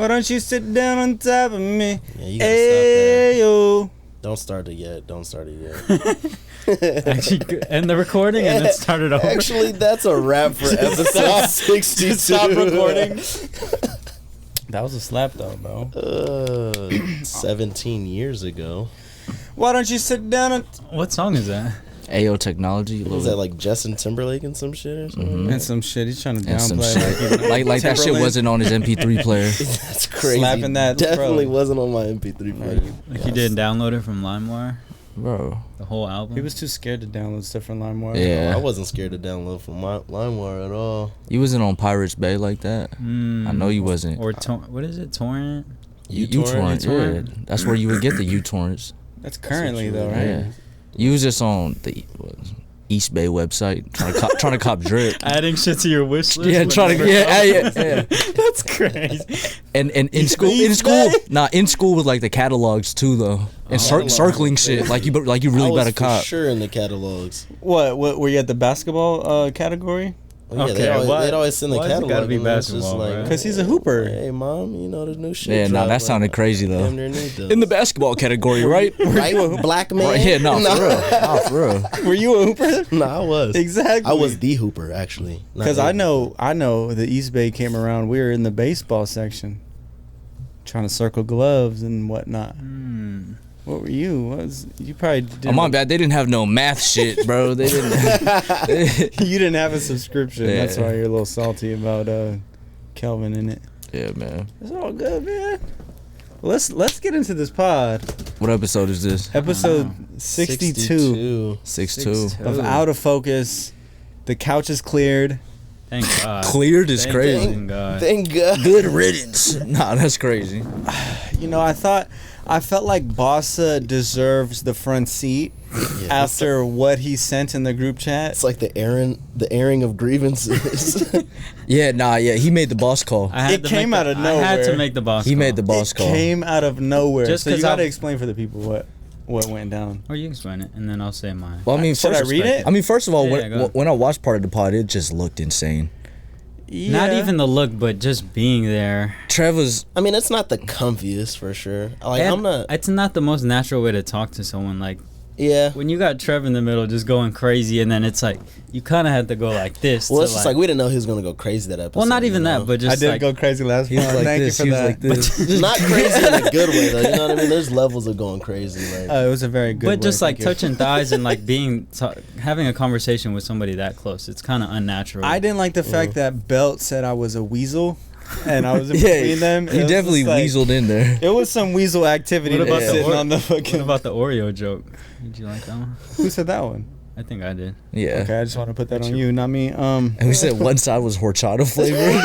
Why don't you sit down on top of me? Yeah, you gotta stop that. Ayo. Don't start it yet. Actually, end the recording and then start it over. Actually, that's a wrap for episode 62. Stop recording. That was a slap though, bro. 17 years ago. Why don't you sit down and... What song is that? Ayo Technology. Was that like Justin Timberlake and some shit or something? And some shit. He's trying to And some downplay. shit. Like that shit wasn't on his MP3 player. That's crazy. Slapping that, definitely bro. wasn't on my MP3 player. Like you didn't download it from LimeWire? Bro. The whole album? He was too scared to download stuff from LimeWire. Yeah. I wasn't scared to download from LimeWire at all. You wasn't on Pirates Bay like that. I know you wasn't. Or what is it? Torrent? uTorrent. Yeah. That's where you would get the uTorrents. That's currently though, right? Yeah. You was just on the East Bay website trying to cop drip. Adding shit to your wish list? Yeah, trying to yeah. That's crazy. And in school with like the catalogs too though, and circling shit like you really better cop. For sure in the catalogs. What were you at the basketball category? Well, yeah, they'd always send the catalog. Gotta be and it's just basketball, like, Because he's a hooper. hey mom, you know the new shit. Yeah, nah, that sounded crazy though. In the basketball category, right? Right, black man. Right, yeah, no, for real. Were you a hooper? No, I was. Exactly. I was the hooper actually. Because I know the East Bay came around. We were in the baseball section, trying to circle gloves and whatnot. What were you? You probably didn't. Oh my bad, they didn't have no math shit, bro. They didn't. You didn't have a subscription. Yeah. That's why you're a little salty about Kelvin in it. Yeah, man. It's all good, man. Let's get into this pod. What episode is this? Episode 62 6-2. of Out of Focus. The couch is cleared. Thank God. Cleared is crazy. Thank God. Thank God. Good riddance. Nah, that's crazy. You know, I felt like Basa deserves the front seat after what he sent in the group chat. It's like the airing of grievances. Yeah, he made the boss call. It came out of nowhere. I had to make the boss He call. made the boss call. Came out of nowhere. Just so you 'cause got to I'm- explain for the people what went down. Or you can explain it, and then I'll say mine. Well, I mean, Should I read it? I mean, first of all, Yeah, go. when I watched part of the pod, it just looked insane. Not Yeah. even the look, but just being there. Trevor's. I mean, it's not the comfiest for sure. Like And I'm not. It's not the most natural way to talk to someone. Like Yeah. when you got Trev in the middle, just going crazy, and then it's like you kind of had to go like this. Well, to it's just like we didn't know he was gonna go crazy that episode. well, not even you know? that, but just I did like, go crazy last He was month. like Thank this. you He for was that. like this. Not crazy in a good way though. You know what I mean? There's levels of going crazy. Like It was a very good But just way, like thank you. touching thighs and like having a conversation with somebody that close, it's kind of unnatural. I didn't like the fact that Belt said I was a weasel, and I was in Yeah, between them. he It was definitely just like- weaseled in there. It was some weasel activity. What about that the sitting or- on the What fucking? about the Oreo joke? Did you like that one? Who said that one? I think I did. Yeah. Okay, I just want to put that on you, not me. And we said one side was horchata flavored.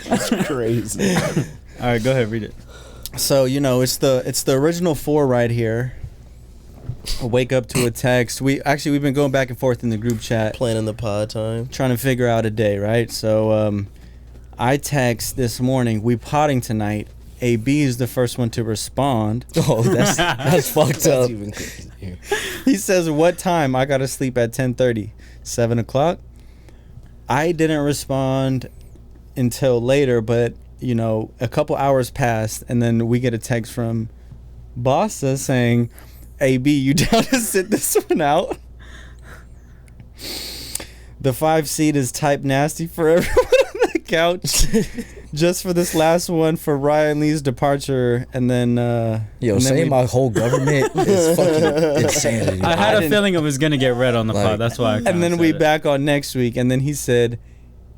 that's crazy. All right, go ahead, read it. So it's the original 4 right here. A wake up to a text. We've been going back and forth in the group chat, Planning the pod time. trying to figure out a day, right? So I text this morning, we potting tonight. AB is the first one to respond. Oh, that's fucked That's up. even crazier. He says, what time? I gotta sleep at 10:30. 7 o'clock? I didn't respond until later, but a couple hours passed, and then we get a text from Basa saying, AB, you down to sit this one out? The 5 seat is type nasty for everyone on the couch. Just for this last one for Ryan Lee's departure, and then Saying my whole government is fucking insanity. I had a didn't- feeling it was gonna get read on the Like- pod. That's why. I and then we back. back on next week, and then he said,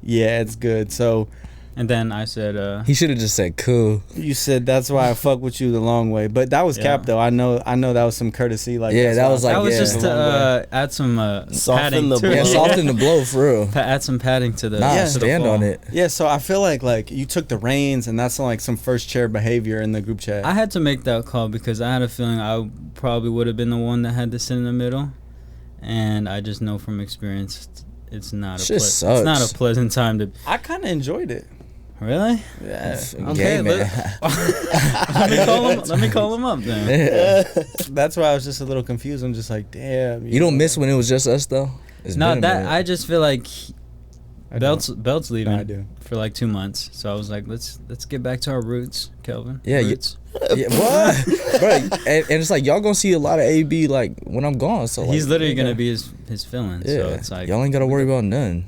yeah, it's good. So And then I said, He should have just said cool. you said that's why I fuck with you the long way, but that was Yeah. cap though. I know that was some courtesy. Like Yeah, that's that why was I like, that was yeah. just the long way. to add some Soften padding the to blow. Yeah, it. soften the blow for real. Add some padding to the. Nah, Yeah. to the stand fall. on it. Yeah, so I feel like you took the reins, and that's like some first chair behavior in the group chat. I had to make that call because I had a feeling I probably would have been the one that had to sit in the middle, and I just know from experience it's not Shit it's not sucks. a pleasant time to. I kind of enjoyed it. Really? Yeah, Gay, man. Let me call him up then. that's why I was just a little confused. I'm just like, damn. You don't miss when it was just us though. It's No, been a that minute. I just feel like Belt's leaving No, I do. for like 2 months, so I was like, let's get back to our roots, Kelvin. Yeah, roots. Yeah, what? Bro, and it's like y'all gonna see a lot of AB like when I'm gone. So He's like, literally gonna be his villain. Yeah, So it's like y'all ain't gotta worry about none.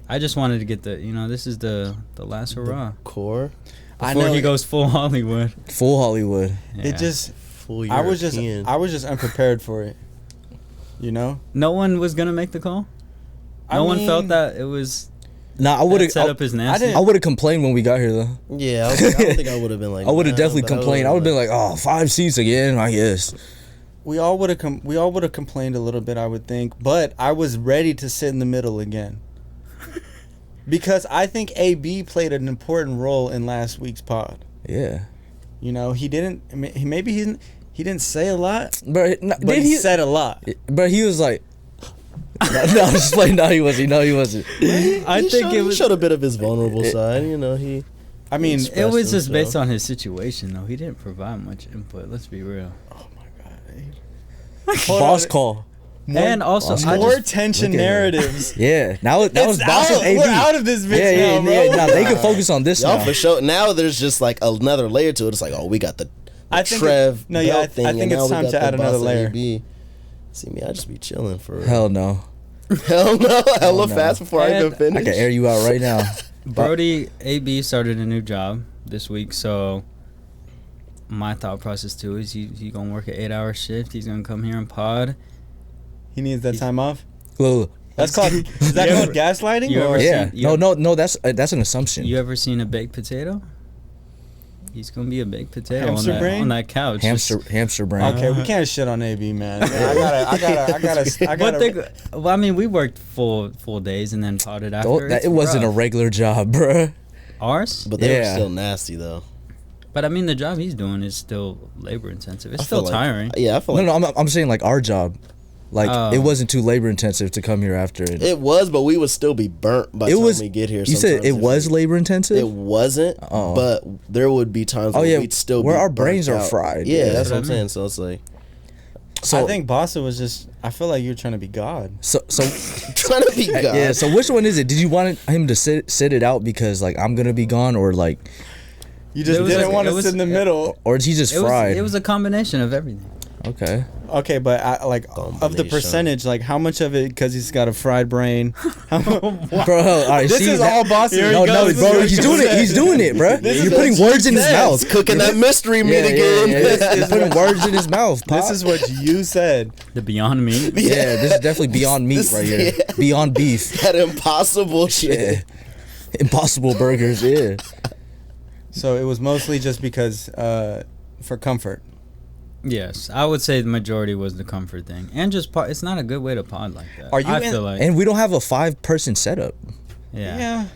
I just wanted to get this is the last hurrah Core. before he goes full Hollywood. Full Hollywood. Yeah. It just Full I was European. just unprepared for it. You know? No one was gonna make the call. No one felt that it was. Nah, I would have set up his nasty. I would have complained when we got here though. Yeah, I don't think I would have been like. I would have nah, definitely but complained. I would have been like, oh, 5 seats again. I guess. We all would have complained a little bit, I would think, but I was ready to sit in the middle again. Because I think AB played an important role in last week's pod. Yeah. You know, he didn't he didn't say a lot, But but he said a lot. But he was like, no, I'm just playing. No, he wasn't. No, he wasn't. I think he it was. showed a bit of his vulnerable side. You know, he. I mean, Expressed It was just himself. based on his situation, though. He didn't provide much input. Let's be real. oh my god. Hold Boss on. call. And also, I More just, tension look at him. narratives. Yeah. Now was It's Boss and out. AB. We're out of this bitch Yeah, now, yeah, bro. Now they can focus on this Y'all now. for sure. Now there's just like another layer to it. It's like, oh, we got the I think Trev. no, yeah, belt I thing, think and it's now we time got to the add another Basa layer. AB. See me, I just be chilling for real. Hell no. Hell no, hella no. fast before I And even finish. I can air you out right now. Brody AB started a new job this week, so my thought process too is he gonna work an 8-hour shift. He's gonna come here and pod. He needs that time off. Look, That's called is that called gaslighting? you Or ever yeah. seen- you No. That's an assumption. You ever seen a baked potato? He's gonna be a baked potato Hamster brain? on that couch. Hamster brain. Okay, we can't shit on AB, man. I gotta. Well, I mean, we worked full days and then potted after. Don't- It's it wasn't a rough. regular job, bruh. Ours. But they were Yeah. still nasty though. But I mean, the job he's doing is still labor intensive. It's I feel still like- tiring. Yeah, I feel No, like I'm saying like our job. Like Oh. it wasn't too labor intensive to come here after it. it was, but we would still be burnt by the time we get here. You said sometimes it if was we- labor intensive. It wasn't, Oh. but there would be times Oh, where yeah, we'd still where be our brains burnt are out. fried. Yeah, Yeah. that's what I'm That's what I saying. mean. So it's like So I think Basa was just. I feel like you're trying to be God. so trying to be God. yeah. So which one is it? Did you want him to sit it out because like I'm gonna be gone, or like, You just It was didn't like- want it to was- sit in the middle. or is he just fried? It was a combination of everything. Okay. Okay, but of the Combination. percentage, like how much of it because he's got a fried brain? How mu- Bro, all right, This see, is that- all Basa. No, Here he no, goes. bro, This is he's what doing you it. He's said. doing it, bro. This is You're what putting you words in his said. mouth. Cooking that mystery meat again. He's putting words in his mouth. This Pop. is what you said. The Beyond Meat. Yeah, this is definitely beyond meat This- right here. yeah. Beyond beef. That impossible shit. Yeah. Impossible burgers. Yeah. So it was mostly just because for comfort. Yes, I would say the majority was the comfort thing, and just it's not a good way to pod like that. Are you I in- feel like And we don't have a 5-person setup. yeah.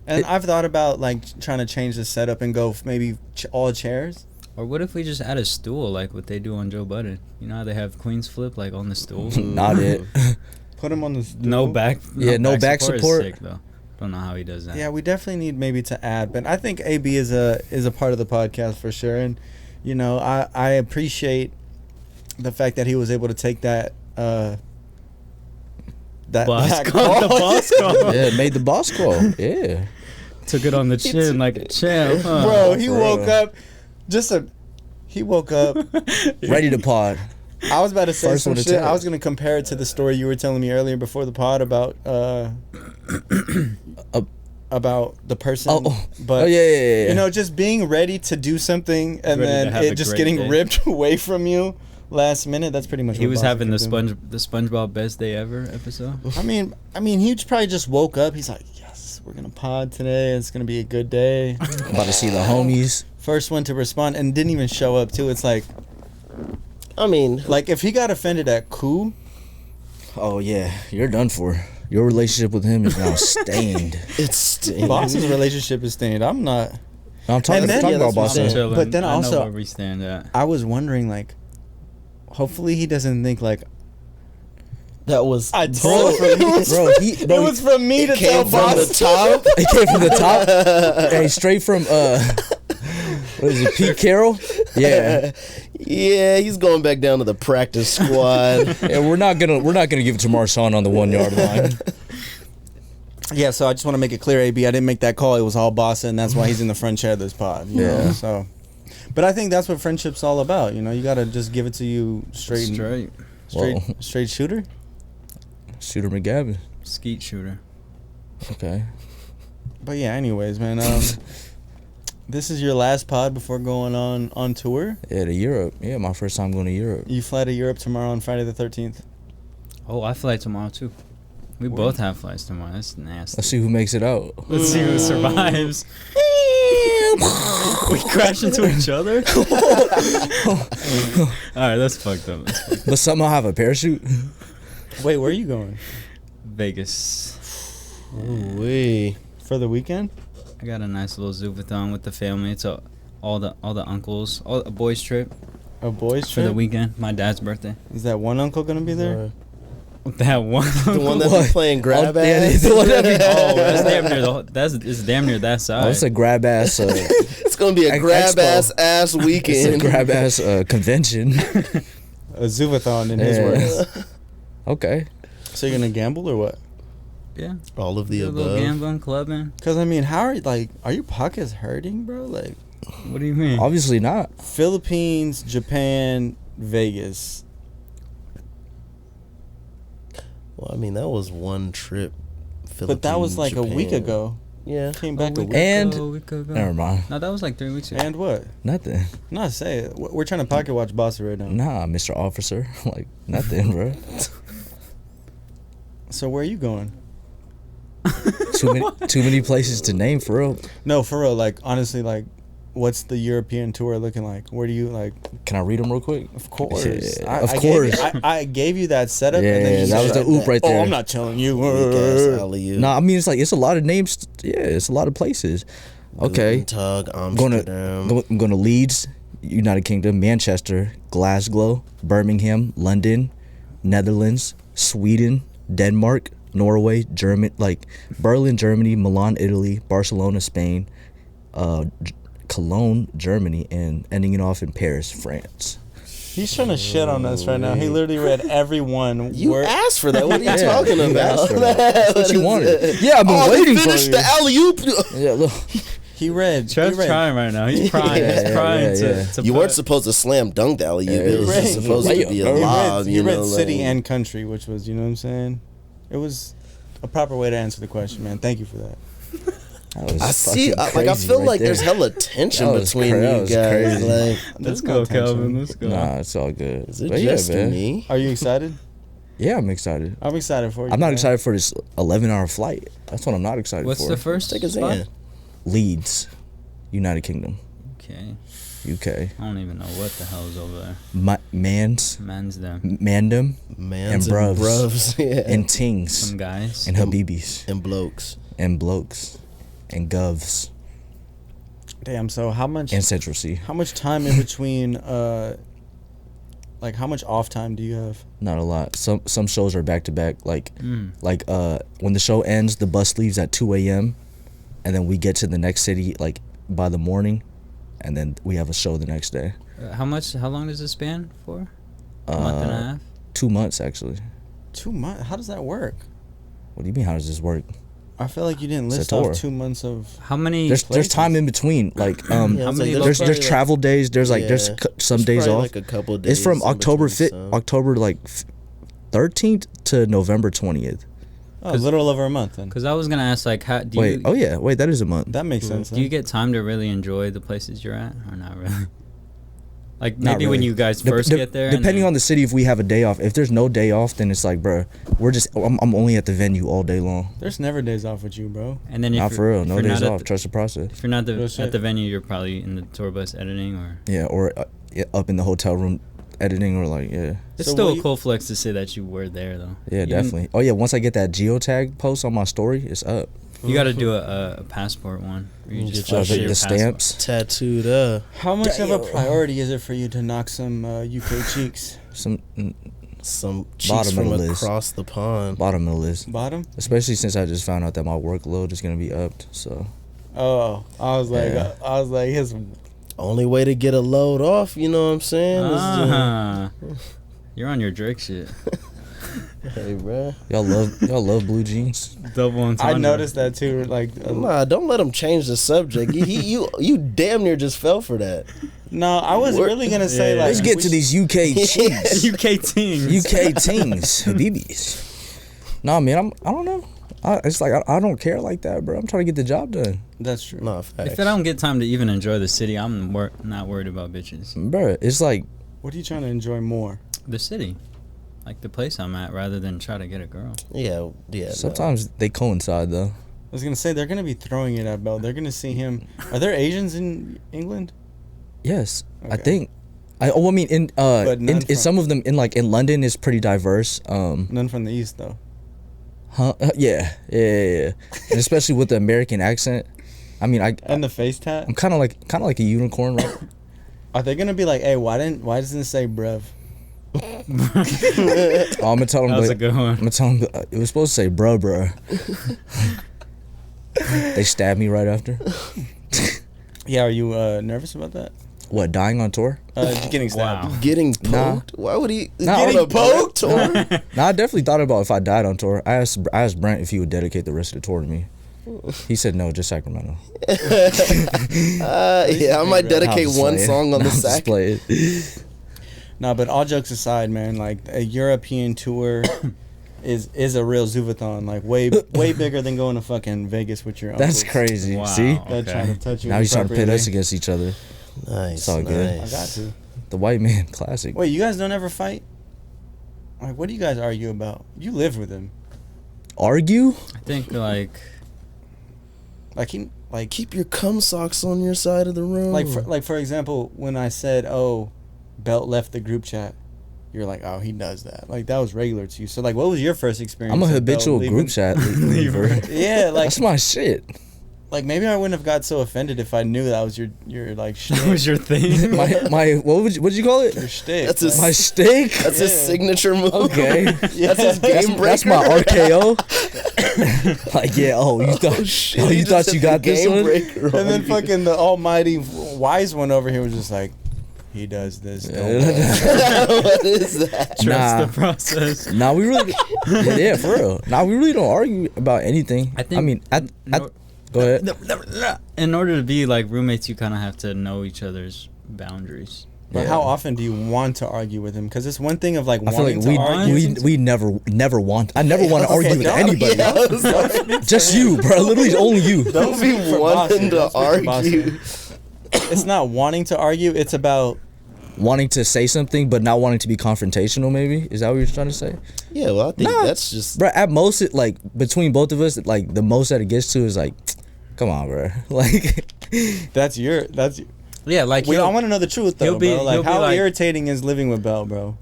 And I've thought about like trying to change the setup and go maybe all chairs. Or what if we just add a stool like what they do on Joe Budden? You know how they have Queens flip like on the stool. Not it. Put him on the stool. No back. Yeah, no back is support. sick, though. Don't know how he does that. Yeah, we definitely need maybe to add, but I think AB is a part of the podcast for sure, and you know I appreciate the fact that he was able to take that Boss that call. The boss call. Yeah, made the boss call. Yeah. Took it on the chin like a champ. Huh? Bro, he for woke real. up he woke up. Ready to pod. I was about to say First some one to shit. tell. I was gonna compare it to the story you were telling me earlier before the pod about about the person. But yeah. you know, just being ready to do something and Ready to then have a it just great getting day. ripped away from you last minute. That's pretty much He what was Basa having the can do. SpongeBob best day ever episode. I mean, he probably just woke up. He's like, yes, we're gonna pod today. It's gonna be a good day. About to see the homies. First one to respond and didn't even show up too. It's like if he got offended at cool, Oh yeah, you're done for. Your relationship with him is now stained. It's stinks. Boss's relationship is stained. I'm not. No, I'm talking, And then- talking yeah, about that's what I'm Basa. saying. But then I also- know where we stand at. I was wondering, like, hopefully he doesn't think like That was I told Bro, it was from me to tell came from the Boss. top. It came from the top. Hey, straight from what is it, Pete Carroll? Yeah. Yeah, he's going back down to the practice squad. And we're not gonna give it to Marshawn on the 1 yard line. Yeah, so I just want to make it clear, AB. I didn't make that call. It was all Basa, and that's why he's in the front chair of this pod. You know? So, but I think that's what friendship's all about. You know, you gotta just give it to you straight shooter. Shooter McGavin. Skeet shooter. Okay. But yeah, anyways, man. This is your last pod before going on tour. Yeah, to Europe. Yeah, my first time going to Europe. You fly to Europe tomorrow on Friday the 13th. Oh, I fly tomorrow too. We both have flights tomorrow. That's nasty. Let's see who makes it out. Let's see who survives. We crash into each other. All right, that's fucked up. But somehow have a parachute. Wait, where are you going? Vegas. Ooh-wee. For the weekend? I got a nice little Zoovathon with the family. It's all the uncles, a boys trip A boys for trip? the weekend. My dad's birthday. Is that one uncle gonna be there? That one. The one that be playing grab Yeah, ass. the one that be- Oh, that's damn near it's damn near that side. Oh, it's a grab ass. It's gonna be a grab expo. ass It's weekend. a grab ass convention. A Zoovathon in his Yeah. words. Okay. So you're gonna gamble or what? Yeah. All of the Do a little above. gambling, clubbing. Cause I mean, how are your pockets hurting, bro? Like What do you mean? Obviously not. Philippines, Japan, Vegas. Well, I mean, that was one trip. But that was like a week Japan. ago. Yeah. Came back a week. And- we could go. Never mind. No, that was like 3 weeks ago. And what? Nothing. Not say it. We're trying to pocket watch Basa right now. Nah, Mr. Officer. Like, nothing, bro. So where are you going? Too many places to name for real. No, for real. Like honestly, like, what's the European tour looking like? Where do you like? Can I read them real quick? Of course, Yeah, I of gave course. I gave you that setup. Yeah, and then you that was said, the oop right there. Oh, I'm not telling you. Weak-ass alley-oop. No, I mean it's like it's a lot of names. Yeah, it's a lot of places. Okay, Tug, I'm going to Leeds, United Kingdom, Manchester, Glasgow, Birmingham, London, Netherlands, Sweden, Denmark, Norway, Germany, like Berlin, Germany, Milan, Italy, Barcelona, Spain, Cologne, Germany, and ending it off in Paris, France. He's trying to shit on us right now. He literally read every one. You word. asked for that. What are you Yeah, talking you about? asked for that. That's what you wanted. Yeah, I've been Oh, waiting he for finished you. the alley-oop. Yeah, look. He read. Trev's trying right now. He's crying. Yeah, He's crying yeah. to You weren't supposed to slam dunk the alley-oop. Yeah, It was right. just supposed Right. to be a He read- lob. You read know, city like- and country, which was, you know what I'm saying? It was a proper way to answer the question, man. Thank you for that. That was I see. fucking Like I crazy feel right like there. there's hella tension That was between that you was guys. crazy. Like, Let's There's go, no tension. Calvin. Let's go. Nah, it's all good. is it But just yeah, man. me? Are you excited? Yeah, I'm excited. I'm excited for you. I'm not man. excited for this 11-hour flight. That's what I'm not excited What's for. the first Take a spot? Xan. Leeds, United Kingdom, Okay. UK. I don't even know what the hell is over there. Mans, Man's them. Mandem, Mans And bruvs. bruvs. Yeah. and tings, Some guys. and habibis, And blokes. and blokes, and govs, Damn. So how much? and Central C. How much time in between? Like how much off time do you have? Not a lot. Some shows are back to back. Like Mm. when the show ends, the bus leaves at 2 a.m. and then we get to the next city like by the morning, and then we have a show the next day. How long does it span for? A month and a half? 2 months actually. 2 months. How does that work? What do you mean? How does this work? I feel like you didn't It's a list tour. off 2 months of. How many? There's time in between. Like Yeah, How it's many like, there's there's probably travel days. There's like yeah, there's some there's days probably off. Like a couple days. It's from in October between 5th, some. October like 13th to November 20th. Oh, a little over a month then. Because I was gonna ask, like, how do Wait, you? oh yeah, wait, that is a month. That makes sense. Do you get time to really enjoy the places you're at, or not really? Like Not maybe when really. you guys first get there. and Depending then- on the city, if we have a day off. If there's no day off, then it's like, bro, I'm only at the venue all day long. There's never days off with you, bro. And then if Not you're- for real, if no you're days not at off. the- Trust the process. If you're not Real at shit. the venue, you're probably in the tour bus editing, or Yeah, or up in the hotel room editing, or like it's So still will a you- cool flex to say that you were there though. yeah, Even- definitely. Oh yeah, once I get that geotag post on my story, it's up. You got to do a passport one. Where you just Get your flash shit- your The passport. stamps, Tattooed up. How much of a priority is it for you to knock some UK cheeks? some Some cheeks Bottom of from the list. across the pond. bottom of the list. Bottom? Especially since I just found out that my workload is gonna be upped. So Oh, I was like, Yeah. his. Only way to get a load off, you know what I'm saying? is, Ah, you're on your Drake shit. Hey, bro. Y'all love blue jeans. Double entendre. I noticed that too. Like, Nah, don't let him change the subject. You damn near just fell for that. no, I was really gonna say Yeah. like, Let's get to these UK cheese. UK teams. UK teens, BBs. Nah, man, I don't know. It's like I don't care like that, bro. I'm trying to get the job done, That's true. Nah, facts. If I don't get time to even enjoy the city, I'm not worried about bitches. bro. It's like What are you trying to enjoy more? The city, like the place I'm at, rather than try to get a girl. Yeah. sometimes they coincide though. I was gonna say they're gonna be throwing it at Bell. They're gonna see him. Are there Asians in England? Yes, I Okay. think. I mean, in But none in from- some of them in London is pretty diverse. None from the East though. Huh? Yeah. And especially with the American accent. I mean, And the face tat. I'm kind of like a unicorn, right? Are they gonna be like, hey, why doesn't it say bruv? Oh, I'm gonna tell them. That was a Like, good I'm one. gonna tell them it was supposed to say bruh. They stabbed me right after. Yeah, are you nervous about that? What, dying on tour? Getting stabbed. Wow. Getting Nah. poked? Why would he? Nah, Getting I was- poked? Nah, I definitely thought about if I died on tour. I asked Brent if he would dedicate the rest of the tour to me. He said no, just Sacramento. Yeah, I might dedicate I'll just one play it. song on the I'll just sack. play it. No, but all jokes aside, man, like a European tour is a real Zuvathon, like way bigger than going to fucking Vegas with your That's uncles. crazy. Wow. See? They're Okay. trying to touch you. Now he's trying to pit us inappropriately. against each other. Nice. It's all good. I got to. The white man classic. Wait, you guys don't ever fight? Like, what do you guys argue about? You lived with him. Argue? I think like Keep your cum socks on your side of the room. for example, when I said, "Oh, Belt left the group chat," you're like, "Oh, he does that." Like that was regular to you. So like, what was your first experience? I'm a of Belt habitual leaving? group chat leaver. Yeah, like That's my shit. maybe I wouldn't have got so offended if I knew that was your like shtick. that was your thing. my what'd you call it? Your shtick. That's his- like, My steak? That's his Yeah. signature move. Okay. That's his game breaker. That's my RKO. Like, yeah, you thought Shit, you he thought just you hit got the this game one? breaker on and then you. fucking the almighty wise one over here was just like, he does this. Don't worry. What is that? Trust Nah. the process. Nah, we really yeah, for real. Nah, we really don't argue about anything. I think. I mean, go ahead. In order to be like roommates, you kind of have to know each other's boundaries. But Yeah. how often do you want to argue with him? Because it's one thing of like I feel wanting like to argue. we never want. I never want to argue with don't- anybody. Yeah, I was like, Just you, bro. Literally, only you. don't be For wanting Boston, to don't speak for argue. It's not wanting to argue. It's about Wanting to say something, but not wanting to be confrontational. Maybe is that what you're trying to say, Yeah, well, I think Nah. that's just. bro? At most, it like between both of us, like the most that it gets to is like, come on, bro. Like, that's. Yeah, like I want to know the truth though, he'll be- bro. Like he'll be how like- irritating is living with Bell, bro?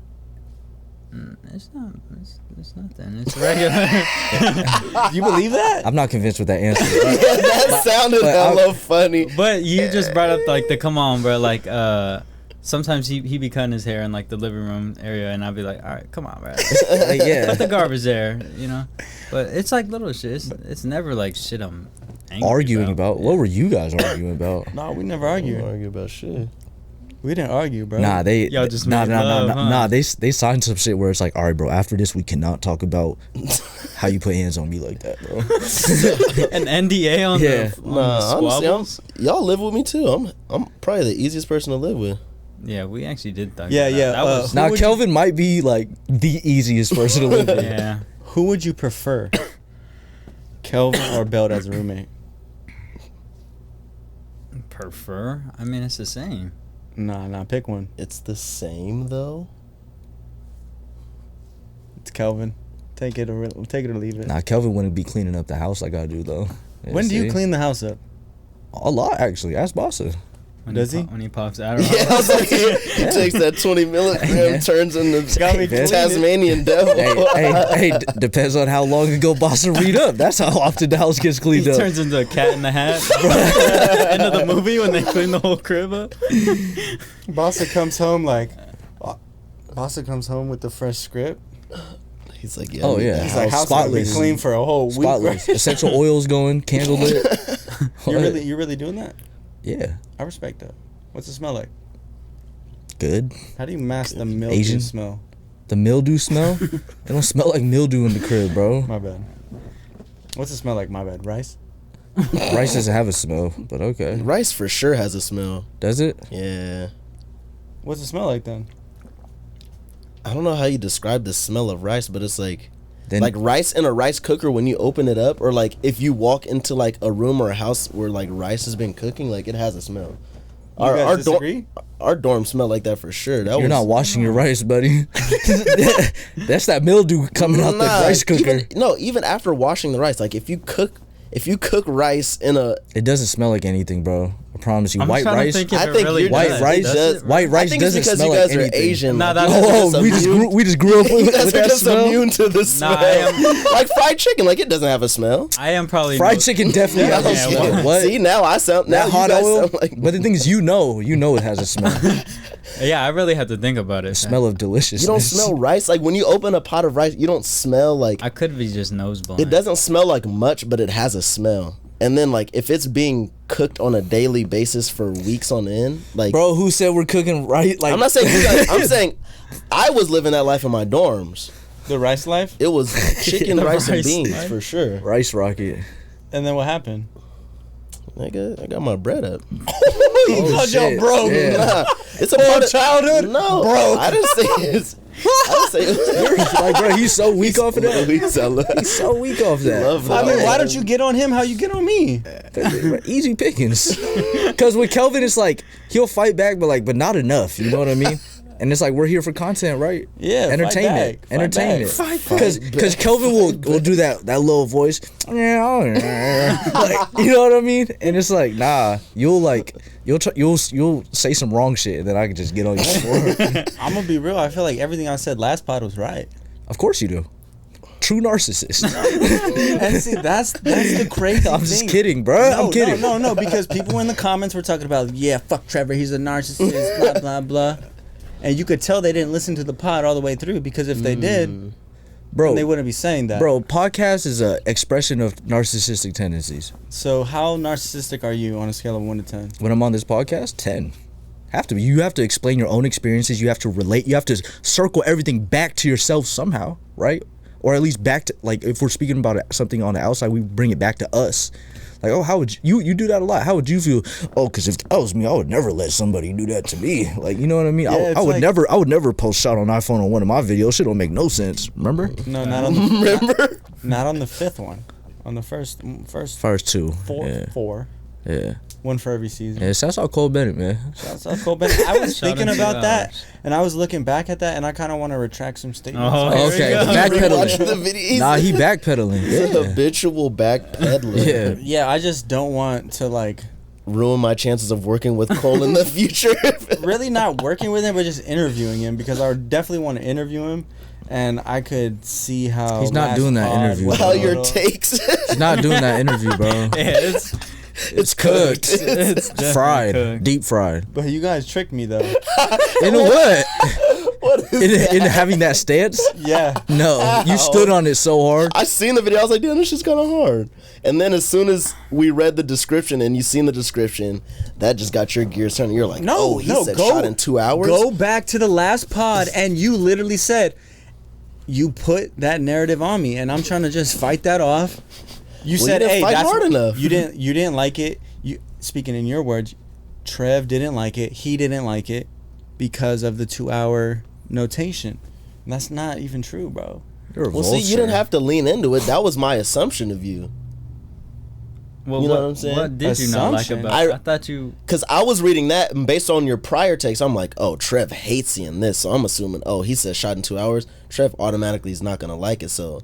It's not. It's nothing. It's regular. Do you believe that? I'm not convinced with that answer. Yeah, that sounded but hella funny. But you just brought up like the come on, bro. Like sometimes he be cutting his hair in like the living room area, and I'll be like, all right, come on, bro. Like, yeah. Put the garbage there, you know. But it's like little shit. It's never like shit I'm angry Arguing about. Yeah. What were you guys arguing about? No, we never I argued. don't argue about shit. We didn't argue, bro. Nah, they Y'all just nah, made nah, love, nah, huh? nah. They signed some shit where it's like, all right, bro. After this, we cannot talk about how you put hands on me like that, bro. An NDA on Yeah. the on Nah, the honestly, squabbles. y'all live with me too. I'm probably the easiest person to live with. Yeah, we actually did that. Yeah, yeah, That was, Now, would you- Kelvin might be like the easiest person to live with. yeah. Who would you prefer, Kelvin or Belt as a roommate? Prefer? I mean, it's the same. Nah, pick one. It's the same though. It's Kelvin. Take it or leave it. Nah, Kelvin wouldn't be cleaning up the house like I do though. Yeah, When do you see? clean the house up? A lot, actually. Ask Basa. When Does he? When he pops Adderall. Yeah, I was like, he takes that 20 milligram, man. turns into Got me cleaning. Tasmanian devil. hey, depends on how long ago Basa read up. That's how often the house gets He cleaned up. turns into a cat in the hat. End of the movie when they clean the whole crib up. Basa comes home with the fresh script. He's like, yeah. Oh, I need yeah. that He's house. like, house gonna be spotless. clean for a whole week. Spotless. Essential oils going, candle lit. You really doing that? Yeah. I respect that. What's it smell like? Good. How do you mask the milky Asian? smell? The mildew smell? It don't smell like mildew in the crib, bro. My bad. What's it smell like? My bad. Rice? Rice doesn't have a smell, but okay. Rice for sure has a smell. Does it? Yeah. What's it smell like then? I don't know how you describe the smell of rice, but it's like Then rice in a rice cooker when you open it up, or like if you walk into like a room or a house where like rice has been cooking, like it has a smell. You guys disagree? Our dorm smelled like that for sure. you're not washing your rice, buddy. That's that mildew coming out the rice cooker. Even after washing the rice, like if you cook rice in a, It doesn't smell like anything, bro. I promise you. I'm White trying to rice. think if I it think really you're White does. rice. Does it? White I rice think it's doesn't because smell you like guys are anything. Asian. Nah, like, that's you guys Oh, are we just grew up you with guys are that just smell. immune to the smell. I am- Like fried chicken, like it doesn't have a smell. I am probably Fried chicken definitely has a Yeah, smell. What? See, now I sound now That you hot guys oil? sound like But the thing is, you know it has a smell. Yeah, I really have to think about it. Smell of deliciousness. you don't smell rice. Like when you open a pot of rice, you don't smell like I could be just nose blind. it doesn't smell like much, but it has a smell. And then like if it's being cooked on a daily basis for weeks on end, like Bro, who said we're cooking right? Like I'm not saying you guys, I'm saying I was living that life in my dorms. The rice life? It was chicken, The rice, and rice beans life. for sure. rice rocket. And then what happened? Nigga, I got my bread up. Oh, shit. Yeah. Nah, it's a part of childhood? No, Bro. I didn't say it's. I didn't say it's. Like, bro, he's so weak off of that. He's so weak off that. Love I mean, that. why don't you get on him how you get on me? Easy pickings. Because with Kelvin, it's like he'll fight back, but not enough. You know what I mean? And it's like we're here for content, right? Yeah, fight entertainment, back. entertainment. Fight Because Kelvin will do that little voice, like, you know what I mean? And it's like, nah, you'll say some wrong shit, and then I can just get on your floor. I'm gonna be real. I feel like everything I said last pod was right. Of course you do. True narcissist. And see, that's the crazy I'm thing. just kidding, bro. I'm kidding. No, because people in the comments were talking about, yeah, fuck Trevor, he's a narcissist, blah, blah, blah. And you could tell they didn't listen to the pod all the way through, because if they did, Bro, then they wouldn't be saying that. Bro, podcast is an expression of narcissistic tendencies. So how narcissistic are you on a scale of 1 to 10? When I'm on this podcast, 10. Have to be. You have to explain your own experiences. You have to relate. You have to circle everything back to yourself somehow, right? Or at least back to, like, if we're speaking about something on the outside, we bring it back to us. Like, oh, how would you do that a lot? How would you feel? Oh, because if that was me, I would never let somebody do that to me. Like, you know what I mean? Yeah, I would never post shot on iPhone on one of my videos. Shit don't make no sense. Remember? No, not on the not on the fifth one. On the first First two. four. Yeah. One for every season. Yeah, shouts out Cole Bennett, man. Shouts out Cole Bennett. I was Shout thinking out to about you, that, Alex. and I was looking back at that, and I kind of want to retract some statements. Oh, Here we Okay, go. the Watching the backpedaling. video. Nah, he backpedaling. He's a Yeah. habitual backpedaler. Yeah. Yeah, I just don't want to, like, Ruin my chances of working with Cole in the future. really not working with him, but just interviewing him, because I would definitely want to interview him, and I could see how He's not last doing that pod interview, was How a your little- takes. He's not doing that interview, bro. Yeah, It's cooked. it's definitely Fried. cooked. Deep fried. But you guys tricked me though. In what? What is In having that stance? Yeah. No. You stood on it so hard. I seen the video. I was like, damn, this shit's kind of hard. And then as soon as we read the description and you seen the description, that just got your gears turning. You're like, oh, he said shot in 2 hours. Go back to the last pod, and you literally said you put that narrative on me, and I'm trying to just fight that off. You Well, said, you didn't "Hey, fight that's hard enough." You didn't like it. You speaking in your words, Trev didn't like it. He didn't like it because of the 2 hour notation. And that's not even true, bro. You're a Well, see, you didn't vulture. have to lean into it. That was my assumption of you. Well, You know what I'm saying? What did you not like Assumption. about it? I thought you. Because I was reading that, and based on your prior takes, I'm like, oh, Trev hates seeing this. So I'm assuming, oh, he said shot in 2 hours. Trev automatically is not going to like it. So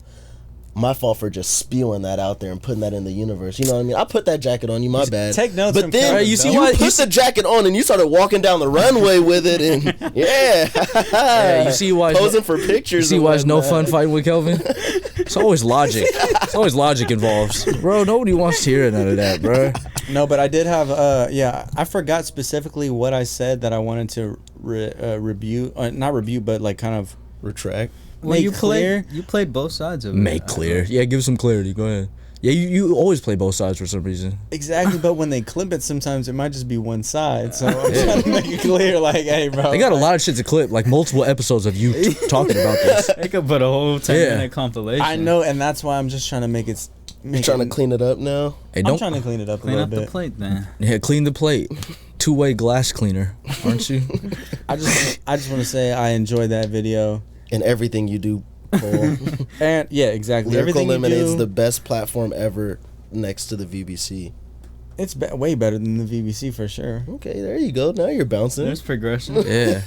my fault for just spewing that out there and putting that in the universe. You know what I mean? I put that jacket on you, my bad. Take notes But from then Kelvin, you though. see why you put the jacket on and you started walking down the runway with it, and Yeah, you see why posing for pictures. You see and why it's no whatnot. fun fighting with Kelvin? It's always logic. It's always logic involved. Bro, nobody wants to hear none of that, bro. No, but I did have I forgot specifically what I said that I wanted to not review, but like kind of Retract. Well, make you clear. played both sides of it. Make clear. Yeah, give some clarity. Go ahead. Yeah, you always play both sides for some reason. Exactly, but when they clip it, sometimes it might just be one side. So I'm trying to make it clear, like, hey, bro. They got a lot of shit to clip, like multiple episodes of you talking about this. They could put a whole 10-minute compilation. I know, and that's why I'm just trying to make it. You're trying to clean it up now? Hey, I'm trying to clean it up Clean a up little the bit. plate then. Yeah, clean the plate. Two-way glass cleaner, aren't you? I just want to say I enjoyed that video. And everything you do, Cole. And yeah, exactly. Lyrical Everything Lemonade's you do, the best platform ever next to the VBC. it's way better than the VBC for sure. Okay, there you go. Now you're bouncing. There's progression. Yeah.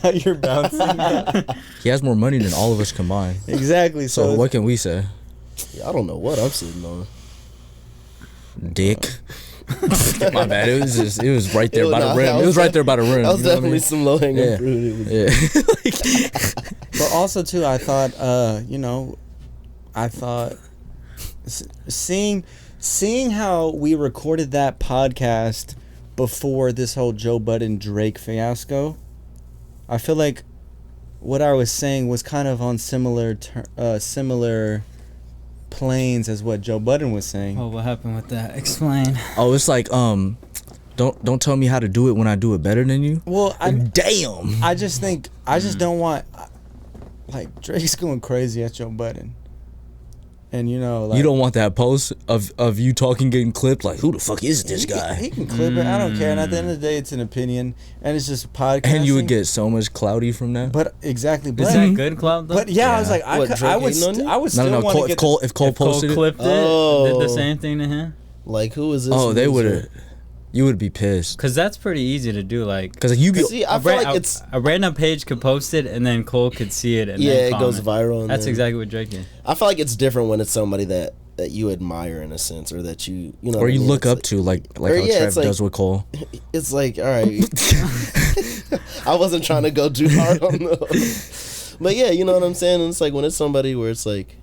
Now you're bouncing. He has more money than all of us combined. Exactly. So what can we say? Yeah, I don't know what I'm sitting on. Dick. My bad. It was right there It was by the not- rim. that It was was right there by the rim. That was you know what I definitely mean? some low hanging Yeah. fruit. It was, Yeah. But also too, I thought, seeing how we recorded that podcast before this whole Joe Budden Drake fiasco, I feel like what I was saying was kind of on similar planes as what Joe Budden was saying. Oh, what happened with that? Explain. Oh, it's like don't tell me how to do it when I do it better than you. Well, Damn. I just think I just don't want, like, Drake's going crazy at Joe Budden, and like, You don't want that post of you talking getting clipped. Like, who the fuck is this he guy? can clip it. I don't care. And at the end of the day, it's an opinion, and it's just podcasting. And you would get so much cloudy from that. But exactly. But, Is that good, Cloud? Though? but yeah, I was like, What, Drake I would hating on you? still No. want to get. If Cole if Cole posted it, clipped it, Oh. did the same thing to him. like, who is this? oh, they would loser? have. You would be pissed. Cause that's pretty easy to do. Like, Cause you be. See, I feel like it's a random page could post it, and then Cole could see it, and yeah, then it goes comment. viral. And That's then, exactly what Drake did. I feel like it's different when it's somebody that you admire in a sense, or that you know, Or what I you mean? look It's up to, like or how yeah, Trev it's like- does with Cole. It's like, all right, I wasn't trying to go too hard on those, but yeah, you know what I'm saying. And it's like when it's somebody where it's like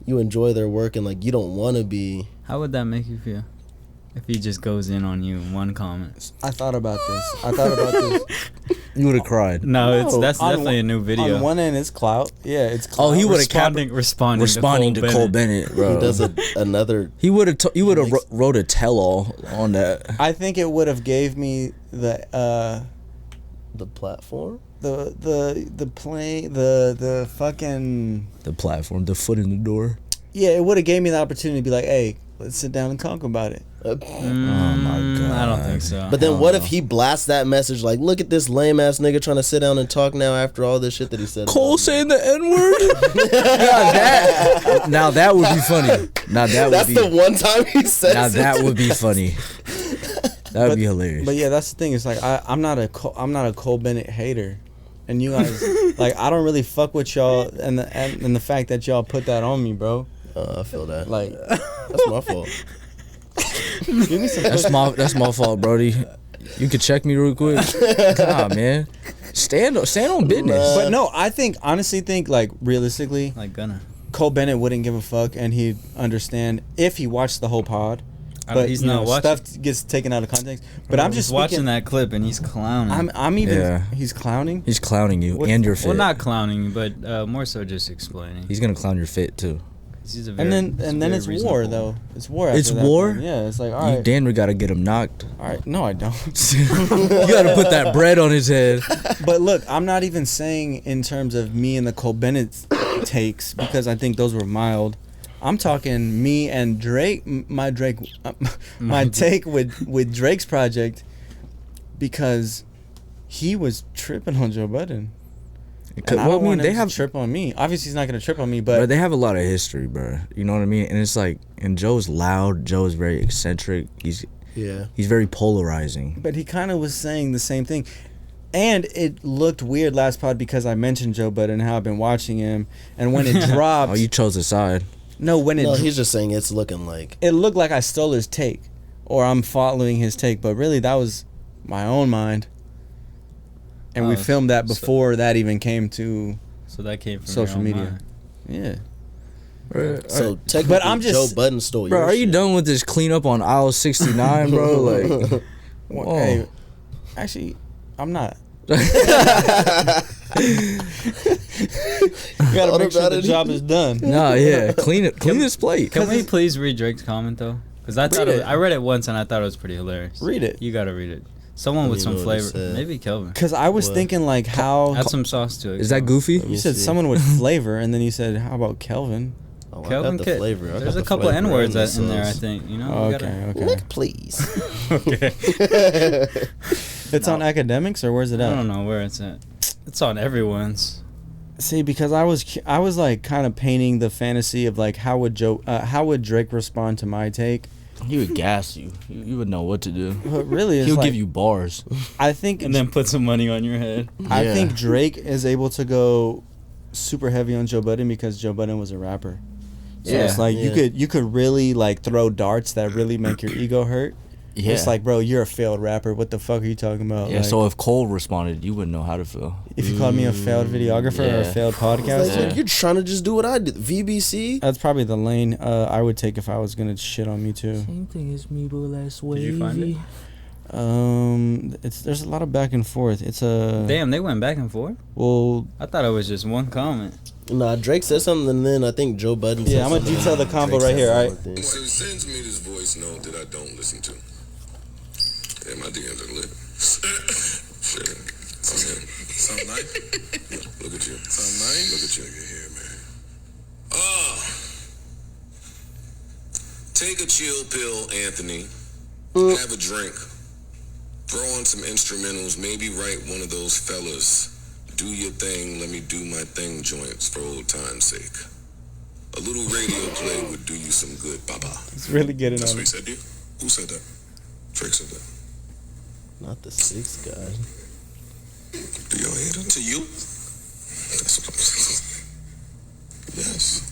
you enjoy their work and like you don't want to be. How would that make you feel if he just goes in on you in one comment? I thought about this. You would have cried. No, that's On definitely a new video. On one end, it's clout. Yeah, it's clout. Oh, he would have responding to Cole Bennett, bro. He does another. He would have. You would have wrote a tell-all on that. I think it would have gave me the platform. the play the fucking The platform, the foot in the door. yeah. It would have gave me the opportunity to be like, hey, let's sit down and talk about it. Oh my god. I don't think so. But then what if he blasts that message like, look at this lame ass nigga trying to sit down and talk now after all this shit that he said. Cole about me. saying the N word. Now that would be funny. Now that would That's be. the one time he says Now it. that would be funny. That would be hilarious. But yeah, that's the thing. It's like I'm not a Cole Bennett hater, and you guys like I don't really fuck with y'all, and the fact that y'all put that on me, bro. I feel that. Like That's my fault. give me some. That's my fault, Brody. You could check me real quick. God, man. Stand on business. But no, I honestly think like realistically, like Gunna. Cole Bennett wouldn't give a fuck, and he'd understand if he watched the whole pod. But He's you not know, watching. stuff gets taken out of context. But I'm just watching speaking, that clip and he's clowning. I'm even. Yeah. He's clowning. He's clowning you What- and your fit. well, not clowning, but more so just explaining. He's gonna clown your fit too. He's a And then very it's war reasonable- though. It's war. It's after that war? point. Yeah, it's like all You right, damn near gotta get him knocked. all right. No, I don't. You gotta put that bread on his head. But look, I'm not even saying in terms of me and the Cole Bennett takes because I think those were mild. I'm talking me and Drake. My take with Drake's project because he was tripping on Joe Budden. And I don't want him to trip on me. Obviously, he's not gonna trip on me, Bro, but they have a lot of history, bro. You know what I mean? And it's like, and Joe's loud. Joe is very eccentric. He's very polarizing. but he kind of was saying the same thing. And it looked weird last pod because I mentioned Joe Budden and how I've been watching him. And when it dropped, Oh, you chose a side. No, he's just saying it's looking like. it looked like I stole his take or I'm following his take, but really that was my own mind. And we filmed that before that even came to So that came from social your own media. mind. Yeah. So technically, I'm just- Joe Budden stole Bro, your are you shit. done with this cleanup on aisle 69, bro? Like, Well, whoa. hey, actually, I'm not. You gotta make sure the job is done. Nah, yeah, clean his plate. Can we please read Drake's comment though? Because I thought I read it once and I thought it was pretty hilarious. Read it. You gotta read it. Someone with some know what he flavor. said. Maybe Kelvin. Because I was thinking like how Add some sauce to it. Is that goofy? you said someone with flavor, and then you said how about Kelvin? Oh, Kelvin I got the could. flavor. I There's got a the couple flavor N-words and the in there, I sauce. think. You know. Oh, We okay, okay. Nick, please. Okay. It's on academics or where's it I at? don't know where it's at. It's on everyone's. See, because I was like kind of painting the fantasy of like how would Drake respond to my take. He would gas you. You would know what to do. But really, it's He'll like, give you bars. I think, And then put some money on your head. I Yeah. think Drake is able to go super heavy on Joe Budden because Joe Budden was a rapper. So Yeah. it's like Yeah. you could really like throw darts that really make your ego hurt. Yeah. It's like, bro, you're a failed rapper. What the fuck are you talking about? Yeah, Like, so if Cole responded, you wouldn't know how to feel. if you called me a failed videographer or a Yeah. failed podcaster, Like, you're trying to just do what I did. VBC. that's probably the lane I would take if I was gonna shit on me too. Same thing as me, but less wavy. Did you find it? There's a lot of back and forth. It's a Damn, they went back and forth. well, I thought it was just one comment. Nah, Drake said something, and then I think Joe Budden said Yeah, I'm gonna something, detail the and combo Drake right said here, one alright? more thing. So he sends me this voice note that I don't listen to. Yeah, my DMs are lit. Shit. Something nice? Look at you. Something nice? Look at you here, man. Take a chill pill, Anthony. Have a drink. Throw on some instrumentals. Maybe write one of those fellas. Do your thing, let me do my thing joints for old time's sake. A little radio play would do you some good, Baba. it's really getting That's on what he me. said to you? Who said that? Drake said that. Not the sixth guy. Do y'all hear that? To you? That's what I'm saying. Yes.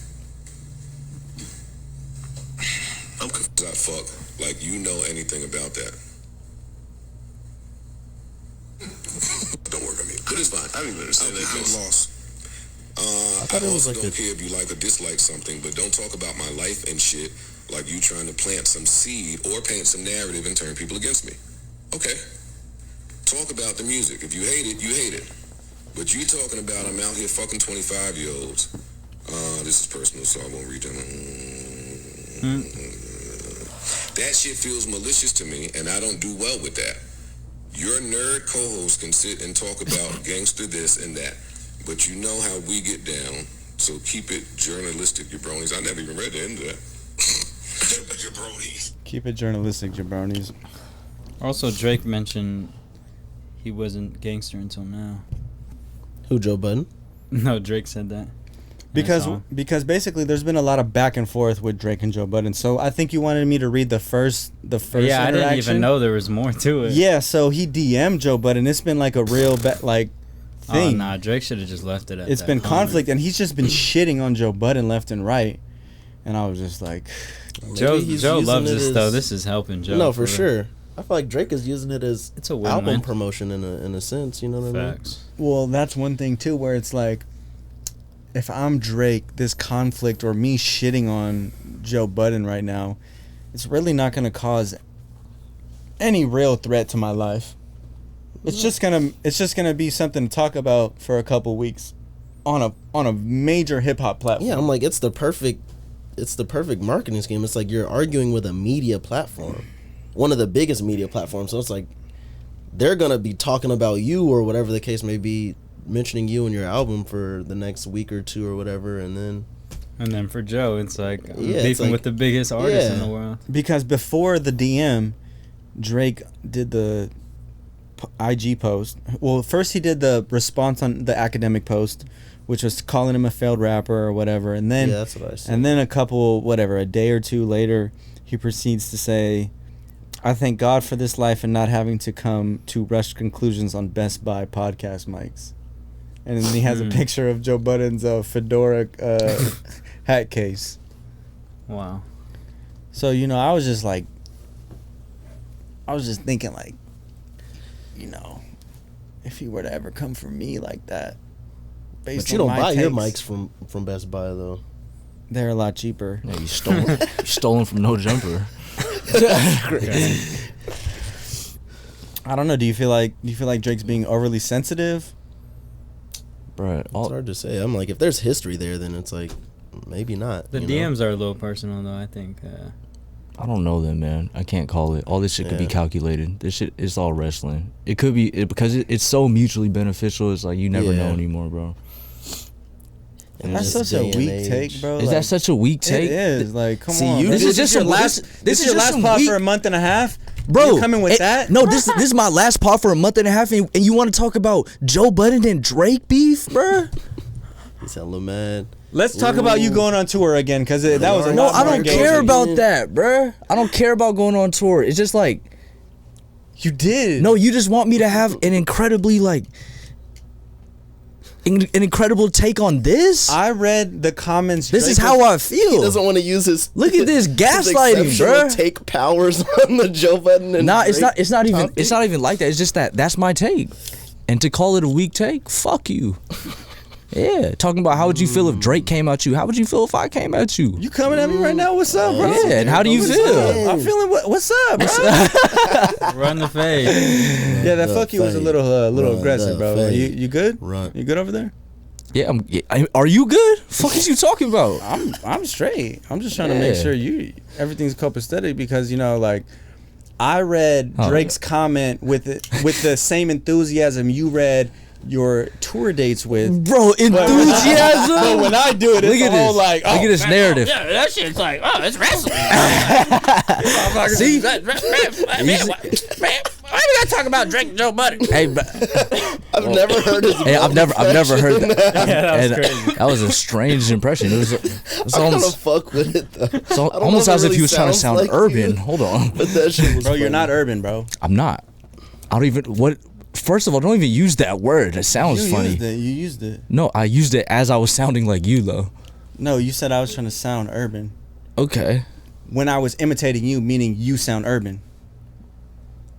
I'm confused. I fuck. Like, you know anything about that. Don't work on me. But it's fine. I don't even understand that. I'm lost. I thought it was also like don't care if you like or dislike something, but don't talk about my life and shit like you trying to plant some seed or paint some narrative and turn people against me. Okay. Talk about the music. If you hate it, you hate it. But you talking about I'm out here fucking 25-year-olds. This is personal, so I won't read them. That shit feels malicious to me, and I don't do well with that. Your nerd co-host can sit and talk about gangster this and that, but you know how we get down, so keep it journalistic, jabronis. I never even read the end of that. Jabronis. Keep it journalistic, jabronis. Also, Drake mentioned he wasn't gangster until now. Who, Joe Budden? No, Drake said that. Because basically there's been a lot of back and forth with Drake and Joe Budden. So I think you wanted me to read the first Yeah, I interaction. didn't even know there was more to it. Yeah, so he DM'd Joe Budden. It's been like a real thing. Oh, nah, Drake should have just left it at It's that been comment. conflict, and he's just been shitting on Joe Budden left and right. And I was just like, Joe he's loves using this it though. as- This is helping Joe. No, for real. sure. I feel like Drake is using it as It's a album win-win. promotion in a sense. You know what I mean? Facts. well, that's one thing too, where it's like, if I'm Drake, this conflict or me shitting on Joe Budden right now, it's really not going to cause any real threat to my life. It's just gonna be something to talk about for a couple weeks on a major hip hop platform. Yeah, I'm like, it's the perfect marketing scheme. It's like you're arguing with a media platform, one of the biggest media platforms. So it's like they're gonna be talking about you or whatever the case may be, mentioning you in your album for the next week or two or whatever, and then for Joe, it's like I'm Yeah, it's beefing like- with the biggest artist in yeah. the world. Because before the DM, Drake did the IG post. Well, first he did the response on the academic post, which was calling him a failed rapper or whatever, and then yeah, that's what I said. and then a day or two later, he proceeds to say, "I thank God for this life and not having to come to rushed conclusions on Best Buy podcast mics." And then he has a picture of Joe Budden's fedora hat case. Wow. So, I was just thinking like, if he were to ever come for me like that, based But you on don't my buy your takes, mics from Best Buy though. they're a lot cheaper. Yeah, you stolen from No Jumper. I I don't know. Do you feel like Drake's being overly sensitive? Bro, It's hard to say. I'm like, if there's history there, then it's like, maybe not. The DMs are a little personal, though, I think. I don't know them, man. I can't call it. All this shit could be calculated. This shit is all wrestling. It could be because it's so mutually beneficial. It's like you never know anymore, bro. In That's this such a day and weak age. take, bro. Is that such a weak take? It is. Like, come See, on. you bro. did- This is your last. This is your last pod for a month and a half, Bro, You coming with that? No, this is my last pod for a month and a half, and you want to talk about Joe Budden and Drake beef, bro? He's hella mad. Let's talk about you going on tour again, because that was a No, lot I more don't engaging. care about that, bro. I don't care about going on tour. It's just like, You did. no, you just want me to have an incredibly like an incredible take on this. I read the comments. This Drake is how I feel. He doesn't want to use his. Look at this his gaslighting, exceptional bruh. Take powers on the Joe Budden and Nah, it's Drake not even topic. it's not even like that. It's just that's my take. And to call it a weak take, fuck you. Yeah, talking about how would you feel if Drake came at you? How would you feel if I came at you? You coming at me right now? What's up, bro? Yeah, and how do you What's feel? up? I'm feeling. What's up, bro? Run the fade. Yeah, that The fuck you was a fade. little Run aggressive, the bro. fade. You good? Run. You good over there? Yeah, are you good? Fuck is you talking about? I'm straight. I'm just trying to make sure everything's copacetic, because like I read Drake's comment with the same enthusiasm you read your tour dates with. Bro, enthusiasm. But when I do it, it's Look at all this. like, Look at this narrative. Yeah, that shit's like, oh, it's wrestling. See? Man, why we gotta talk about Drake and Joe Budden? Hey, but, I've never heard his. hey, I've never heard that. Yeah, that was And crazy. that was a strange impression. It's I'm gonna almost, fuck with it though. it's I don't know almost if it as if he really was trying to sound sounds like urban. you. Hold on. But that shit was bro, you're funny. not urban, bro. I'm not. I don't even First of all, don't even use that word. It sounds You funny. You used it. No, I used it as I was sounding like you though. No, you said I was trying to sound urban. Okay. When I was imitating you, meaning you sound urban.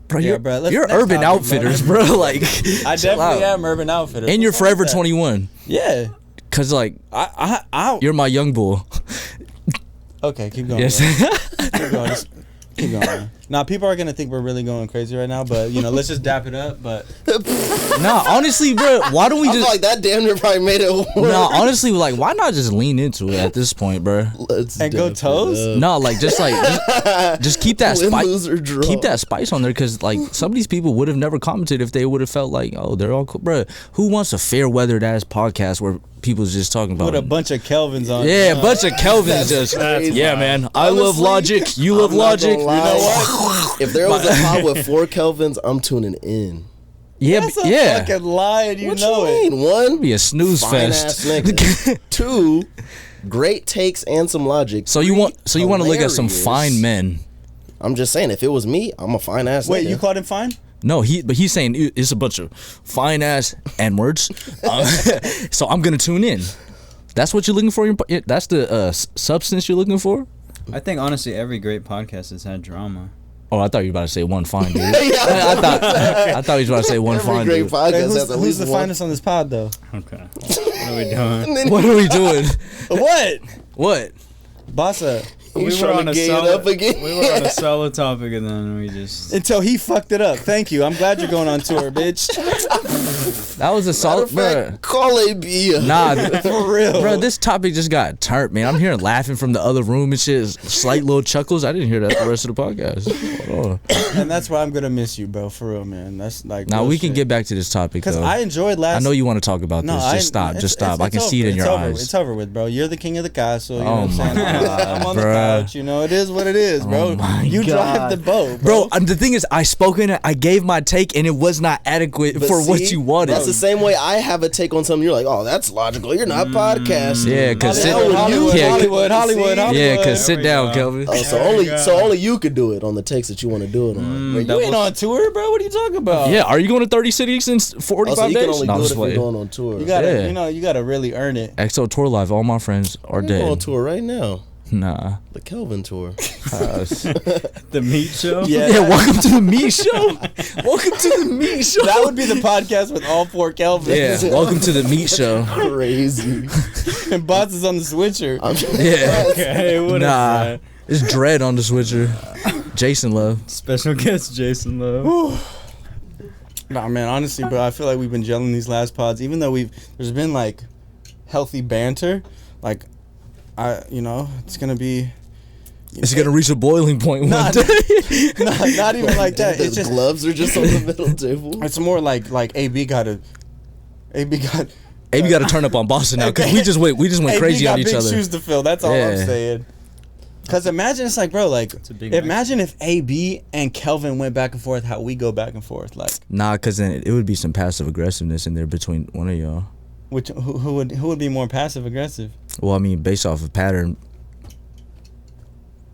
Bro, Yeah, you're, bro, let's- you're next urban topic, bro. outfitters, bro. Like, I chill definitely out. am urban outfitter. And you're What's wrong forever with that? 21. Yeah. Cause like I you're my young bull. Okay, keep going. Yes. bro. Keep going. Just keep going. Man. Now people are gonna think we're really going crazy right now, but let's just dap it up. But Nah, honestly, bro, why don't we I feel just? like that damn near probably made it worse. Nah, honestly, like, why not just lean into it at this point, bro? Let's And go dap it toes? up. No, like just keep that Win, spice. lose, or draw. Keep that spice on there, because like some of these people would have never commented if they would have felt like, oh, they're all cool, bro. Who wants a fair weathered ass podcast where people's just talking about put a bunch of Kelvins on. yeah, a bunch of Kelvins just crazy. yeah, man. I love Honestly, logic. You love I'm not logic. gonna lie. If there was a pod with 4 Kelvins, I'm tuning in. Yeah, That's a yeah. fucking lie, and you What know you it. mean? One, Be a snooze fine fest. ass nigga. 2, great takes and some logic. So you want to look at some hilarious. fine men. I'm just saying, if it was me, I'm a fine ass Wait, nigga. you called him fine? No, he's saying it's a bunch of fine ass N words. So I'm gonna tune in. That's what you're looking for. That's the substance you're looking for. I think honestly, every great podcast has had drama. Oh, I thought you were about to say one fine dude. I thought you were about to say one Every fine great dude. podcast Hey, has at who's least the one. finest on this pod, though? Okay. What are we doing? What are we doing? What? What? Basa. He's trying to gay it up again. We were on a solid topic, and then we just. Until he fucked it up. Thank you. I'm glad you're going on tour, bitch. That was a Matter solid. of fact, call AB. Nah, For real. bro, this topic just got turned, man. I'm hearing laughing from the other room and shit. Slight little chuckles. I didn't hear that the rest of the podcast. Hold on. And that's why I'm gonna miss you, bro. For real, man. That's like. Now real we can shit. get back to this topic Because though. I enjoyed last. I know you want to talk about No, this. Just stop. Just stop. I can see it in your eyes. It's over with, bro. You're the king of the castle. You know Oh what I'm saying? my I'm on the God, couch. You know, it is what it is, bro. Oh my you drive God. the boat, Bro, the thing is, I spoke in it. I gave my take, and it was not adequate But for what see, you wanted. That's the same way I have a take on something. You're like, oh, that's logical. You're not podcasting. Yeah, cause Hollywood, Hollywood. yeah, cause sit we down, go. Kelvin. Oh, so only you could do it on the takes that you want to do it on. You ain't on tour, bro. What are you talking about? Yeah, are you going to 30 cities in 45 Oh, so you days? can only No, I'm do it just if you're playing. going on tour. You gotta, Yeah. you gotta really earn it. XO Tour Live. All my friends are You're going on dead. tour right now. Nah. The Kelvin tour. The meat show? Yeah, Yeah, welcome to the meat show. Welcome to the meat show. that would be the podcast with all 4 Kelvins. Yeah, welcome to the meat show. Crazy. And Bots is on the switcher. Yeah. Okay, what is Nah. that? It's Dread on the switcher. Jason Love. Special guest Jason Love. Nah, man, honestly, bro, I feel like we've been gelling these last pods. Even though there's been like healthy banter, like it's gonna be. It's gonna reach a boiling point one day. Not even like that. The It's just gloves are just on the middle table. It's more like AB got to turn up on Boston now because we just went crazy on each big other. Shoes to fill. That's all I'm Yeah. saying. Because imagine it's like, bro, like a big imagine if AB and Kelvin went back and forth, how we go back and forth, like. Nah, because then it would be some passive aggressiveness in there between one of y'all. Which who would be more passive aggressive? Well, I mean, based off of pattern.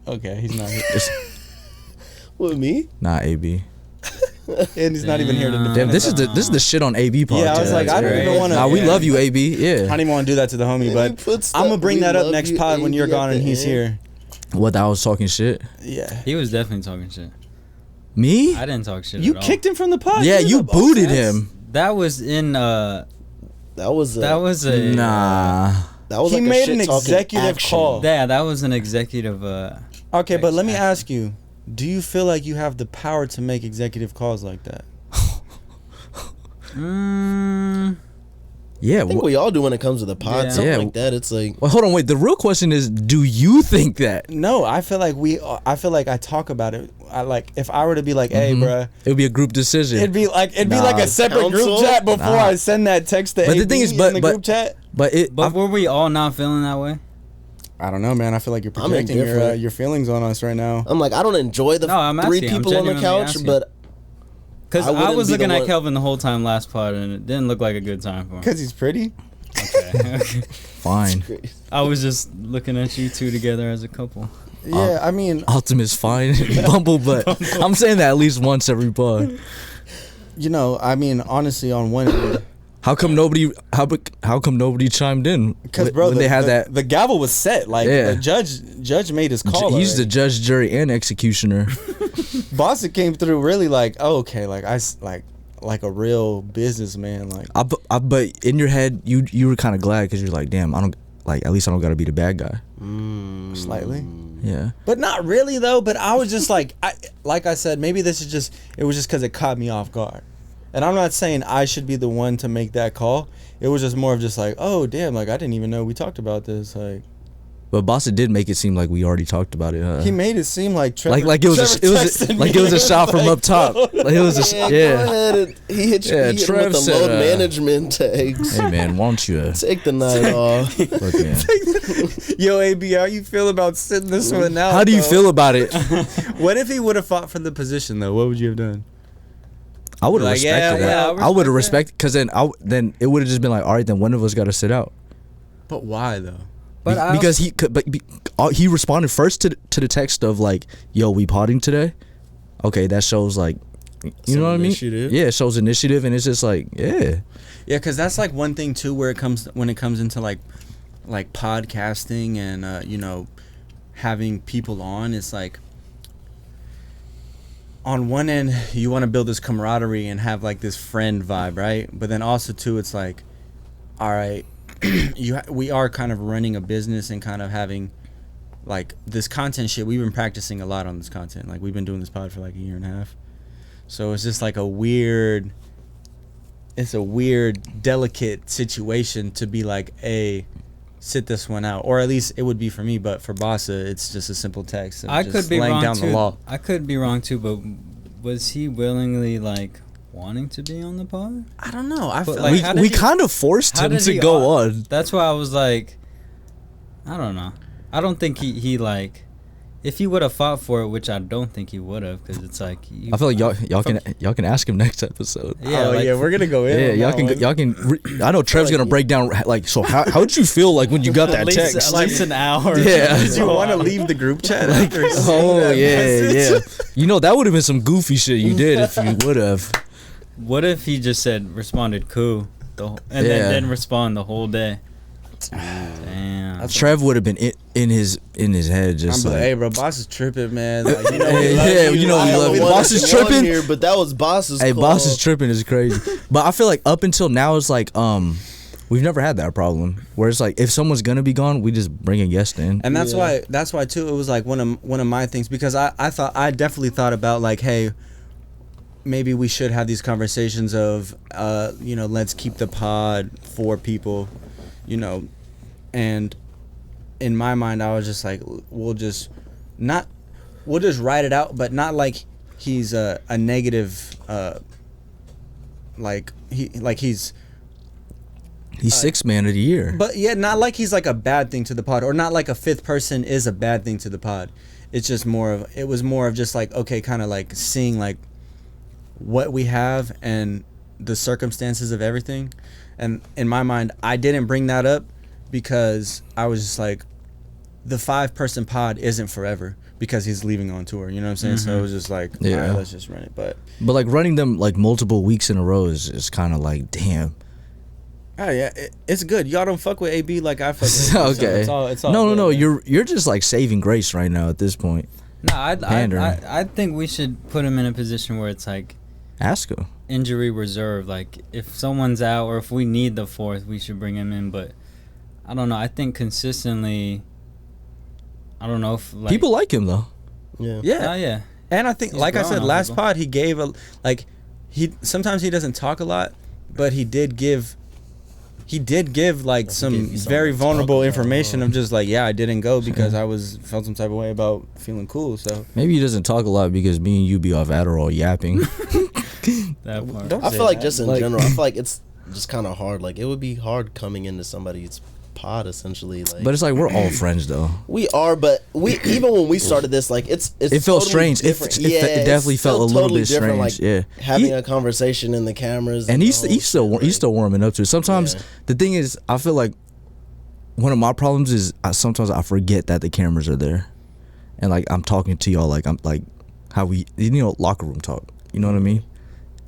Okay, he's not here. What, me? Nah, AB. And he's not even here to defend. Damn, this is the shit on AB podcast. Yeah, I was like, I don't even want to. Nah, we love you, AB. I Yeah. don't even want to do that to the homie, but I'm gonna bring that up next pod when you're gone and he's here. What? I was talking shit. Yeah. He was definitely talking shit. Me? I didn't talk shit You at all. kicked him from the pod. Yeah, He was you up booted offense. him. That was in That was that was a Nah. That was He like a made an shit-talking executive action. call. that was an executive Okay, but let me Action. ask you: do you feel like you have the power to make executive calls like that? Yeah. I think we all do when it comes to the pod. Yeah. Something Yeah. like that. It's like, Well, hold on, wait. The real question is, do you think that? No, I feel like I talk about it. I like if I were to be like, hey, bruh, It would be a group decision. it'd be like Nah. a separate group Counsel? chat before Nah. I send that text to But the AB thing is, in but- the but- group chat. but it. But were we all not feeling that way? I don't know, man. I feel like you're I'm projecting indifferent. your feelings on us right now. I'm like, I don't enjoy the No, I'm three asking. I'm people on the genuinely couch, asking. but Because I I, wouldn't was be the looking at one- Kelvin the whole time last pod, and it didn't look like a good time for him. Because he's pretty. Okay. Fine. I was just looking at you two together as a couple. Yeah, I mean, Optimus fine. Bumble butt. I'm saying that at least once every pod. I mean, honestly, on one end, How come nobody chimed in? because bro, when they had that. the gavel was set. Like Yeah. the judge made his call. He's the already. judge, jury, and executioner. Basa came through really like, oh, okay, like a real businessman. Like, But in your head, you were kind of glad because you're like, damn, I don't like. At least I don't got to be the bad guy. slightly. Yeah. But not really though. But I was just like, I said, maybe it was just because it caught me off guard. And I'm not saying I should be the one to make that call. It was just more of just like, oh damn, like I didn't even know we talked about this. Like, But Basa did make it seem like we already talked about it. Huh? he made it seem like Trevor, like it was a shot from up top. Like it was go yeah. ahead and he hit you Yeah, he hit him Trev with the said, load management tags. Hey man, why don't you Take the night off. look, man. Yo, AB, how you feel about sitting this one out? How do you though? feel about it? What if he would have fought for the position though? What would you have done? I would have Like, respected yeah, that. yeah, I would have respect respected because then it would have just been like, all right, then one of us got to sit out. But why though? But Because he responded first to the text of like, yo, we potting today. Okay, that shows like, you Some know what I mean? initiative. Yeah, it shows initiative, and it's just like, yeah. Yeah, because that's like one thing too, when it comes into like podcasting and having people on. It's like on one end you want to build this camaraderie and have like this friend vibe, right? But then also too, it's like, all right, we are kind of running a business and kind of having like this content shit. We've been practicing a lot on this content. Like we've been doing this pod for like a year and a half. So it's just like a weird delicate situation to be like, hey, sit this one out, or at least it would be for me. But for Basa, it's just a simple text. Of I just could be laying wrong down too. the law. I could be wrong too, but was he willingly like wanting to be on the pod? I don't know. I But, feel like, like how did We he- kind of forced how him did to he go op- on. That's why I was like, I don't know. I don't think he like, if he would have fought for it, which I don't think he would have, because it's like I feel like y'all can ask him next episode. Yeah, like, we're gonna go in. Yeah, on that y'all one. can. I know Trev's gonna break down like. So how did you feel like when you got that at least, text? at least an hour. Yeah. Did you want to leave the group chat? After seeing Oh that yeah, message? yeah. That would have been some goofy shit you did if you would have. What if he just responded cool, and Yeah. then didn't respond the whole day? Damn. Trev would have been in his head just I'm like, like. hey, bro, boss is tripping, man. Like, we love Yeah, you. you know we love you. wanted Boss is you on tripping. here, but that was Boss's Hey, call. boss is tripping is crazy. But I feel like up until now it's like we've never had that problem where it's like if someone's gonna be gone, we just bring a guest in. And that's why too it was like one of my things, because I definitely thought about like, hey, maybe we should have these conversations of, let's keep the pod for people, and in my mind, I was just like, we'll just write it out, but not like he's a negative, he's sixth man of the year. But yeah, not like he's like a bad thing to the pod, or not like a fifth person is a bad thing to the pod. It's just it was more of just like, okay, kind of like seeing like what we have and the circumstances of everything. And in my mind, I didn't bring that up because I was just like, the 5-person pod isn't forever because he's leaving on tour. You know what I'm saying? Mm-hmm. So it was just like, all right, let's just run it. But like running them like multiple weeks in a row is kind of like, damn. Oh yeah, it's good. Y'all don't fuck with AB like I fuck with AB. Okay. So it's all no, good, no. man. You're just like saving grace right now at this point. No, I think we should put him in a position where it's like, ask him. Injury reserve. Like if someone's out or if we need the 4th, we should bring him in. But I don't know. I think consistently, I don't know if like, people like him though. Yeah. Yeah. And I think, He's like I said, last people. pod he gave sometimes he doesn't talk a lot, but he did give like some very vulnerable information of just like, I didn't go because I felt some type of way about feeling cool. So maybe he doesn't talk a lot because me and you be off Adderall yapping. That part. I feel like just in general, I feel like it's just kind of hard. Like it would be hard coming into somebody's pod essentially. Like, but it's like we're all friends though. We are, but we even when we started this, like it felt totally strange. It definitely felt a little bit strange. Like, having a conversation in the cameras, and he's still warming up to it. Sometimes the thing is, I feel like one of my problems is sometimes I forget that the cameras are there, and like I'm talking to y'all like I'm like how we locker room talk. You know what I mean?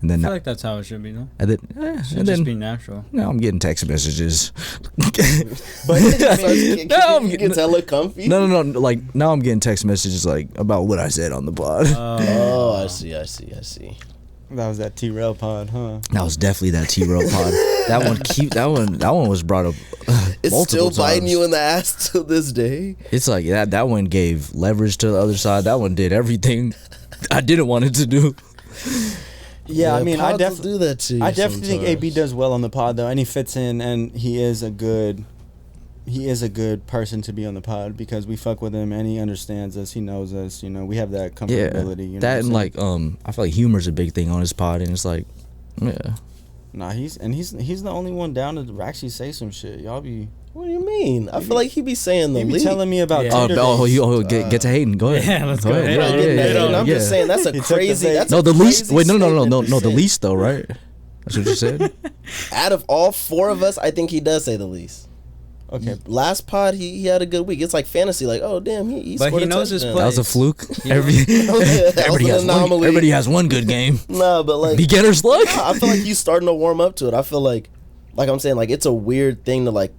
And then I feel like that's how it should be, though. And then, should just be natural. Now I'm getting text messages. But you can tell it comfy. No. Like now I'm getting text messages like about what I said on the pod. I see. that was that T-Rail pod, huh? That was definitely that T-Rail pod. That one was brought up. It's still biting you in the ass to this day. It's like that one gave leverage to the other side. That one did everything I didn't want it to do. Yeah, I mean, I definitely do that to you. I definitely think AB does well on the pod though, and he fits in, and he is a good person to be on the pod because we fuck with him and he understands us, he knows us, we have that comfortability. Yeah, that and like I feel like humor's a big thing on his pod, and it's like, yeah. Nah, he's the only one down to actually say some shit. Y'all be. What do you mean? I feel like he be saying the least. Telling me about. Get to Hayden. Go ahead. Yeah, let's go ahead. Yeah. I'm just saying that's a crazy. No, the least. Wait, no. The least though, right? That's what you said. Out of all 4 of us, I think he does say the least. Okay. Last pod, he had a good week. It's like fantasy. Like, oh damn, he but scored he knows his touchdown. play. That was a fluke. Anomaly. Everybody has one good game. Nah, but like beginner's luck. I feel like he's starting to warm up to it. I feel like I'm saying, like it's a weird thing to like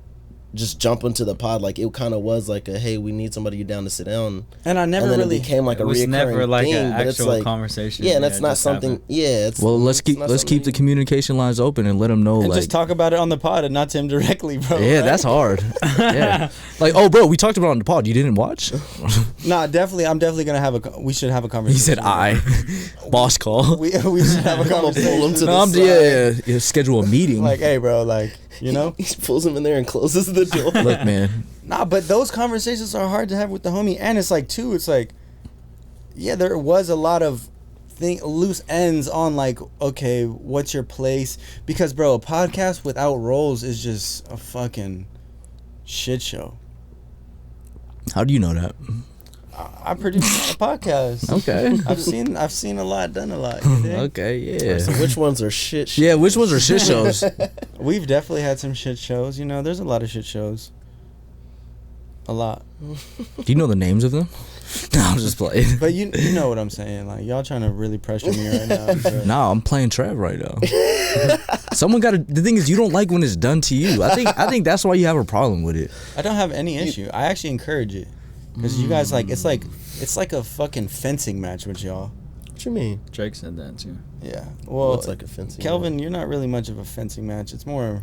just jump into the pod. Like it kind of was like a, hey, we need somebody down to sit down. And I never and then really became like a reoccurring never like thing, an but it's actual like conversation. Yeah, and that's not something. Happened. Yeah, it's well. Let's keep the communication lines open and let them know. And like, just talk about it on the pod and not to him directly, bro. Yeah, right? that's hard. Yeah, like bro, we talked about it on the pod. You didn't watch? Nah, definitely. I'm definitely gonna we should have a conversation. He said, boss call. We should have a conversation. Pull him to the side. Yeah. Schedule a meeting. Like, hey, bro, like. He pulls him in there and closes the door. Look, man. Nah, but those conversations are hard to have with the homie, and it's like there was a lot of loose ends on like, okay, what's your place? Because bro, a podcast without roles is just a fucking shit show. How do you know that? I produce a podcast. Okay. I've seen a lot, done a lot. You think? Okay, yeah. So which ones are shit? Yeah, which ones are shit shows? We've definitely had some shit shows. There's a lot of shit shows. A lot. Do you know the names of them? No, I'm just playing. But you know what I'm saying. Like, y'all trying to really pressure me right now. But. Nah, I'm playing Trev right now. Someone got to. The thing is, you don't like when it's done to you. I think that's why you have a problem with it. I don't have any issue. I actually encourage it. Because you guys it's like a fucking fencing match with y'all. What you mean? Drake said that too. Yeah. Well, it's like a fencing Kelvin, match? You're not really much of a fencing match. It's more.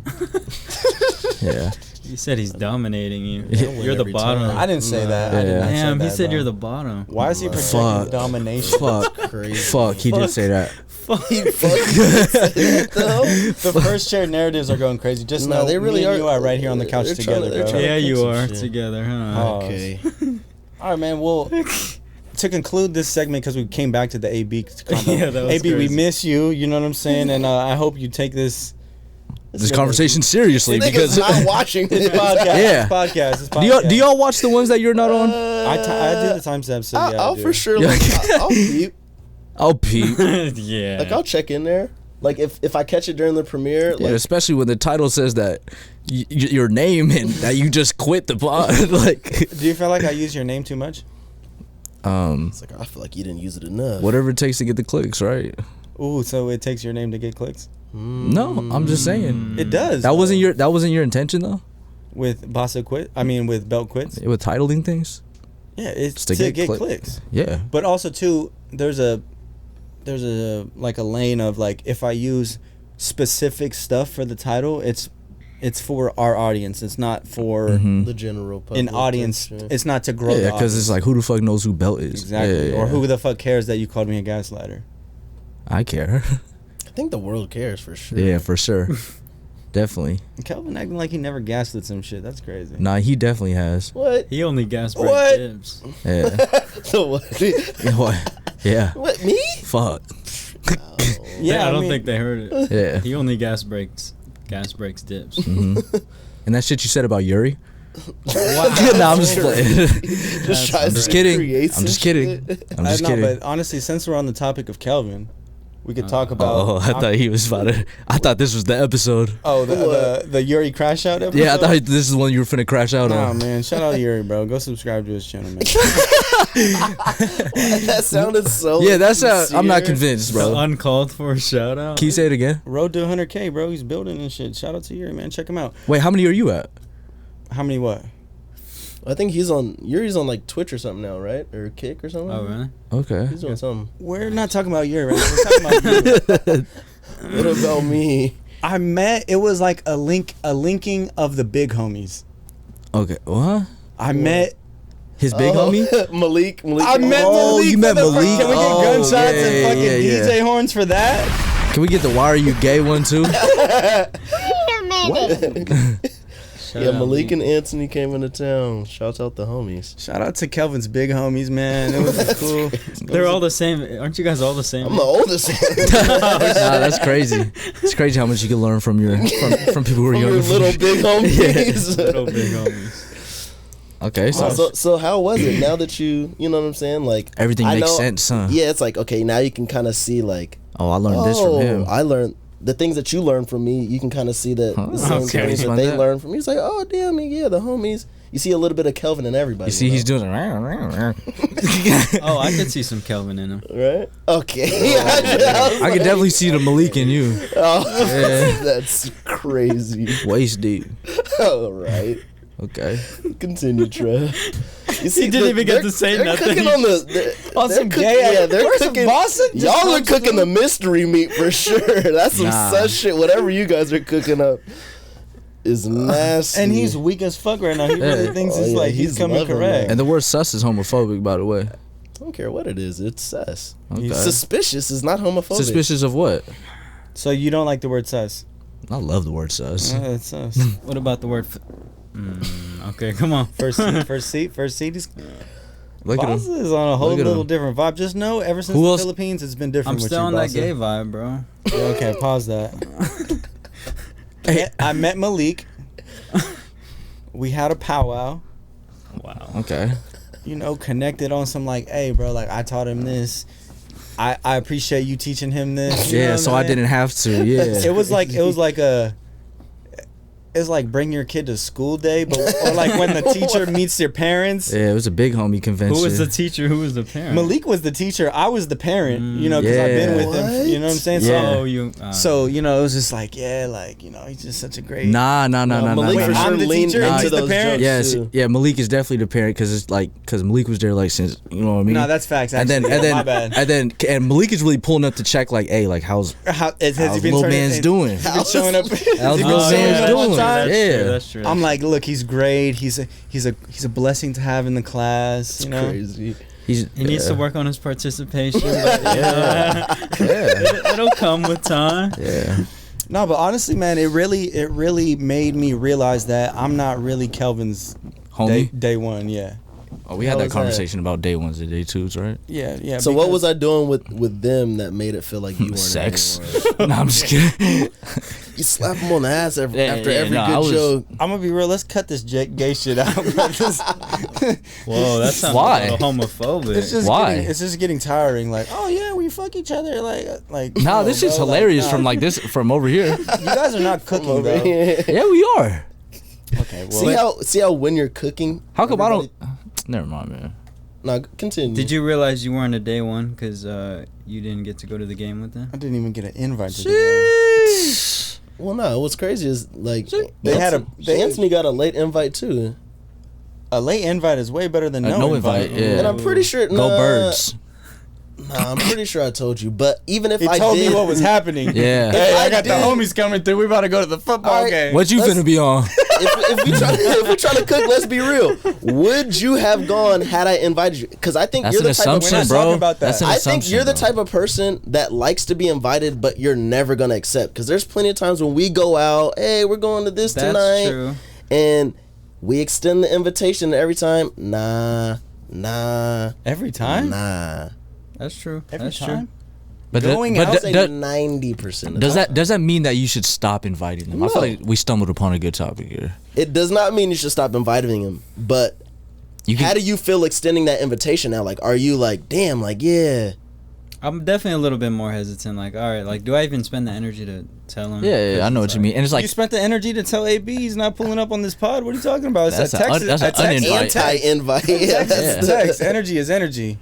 Yeah. You said he's dominating you. Yeah. You're the bottom. I didn't say that. Yeah. I did not Damn, say he that, said bro. you're the bottom. Why is he projecting domination? Fuck. He did say that. fuck? He fucking said that, though. The first shared narratives are going crazy. Just No, know they really me and are. you are right here on the couch They're together, they're bro. trying to Yeah, fix you some are shit. together, huh? Pause. Okay. All right, man. Well, to conclude this segment, because we came back to the AB combo. Yeah, that was AB, we crazy. miss you. You know what I'm saying? And I hope you take this conversation seriously Niggas because not watching this. podcast. Yeah. This podcast. This do y'all, podcast. do y'all watch the ones that you're not on? I do the timestamp. So yeah, I'll I do. for sure. Yeah. Like, I'll peep. I'll peep. Yeah. Like I'll check in there. Like if I catch it during the premiere, Yeah, like especially when the title says that your name and that you just quit the pod. Like, Do you feel like I use your name too much? it's like I feel like you didn't use it enough. whatever it takes to get the clicks, right? Ooh, so it takes your name to get clicks? No, I'm just saying. It does. That wasn't your intention though. with Basa quit. I mean, with Belt quits. With titling things. Yeah, it's To to get get click- clicks. Yeah. But also too, there's a like a lane of like if I use specific stuff for the title, it's for our audience. It's not for the general public. an audience. and shit. It's not to grow. Yeah, the because it's like who the fuck knows who Belt is? exactly. Yeah, Or yeah. who the fuck cares that you called me a gaslighter? I care. I think the world cares for sure. Yeah, for sure. Definitely. Kelvin acting like he never gaslit some shit. That's crazy. Nah, he definitely has. What? He only gas break What? dibs. Yeah. So what? What? Yeah. What, me? Fuck. Yeah, I don't mean, think they heard it. Yeah. He only gas breaks dibs. And that shit you said about Yuri? Wow. Nah, I'm just playing. Just tries I'm just to kidding. create I'm some just kidding. shit. I'm just no, kidding. but honestly, since we're on the topic of Kelvin, we could talk about. Oh, I thought he was about to. I thought this was the episode. Oh, the Yuri crash out episode. Yeah, I thought this is the one you were finna crash out Nah, on. man. Shout out to Yuri, bro. Go subscribe to his channel, man. That sounded so. Yeah, that's I'm not sincere. convinced, The bro. uncalled for shout out. Can you say it again? Road to 100K, bro. He's building and shit. Shout out to Yuri, man. Check him out. Wait, how many are you at? How many what? I think Yuri's on like Twitch or something now, right? Or Kick or something. Oh really? Okay. He's doing something. We're not talking about Yuri right now. We're talking about you. What about me? I met. It was like a linking of the big homies. Okay. What? I met. His big homie? Malik. I met Oh, Malik. you met motherfucker. Malik? Can we get Oh, gunshots yeah, and fucking yeah, yeah. DJ horns for that? Can we get the Why Are You Gay one too? Shout Yeah, out Malik me. and Anthony came into town. Shouts out the homies. Shout out to Kelvin's big homies, man. It was cool. They're all the same. Aren't you guys all the same? I'm the oldest one. Nah, that's crazy. It's crazy how much you can learn from from people who are Your younger. little big homies. Little big homies. Okay, So how was it now that you know what I'm saying? Like everything I makes know- sense, huh? Yeah, it's like okay, now you can kind of see like Oh, I learned this from him. I learned the things that you learned from me. You can kind of see that Huh? the same Okay. things that Explain they that. learned from me. It's like oh damn, yeah, the homies. You see a little bit of Kelvin in everybody. You see, he's know? doing. Oh, I could see some Kelvin in him. right. Okay, I I could definitely see the Malik in you. Oh, Yeah. that's crazy. Waist deep. All right. Okay. Continue, Trev. You see, He didn't even get they're- to say they're nothing. Cooking on the, On they're some cook- gay- yeah, they're where's the cooking. Boston? Just Y'all are comes to cooking the mystery meat for sure. That's some Nah. sus shit. Whatever you guys are cooking up is nasty. And he's weak as fuck right now. He really Yeah. thinks Oh, it's yeah, like he's he's coming loving correct. that. And the word sus is homophobic, by the way. I don't care what it is. It's sus. Okay. Suspicious is not homophobic. Suspicious of what? So you don't like the word sus? I love the word sus. It's sus. What about the word? Okay, come on. First seat. Is Look at Basa him. is on a whole Look at little him. different vibe. Just know, ever since Who the else- Philippines, it's been different. I'm with still you, on that Basa. gay vibe, bro. Okay, pause that. I met Malik. We had a powwow. Wow. Okay. You know, connected on some like, hey, bro, like I taught him this. I appreciate you teaching him this. You know Yeah, what so I'm I saying? didn't have to. Yeah. It was like a. It's like bring your kid to school day, but or like when the teacher meets your parents. Yeah, it was a big homie convention. Who was the teacher? Who was the parent? Malik was the teacher. I was the parent. You know, because I've been with him. You know what I'm saying? Yeah. Oh, you. So you know, it was just like, yeah, like you know, he's just such a great. Nah. Malik for nah. sure I'm the leaned teacher and into he's the those parent? jokes, Yes, too. yeah. Malik is definitely the parent because Malik was there like since you know what I mean. No, that's facts. and then actually. My bad. and Malik is really pulling up to check like, hey, like hause Has he how's been little turning- man's doing? Has he been showing up? How's has he been little showing man's up on doing? time, That's true. I'm like, look, he's great. He's a blessing to have in the class. You know, Crazy. He needs to work on his participation. But, it'll come with time. Yeah. No, but honestly, man, it really made me realize that I'm not really Kelvin's Homie? day one. Yeah. Oh, we had that was conversation about day ones and day twos, right? Yeah. So what was I doing with them that made it feel like you weren't Sex. anymore? No, I'm just kidding. You slap them on the ass after every I good was- joke. I'm gonna be real. Let's cut this gay shit out. Bro. Whoa, that sounds Why? a little homophobic. Why? It's just getting tiring. Like, oh yeah, we fuck each other. Like. Nah, no, this shit's bro, hilarious nah. from like this from over here. You guys are not cooking, though. Yeah, we are. Okay, well, See how when you're cooking. How come everybody- I don't? Never mind, man. No, continue. Did you realize you weren't a day one because you didn't get to go to the game with them? I didn't even get an invite to the game. Well, no. What's crazy is like Anthony got a late invite too, A late invite is way better than no invite. Yeah. and I'm pretty sure. Go Birds. Nah, I'm pretty sure I told you. But even if He I told did, me what was happening. Yeah. Hey, I I got the did- homies coming through. We about to go to the football All right. game. What you Let's- finna be on? if we try to cook, let's be real. Would you have gone had I invited you? Because I think That's you're an the type of assumption, We're not bro. talking about that. That's an I assumption. think you're the bro. type of person that likes to be invited, but you're never gonna accept. Because there's plenty of times when we go out, hey, we're going to this That's tonight, true. and we extend the invitation every time. Nah. Every time? That's true. Every That's time? true. But Going but out, I'll say 90%. does that mean that you should stop inviting them? I feel No. like we stumbled upon a good topic here. It does not mean you should stop inviting him, but You how can, do you feel extending that invitation now? Like, are you like, damn, like, yeah. I'm definitely a little bit more hesitant. Like, all right, like, do I even spend the energy to tell him? yeah, I know what you mean. And it's like You spent the energy to tell AB he's not pulling up on this pod. What are you talking about? It's That's a a text. un- that's a an text- uninvite. Anti-invite. Yeah, Text is that's- text. Energy is energy.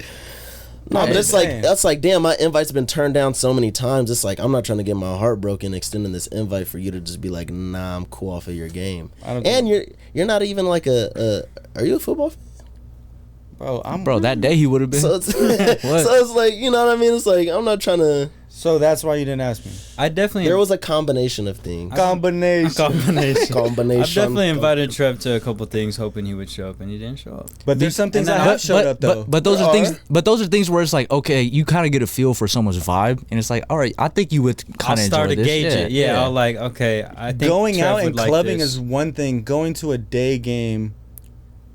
No, but it's Damn. like that's like damn. My invite's been turned down so many times. It's like I'm not trying to get my heart broken extending this invite for you to just be like, nah, I'm cool off of your game. And you're not even like a. Are you a football fan? Bro, that day he would have been. So it's, so it's like, you know what I mean? It's like I'm not trying to. So that's why you didn't ask me. I definitely. There was a combination of things. Combination. Combination. I've definitely invited Trev to a couple things, hoping he would show up, and he didn't show up. But there's some things And that then have showed up though. But those There are things. are. But those are things where it's like, okay, you kind of get a feel for someone's vibe, and it's like, all right, I think you would I'll kind of start to enjoy this. gauge it. Yeah, I'll like, okay, I think Going Trev out would and like clubbing this. is one thing. Going to a day game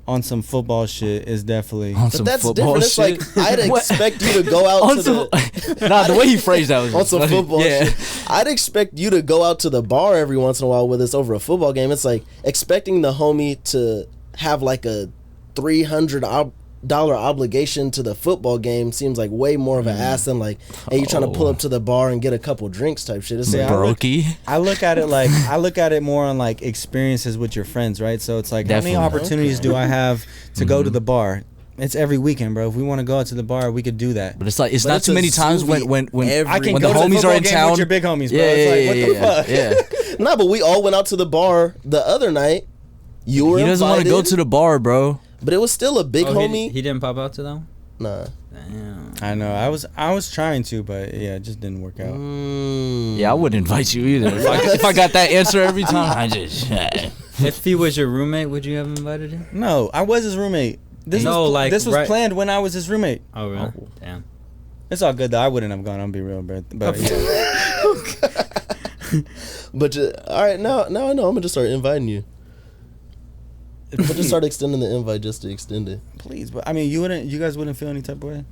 on some football shit is definitely. On But some that's football different. It's shit. like I'd What? expect you to go out On to some, the nah, the way he phrased that was on some funny. football Yeah. shit. I'd expect you to go out to the bar every once in a while with us over a football game. It's like expecting the homie to have like a $300 obligation to the football game seems like way more of an ass than like, hey, you trying to pull up to the bar and get a couple drinks type shit. It's like, Brokey. I look at it more on like experiences with your friends, right? So it's like Definitely. how many opportunities do I have to go to the bar? It's every weekend, bro. If we want to go out to the bar, we could do that. But it's like it's But not it's too a many times when Zuby I can when go the to the homies football are in game town with your big homies, bro. Yeah, It's like, what the fuck? nah, but we all went out to the bar the other night. You were He doesn't want to go invited, to the bar, bro. but it was still a big Oh, homie. He didn't pop out to them. Nah. Damn. I know. I was trying to, but yeah, it just didn't work out. Yeah, I wouldn't invite you either. If I got that answer every time, I just. If he was your roommate, would you have invited him? No, I was his roommate. This was right. planned when I was his roommate. Oh really? Damn. It's all good though. I wouldn't have gone. I'll be real, but yeah. But all right, now I know. I'm gonna just start inviting you. I'm gonna just start extending the invite just to extend it. Please, but I mean, you guys wouldn't feel any type of way.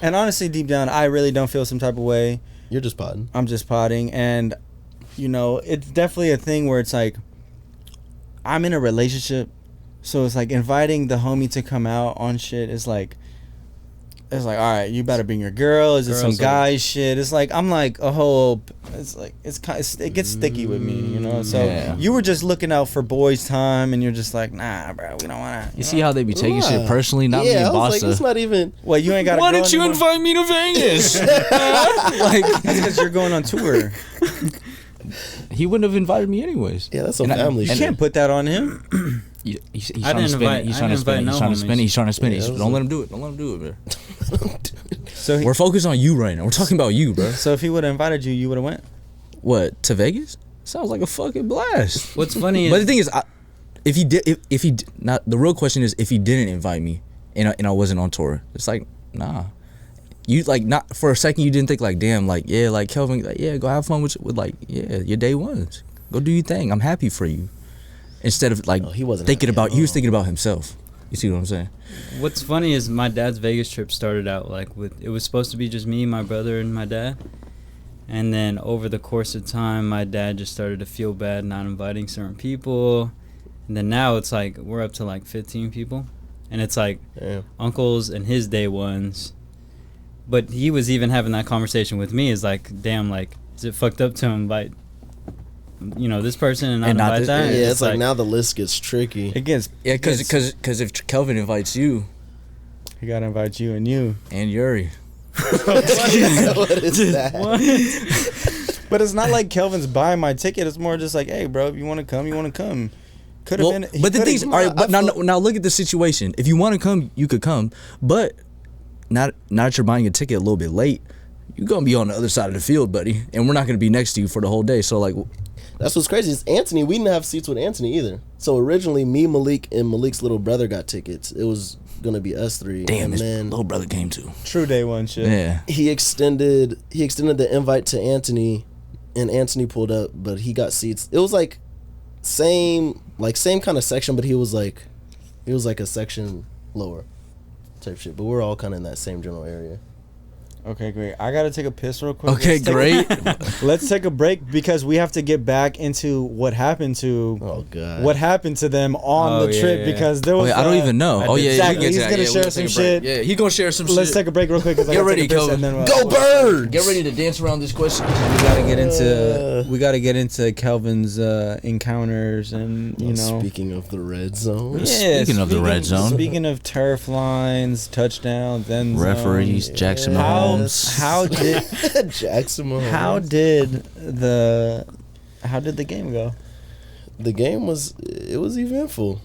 And honestly, deep down, I really don't feel some type of way. You're just potting. I'm just potting, and you know, it's definitely a thing where it's like, I'm in a relationship, so it's like inviting the homie to come out on shit is like, it's like, all right, you better bring your girl. Is it some Girls are- guy shit? It's like I'm like a whole. It's like it gets sticky with me, you know. So Yeah. you were just looking out for boys' time, and you're just like, nah, bro, we don't wanna. You see how they be taking Nah. shit personally? Not me Yeah, and I was like, it's Basa. not even. Well, you ain't got. Why didn't you invite me to Vegas? Like That's because you're going on tour. he wouldn't have invited me anyways. Yeah, that's some And I- family You shit. can't put that on him. He's I trying to didn't spin invite- it. He's I trying to didn't spin it. invite He's trying to no spin it. homies. He's trying to spin it. Yeah, that was Don't a- let him do it. Don't let him do it, bro. So We're focused on you right now. We're talking about you, bro. so if he would have invited you, you would have went. What, to Vegas? Sounds like a fucking blast. What's funny is, But the thing is, if he not the real question is if he didn't invite me and I wasn't on tour, it's like nah. You like not for a second you didn't think like damn like yeah like Kelvin like yeah go have fun with like yeah your day ones go do your thing I'm happy for you instead of like he wasn't thinking happy about at he was all. thinking about himself. You see what I'm saying? what's funny is my dad's Vegas trip started out like with, it was supposed to be just me, my brother, and my dad. And then over the course of time, my dad just started to feel bad not inviting certain people. And then now it's like we're up to like 15 people. And it's like uncles and his day ones. But he was even having that conversation with me is like, damn, like, is it fucked up to invite, you know, this person and not invite this- that? Yeah, it's like now the list gets tricky. It gets Yeah, because if Kelvin invites you he gotta invite you and you. and Yuri, What is that? But it's not like Kelvin's buying my ticket. It's more just like, hey, bro, if you want to come, you want to come. Could have well, been. but the thing's all right. But now look at the situation. If you want to come, you could come. But not that you're buying a ticket a little bit late. You're gonna be on the other side of the field, buddy, and we're not gonna be next to you for the whole day. So like, That's what's crazy. Is Anthony? We didn't have seats with Anthony either. So originally, me, Malik, and Malik's little brother got tickets. It was gonna be us three. damn, and his then little brother came too. True day one shit. Yeah. he extended the invite to Anthony, and Anthony pulled up, but he got seats. It was like same kind of section, but he was like a section lower type shit. But we're all kind of in that same general area. Okay, great. I gotta take a piss real quick. Okay, great. Let's take a break because we have to get back into what happened to them on the trip because there was. I don't even know. Oh yeah, exactly. we He's get to gonna that. share we'll some take a break. shit. Yeah, he's gonna share some shit. Let's take a break real quick because I Get gotta ready, take a piss Kelvin. and then Go Birds! Get ready to dance around this question. We gotta get into Kelvin's encounters and you know. Speaking of the red zone, Yeah, Speaking of the red zone. Speaking of turf lines, touchdowns, then Referees, Jackson Mahomes. How did Jackson Mahomes. how did the game go? The game was eventful.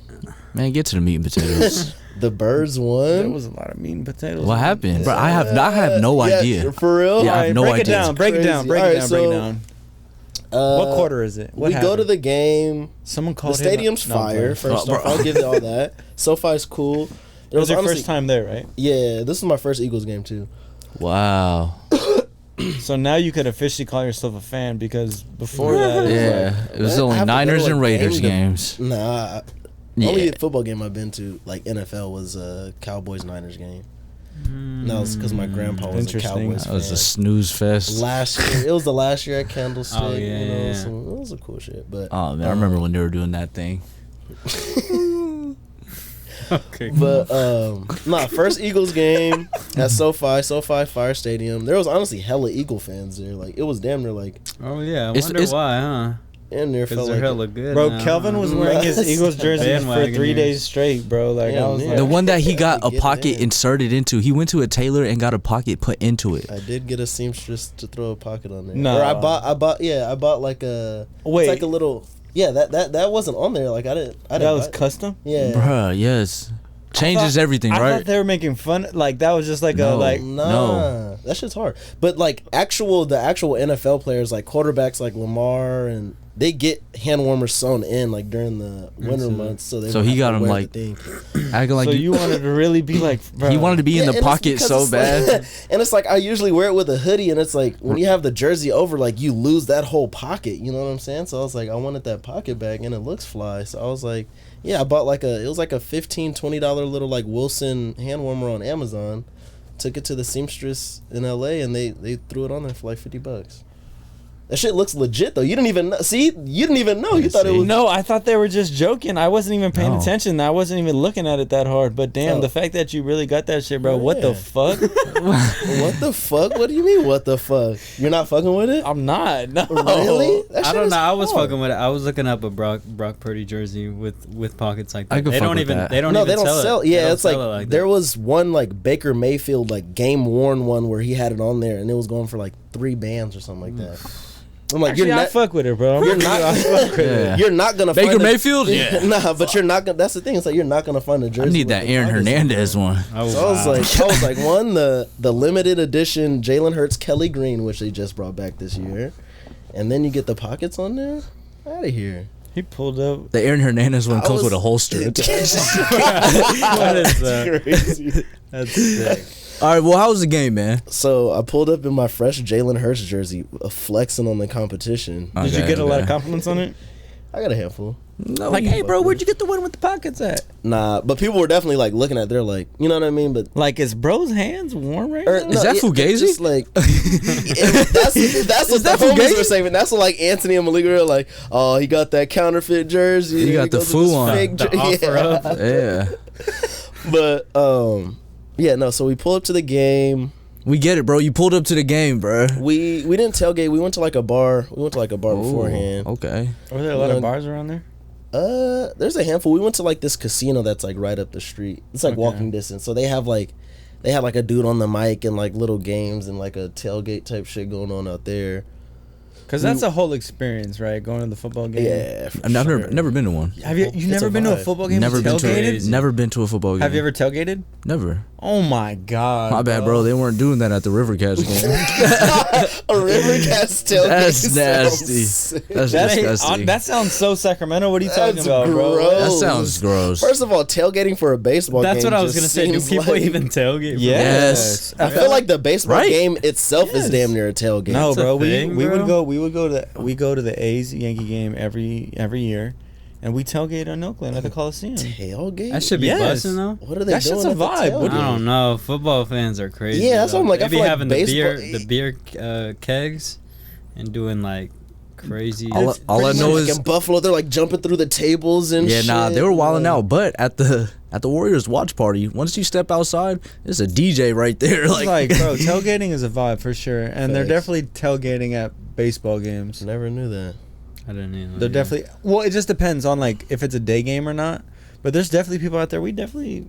Man, get to the meat and potatoes. The Birds There won. was a lot of meat and potatoes. What happened, bro? I have no idea. For real. Yeah, I have no break idea. it down. Break it down. Break Crazy. it down. Break it down. What quarter is it? What we go to happened? the game. Someone The called stadium's him up? No, I'm fire. playing. First off, I'll give you all that. SoFi's cool. It was your honestly- first time there, right? Yeah, this is my first Eagles game too. Wow. So now you could officially call yourself a fan because before that, it was Yeah, like, it was I only have to go to Niners a and Raiders game games. Nah, Yeah. only football game I've been to, like NFL, was a Cowboys-Niners game. And that was because my grandpa was a Interesting. Cowboys That was fan. a snooze fest. Last year, it was the last year at Candlestick. Oh, yeah, you know, yeah. so it was a cool shit. But Oh man, I remember when they were doing that thing. Okay. But first Eagles game at SoFi Fire Stadium. There was honestly hella Eagle fans there. Like it was damn near like Oh yeah, I It's- wonder it's- why, huh? damn near Because felt they're like hella good. bro, now, Kelvin huh? was wearing his Eagles jersey for Bandwagon 3 here. days straight, bro. Like Yeah, I was man. like, The one that he got a Get pocket in. inserted into. He went to a tailor and got a pocket put into it. I did get a seamstress to throw a pocket on there. No. Or I bought like a Wait. it's like a little that wasn't on there. Like I didn't that was buy it. custom. Yeah. Bruh, yes. Changes everything, I right? thought they were making fun. Like that was just like a No. like. Nah, No. that shit's hard. But like the actual NFL players, like quarterbacks, like Lamar, and they get hand warmers sewn in like during the winter months. So So he got him like acting like So you wanted to really be like, bro. he wanted to be in the pocket so bad. And it's like I usually wear it with a hoodie, and it's like when you have the jersey over, like you lose that whole pocket. You know what I'm saying? So I was like, I wanted that pocket back, and it looks fly. So I was like, yeah, I bought it was like a $15-$20 little like Wilson hand warmer on Amazon. Took it to the seamstress in LA, and they threw it on there for like $50. That shit looks legit though. You didn't even know. See, you didn't even know. You thought it was. No, I thought they were just joking. I wasn't even paying No. attention. I wasn't even looking at it that hard. But damn, Oh. the fact that you really got that shit, bro. What the Yeah. fuck? What the fuck? What do you mean? What the fuck? You're not fucking with it? I'm not. No. Really? That I shit don't is know. I was hard. fucking with it. I was looking up a Brock Purdy jersey with pockets like that. I could They fuck don't with even. that. They don't No, even they don't sell. it. They Yeah, don't it's like, sell it there that. was one like Baker Mayfield like game worn one where he had it on there and it was going for like 3 bands or something like that. I'm like, Actually, you're I not. fuck with it, bro. You're not. I fuck with it. Yeah. You're not gonna Baker find Mayfield? Yeah. Nah, but you're not gonna. That's the thing. It's like you're not gonna find a jersey. I need with that the Aaron pockets on Hernandez there. one. Oh, So I was wow. like, one the limited edition Jalen Hurts Kelly Green, which they just brought back this year, and then you get the pockets on there. Out of here. He pulled up. The Aaron Hernandez one comes with a holster. What is that? Crazy. That's sick. All right, well, how was the game, man? So I pulled up in my fresh Jalen Hurts jersey, flexing on the competition. Did you get a lot of compliments on it? I got a handful. No, Like, hey, bro, where'd you get the one with the pockets at? Nah, but people were definitely like looking at. They're like, you know what I mean? But Like, is bro's hands warm right now? Is that Fugazi? Just like that's what the homies were saying. That's what like Anthony and Malik were like. Oh, he got that counterfeit jersey. He got the goes with his foo on. fake The offer up. Yeah. But yeah, no. So we pull up to the game. We get it, bro. You pulled up to the game, bro. We didn't tailgate. We went to like a bar. We went to like a bar beforehand. Okay. Were there a lot of bars around there? There's a handful. We went to like this casino that's like right up the street. It's like walking distance. So they had like a dude on the mic and like little games and like a tailgate type shit going on out there. Because that's a whole experience, right? Going to the football game. Yeah, for I've sure. never been to one. Have you? It's You never a been to a vibe. football game? Never and been to tailgated? never been to a football game. Have you ever tailgated? Never. Oh my god. My bad, bro. They weren't doing that at the Rivercast game. A river cast tailgate. That's sounds nasty. sick. That's That, disgusting. that sounds so Sacramento. What are you talking That's about, bro? gross. That sounds gross. First of all, tailgating for a baseball That's game. what I was just gonna say. Do seems people like- even tailgate? bro? Yes. I feel like the baseball Right? game itself is Yes. damn near a tailgate. No, It's a bro. thing, We would bro. go to the A's Yankee game every year, and we tailgate in Oakland at the Coliseum. Tailgate. That should be Yes. busting though. What are they That doing? shit's a at the vibe. What tailgate? do I don't know. Football fans are crazy. Yeah, that's what I'm like. They I be feel like having baseball- the beer kegs and doing like crazy. All I know Like is in Buffalo, they're like jumping through the tables and yeah, shit. nah, they were wilding Like, out. But at the Warriors watch party, once you step outside, there's a DJ right there. It's Like, like, bro, tailgating is a vibe for sure, and they're Facts. definitely tailgating at baseball games. Never knew that. I didn't know. They're definitely well. It just depends on like if it's a day game or not. But there's definitely people out there. We definitely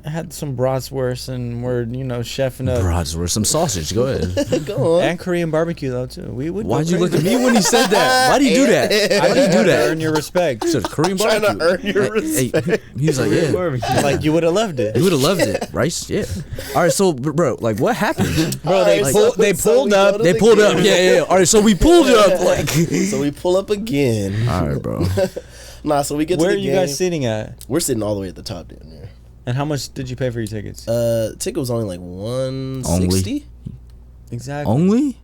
had some bratwurst and we're chefing up. bratwurst, some sausage. Go ahead. Go on. And Korean barbecue though too. We would. Why'd go you look at crazy. me when he said that? Why'd he do that? Why'd he do that? Earn your respect. He said Korean Trying to barbecue. earn your respect. He was like, yeah. Like you would have loved it. You would have loved it, right? Yeah. All right, so bro, like, what happened? Bro, they Alright, pulled. so- They so pulled we up. go to They the pulled up. game. Yeah. All right, so we pulled up. Like, So we pull up again. all right, bro. Nah, so we get Where to are the you game. guys sitting at? We're sitting all the way at the top down there. And how much did you pay for your tickets? Ticket was only like $160. Exactly. Only?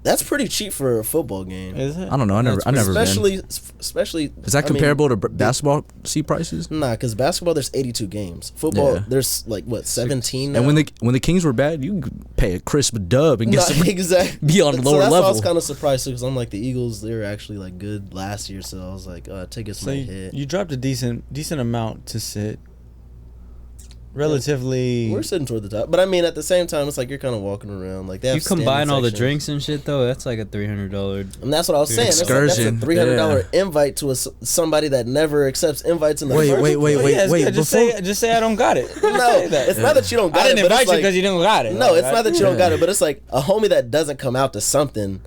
That's pretty cheap for a football game. Is it? I don't know. I never been. Especially. Is that comparable to basketball seat prices? Nah, because basketball there's 82 games. Football Yeah. there's like what 17. And now? when the Kings were bad, you could pay a crisp dub and get Nah, some. exactly. be on the So lower that's why I level. was kind of surprised too, because I'm like the Eagles. They were actually like good last year, so I was like, tickets So might you, hit. you dropped a decent amount to sit. Relatively. We're sitting toward the top, but I mean at the same time, it's like you're kind of walking around. Like they have You combine standing all the sections. drinks and shit though. That's like a $300. And that's what I was saying. Excursion, That's a $300 invite to somebody that never accepts invites in the Wait, first wait, place. Oh, yeah, wait. just before- say I don't got it. No, Say that. it's not that you don't got I didn't it. but invite it's you like- because you don't got it. No, Like, it's not that you don't got it, but it's like a homie that doesn't come out to something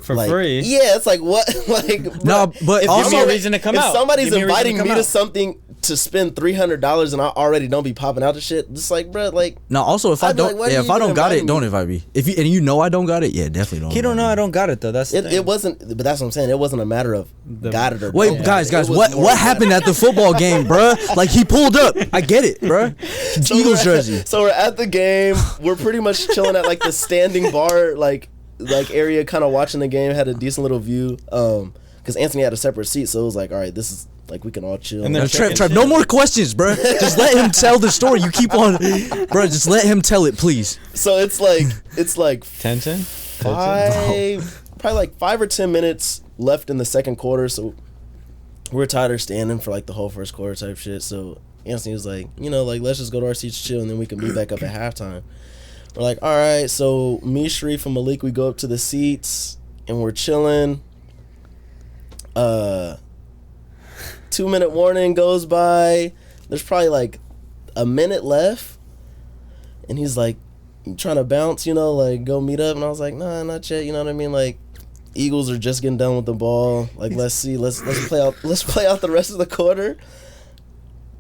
For like, free. Yeah, it's like what? Like No, but if also- Give me a reason to come if out. somebody's Give me a reason to inviting come me to out. something to spend $300 and I already don't be popping out to shit, just like bro, like No, also if I I'd be like, don't, why yeah, are if you I don't even got it, inviting don't me? invite me. If you I don't got it, yeah, definitely don't. He don't invite know me. I don't got it though. That's the thing. it wasn't. But that's what I'm saying. It wasn't a matter of got it or Wait, don't guys, got it. It was what more what that- happened at the football game, bruh? Like he pulled up. I get it, bruh. So Eagles we're at- jersey. So we're at the game. We're pretty much chilling at like the standing bar, like area, kind of watching the game. Had a decent little view. Because Anthony had a separate seat, so it was like, all right, this is like we can all chill. And then Trev, no more questions, bruh. Just let him tell the story. You keep on, bruh. Just let him tell it, please. So it's like Tension. probably like 5 or 10 minutes left in the second quarter. So we're tired of standing for like the whole first quarter type shit. So Anthony was like, like let's just go to our seats, chill, and then we can meet back up at halftime. We're like, all right. So me, Sharif, and Malik, we go up to the seats and we're chilling. 2-minute warning goes by. There's probably like a minute left, and he's like trying to bounce, like go meet up, and I was like, nah, not yet. You know what I mean? Like Eagles are just getting done with the ball. Like let's see, let's play out the rest of the quarter.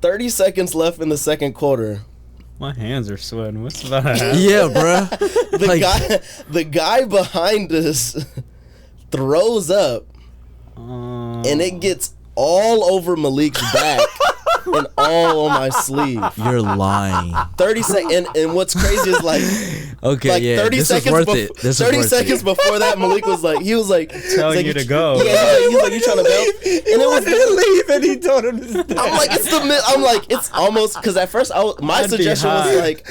30 seconds left in the second quarter. My hands are sweating. What's about to happen? Yeah, bruh. The guy behind us throws up, and it gets all over Malik's back and all on my sleeve. You're lying. 30 seconds, and what's crazy is like, Okay, like yeah, 30 this seconds is worth befo- it. This 30 is worth seconds it. before that, Malik was like, he was like Telling he's you like, to go. Yeah, he's like, you trying to bail? And it was to leave, and he told him to stay. I'm like, I'm like, it's almost, because at first my I'd be suggestion was high. like,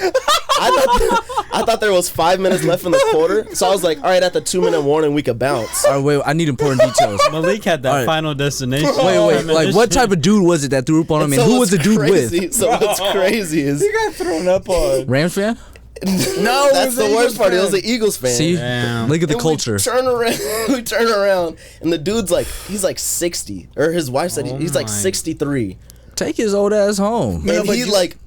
I thought there was 5 minutes left in the quarter, so I was like, all right, at the 2-minute warning we could bounce. All right, wait, I need important details. Malik had that All right. final destination. Wait, like what type of dude was it that threw up on him, and So who was what's the dude crazy, with? So what's crazy is, He got thrown up on. Rams fan? No, that's the worst part. It was an Eagles fan. See, Damn. look at the And culture. we turn around, and the dude's like, he's like 60, or his wife said he's like my. 63. Take his old ass home. And he like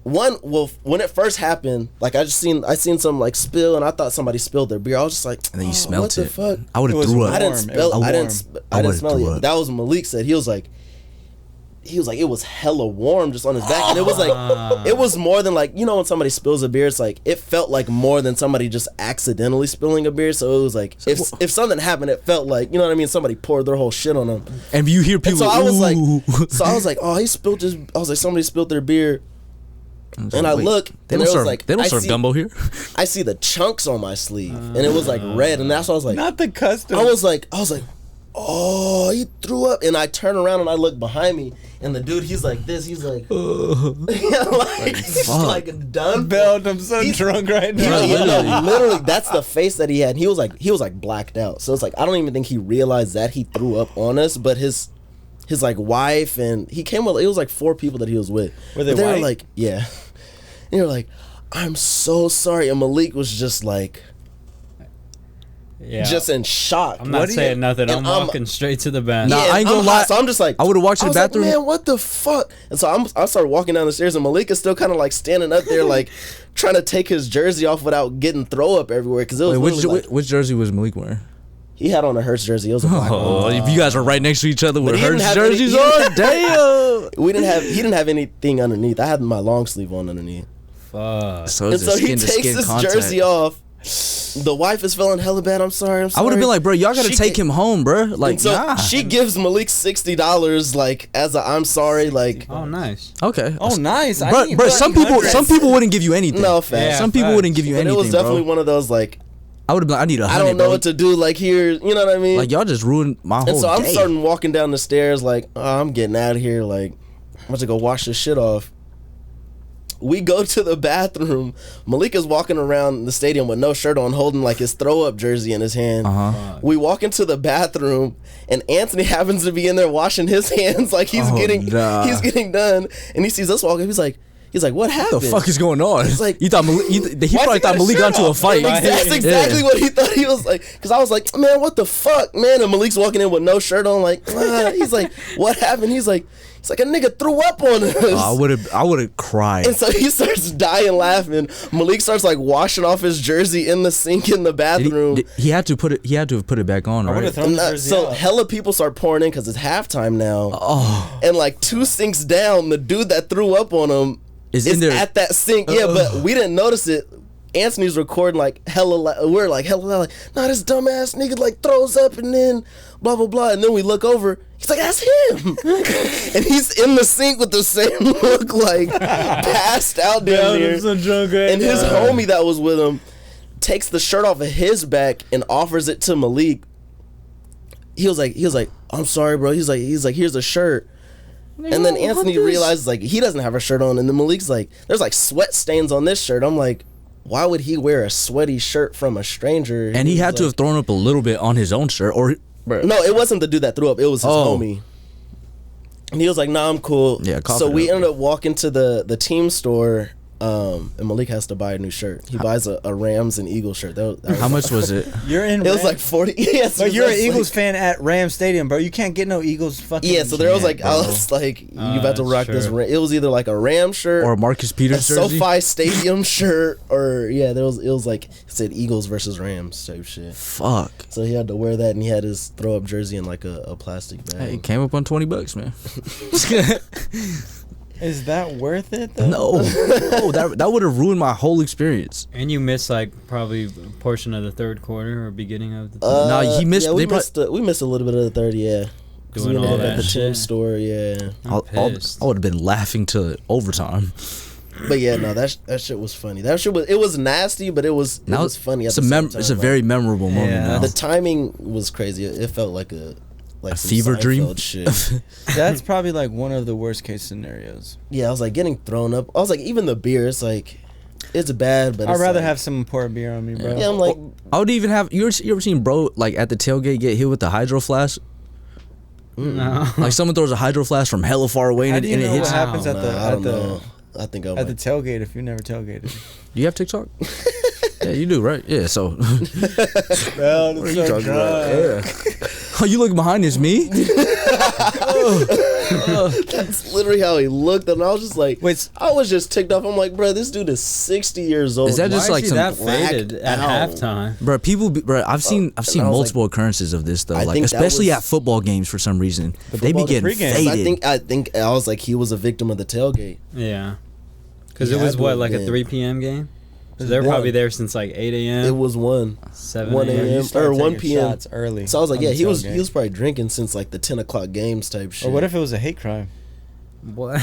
when it first happened, like I seen some like spill, and I thought somebody spilled their beer. I was just like, And then you oh, smelled what the it. fuck? I would It have was threw warm. up. I didn't It smell. was I warm. didn't would've smell threw it. up. That was Malik said. He was like, it was hella warm just on his back, and it was like, it was more than like, you know when somebody spills a beer, it's like it felt like more than somebody just accidentally spilling a beer. So it was like if something happened, it felt like, you know what I mean, somebody poured their whole shit on them. And you hear And people. so I was "Ooh." like, oh, he spilled his. I was like, somebody spilled their beer. And I Wait, look, They and don't there was serve. like, They don't I serve see- gumbo here. I see the chunks on my sleeve, and it was like red, and that's why I was like, Not the custom. I was like, oh, he threw up, and I turn around and I look behind me, and the dude, he's like this, he's like, he's like done. Belt. I'm so He's- drunk right He now. was, literally, that's the face that he had. He was like blacked out. So it's like I don't even think he realized that he threw up on us, but his like wife, and he came with, it was like 4 people that he was with. Were they But white? were like, yeah. And they were like, I'm so sorry. And Malik was just like, Yeah. just in shock. I'm not saying nothing. and I'm walking straight to the bathroom. Nah, Yeah, I ain't I'm gonna hot, lie. So I'm just like, I would've walked to I the was like, bathroom. man, what the fuck? And so I started walking down the stairs, and Malik is still kind of like standing up there, like trying to take his jersey off without getting throw up everywhere. Because it was Wait, literally like, which jersey was Malik wearing? he had on a Hurts jersey. It was a black one. Oh, if you guys are right next to each other with he didn't Hurts have any- jerseys he didn't on, damn. He didn't have anything underneath. I had my long sleeve on underneath. Fuck. So And it's so a he skin to takes skin his contact. jersey off. The wife is feeling hella bad. I'm sorry. I would have been like, bro, y'all gotta She take get- him home, bro. Like, And so nah. she gives Malik $60, like as a I'm sorry, like Oh, nice. Okay. Oh, nice. I Bro, need bro, some people $100. wouldn't give you anything. no facts. Yeah, Some people facts. wouldn't give you But anything, it was definitely bro. one of those like I would have been like, I need $100. I don't know bro. what to do. Like here, you know what I mean? Like y'all just ruined my whole and so I'm day. starting walking down the stairs, like I'm getting out of here. Like I'm about to go wash this shit off. We go to the bathroom. Malik is walking around the stadium with no shirt on, holding like his throw up jersey in his hand. We walk into the bathroom, and Anthony happens to be in there washing his hands like he's Oh, getting nah. done. And he sees us walking. He's like, what happened? What the fuck is going on? It's like- you thought he Why's probably he thought got a Malik shirt got into a off? fight. That's exactly Yeah. what he thought. He was like, because I was like, man, what the fuck, man? And Malik's walking in with no shirt on, like, he's like, what happened? He's like, a nigga threw up on us. I would have cried. And so he starts dying laughing. Malik starts like washing off his jersey in the sink in the bathroom. He had to have put it back on, I would right? have thrown the jersey So out. hella people start pouring in because it's halftime now. Oh, And like 2 sinks down, the dude that threw up on him is is in there. at that sink. Yeah, but we didn't notice it. Anthony's recording like hella. We're like hella like, nah, this dumbass nigga like throws up and then blah blah blah. And then we look over. He's like, that's him. And he's in the sink with the same look, like passed out down there. And his homie that was with him takes the shirt off of his back and offers it to Malik. He was like, I'm sorry, bro. He's like, here's a shirt. And then Anthony realizes like he doesn't have a shirt on, and then Malik's like, there's like sweat stains on this shirt. I'm like, why would he wear a sweaty shirt from a stranger? And he had to like, have thrown up a little bit on his own shirt, or bro. No, it wasn't the dude that threw up. It was his Oh. homie. And he was like, nah, I'm cool. Yeah, cough so it we up. ended up walking to the team store, and Malik has to buy a new shirt. He buys a Rams and Eagles shirt. That was How much was it? You're in. It was Rams- like 40. Yes, But you're an like, Eagles fan at Rams Stadium, bro. You can't get no Eagles fucking. Yeah, so there was chant, like, I bro. was like, you about to that's rock this. true. It was either like a Ram shirt Or a Marcus a Peters jersey? SoFi Stadium shirt, or it was like it said Eagles versus Rams type shit. Fuck. So he had to wear that, and he had his throw up jersey in like a plastic bag. Hey, it came up on $20, man. Is that worth it though? No, that would have ruined my whole experience. And you missed like probably a portion of the third quarter or beginning of the Nah, he missed. Yeah, we they missed a little bit of the third. Yeah. 'Cause Doing we all ended up that at the team shit. store. Yeah. I'm I pissed. would have been laughing to overtime. But yeah, no, that shit was funny. That shit was nasty, but it was funny. At It's the same time. it's a very memorable moment. Yeah, Now. The timing was crazy. It felt like a A some fever dream? Seinfeld shit. That's probably like one of the worst case scenarios. Yeah, I was like getting thrown up. I was like, even the beer, it's like, it's bad, but I'd it's rather like, have some poured beer on me, bro. Yeah, I'm like, I would even have you ever seen bro like at the tailgate get hit with the hydro flash? No. Like someone throws a hydro flash from hella far away How and do it you know what hits. happens at nah, the I don't know. I think I'm at the like, tailgate if you never tailgated? You have TikTok? Yeah, you do, right? Yeah. So, Bro, what are you talking about? Yeah. Oh, you looking behind this me? that's literally how he looked, and I was just like, Wait, I was just ticked off. I'm like, bro, this dude is 60 years old. Is that just Why like is he some that faded at out. halftime? bro? Bro, I've seen I was like- multiple occurrences of this though. I Like think that especially was- at football games for some reason, they be football getting pregame. faded. I think I was like, he was a victim of the tailgate. Yeah. Because He it was had to what, have like a been. 3 p.m. game? So was they're probably one. there since like 8 a.m. It was 7 1 a.m. a.m. start or 1 taking p.m. shots early. So I was like, on yeah, the he was tailgate. probably drinking since like the 10 o'clock games type shit. Or what if it was a hate crime? What?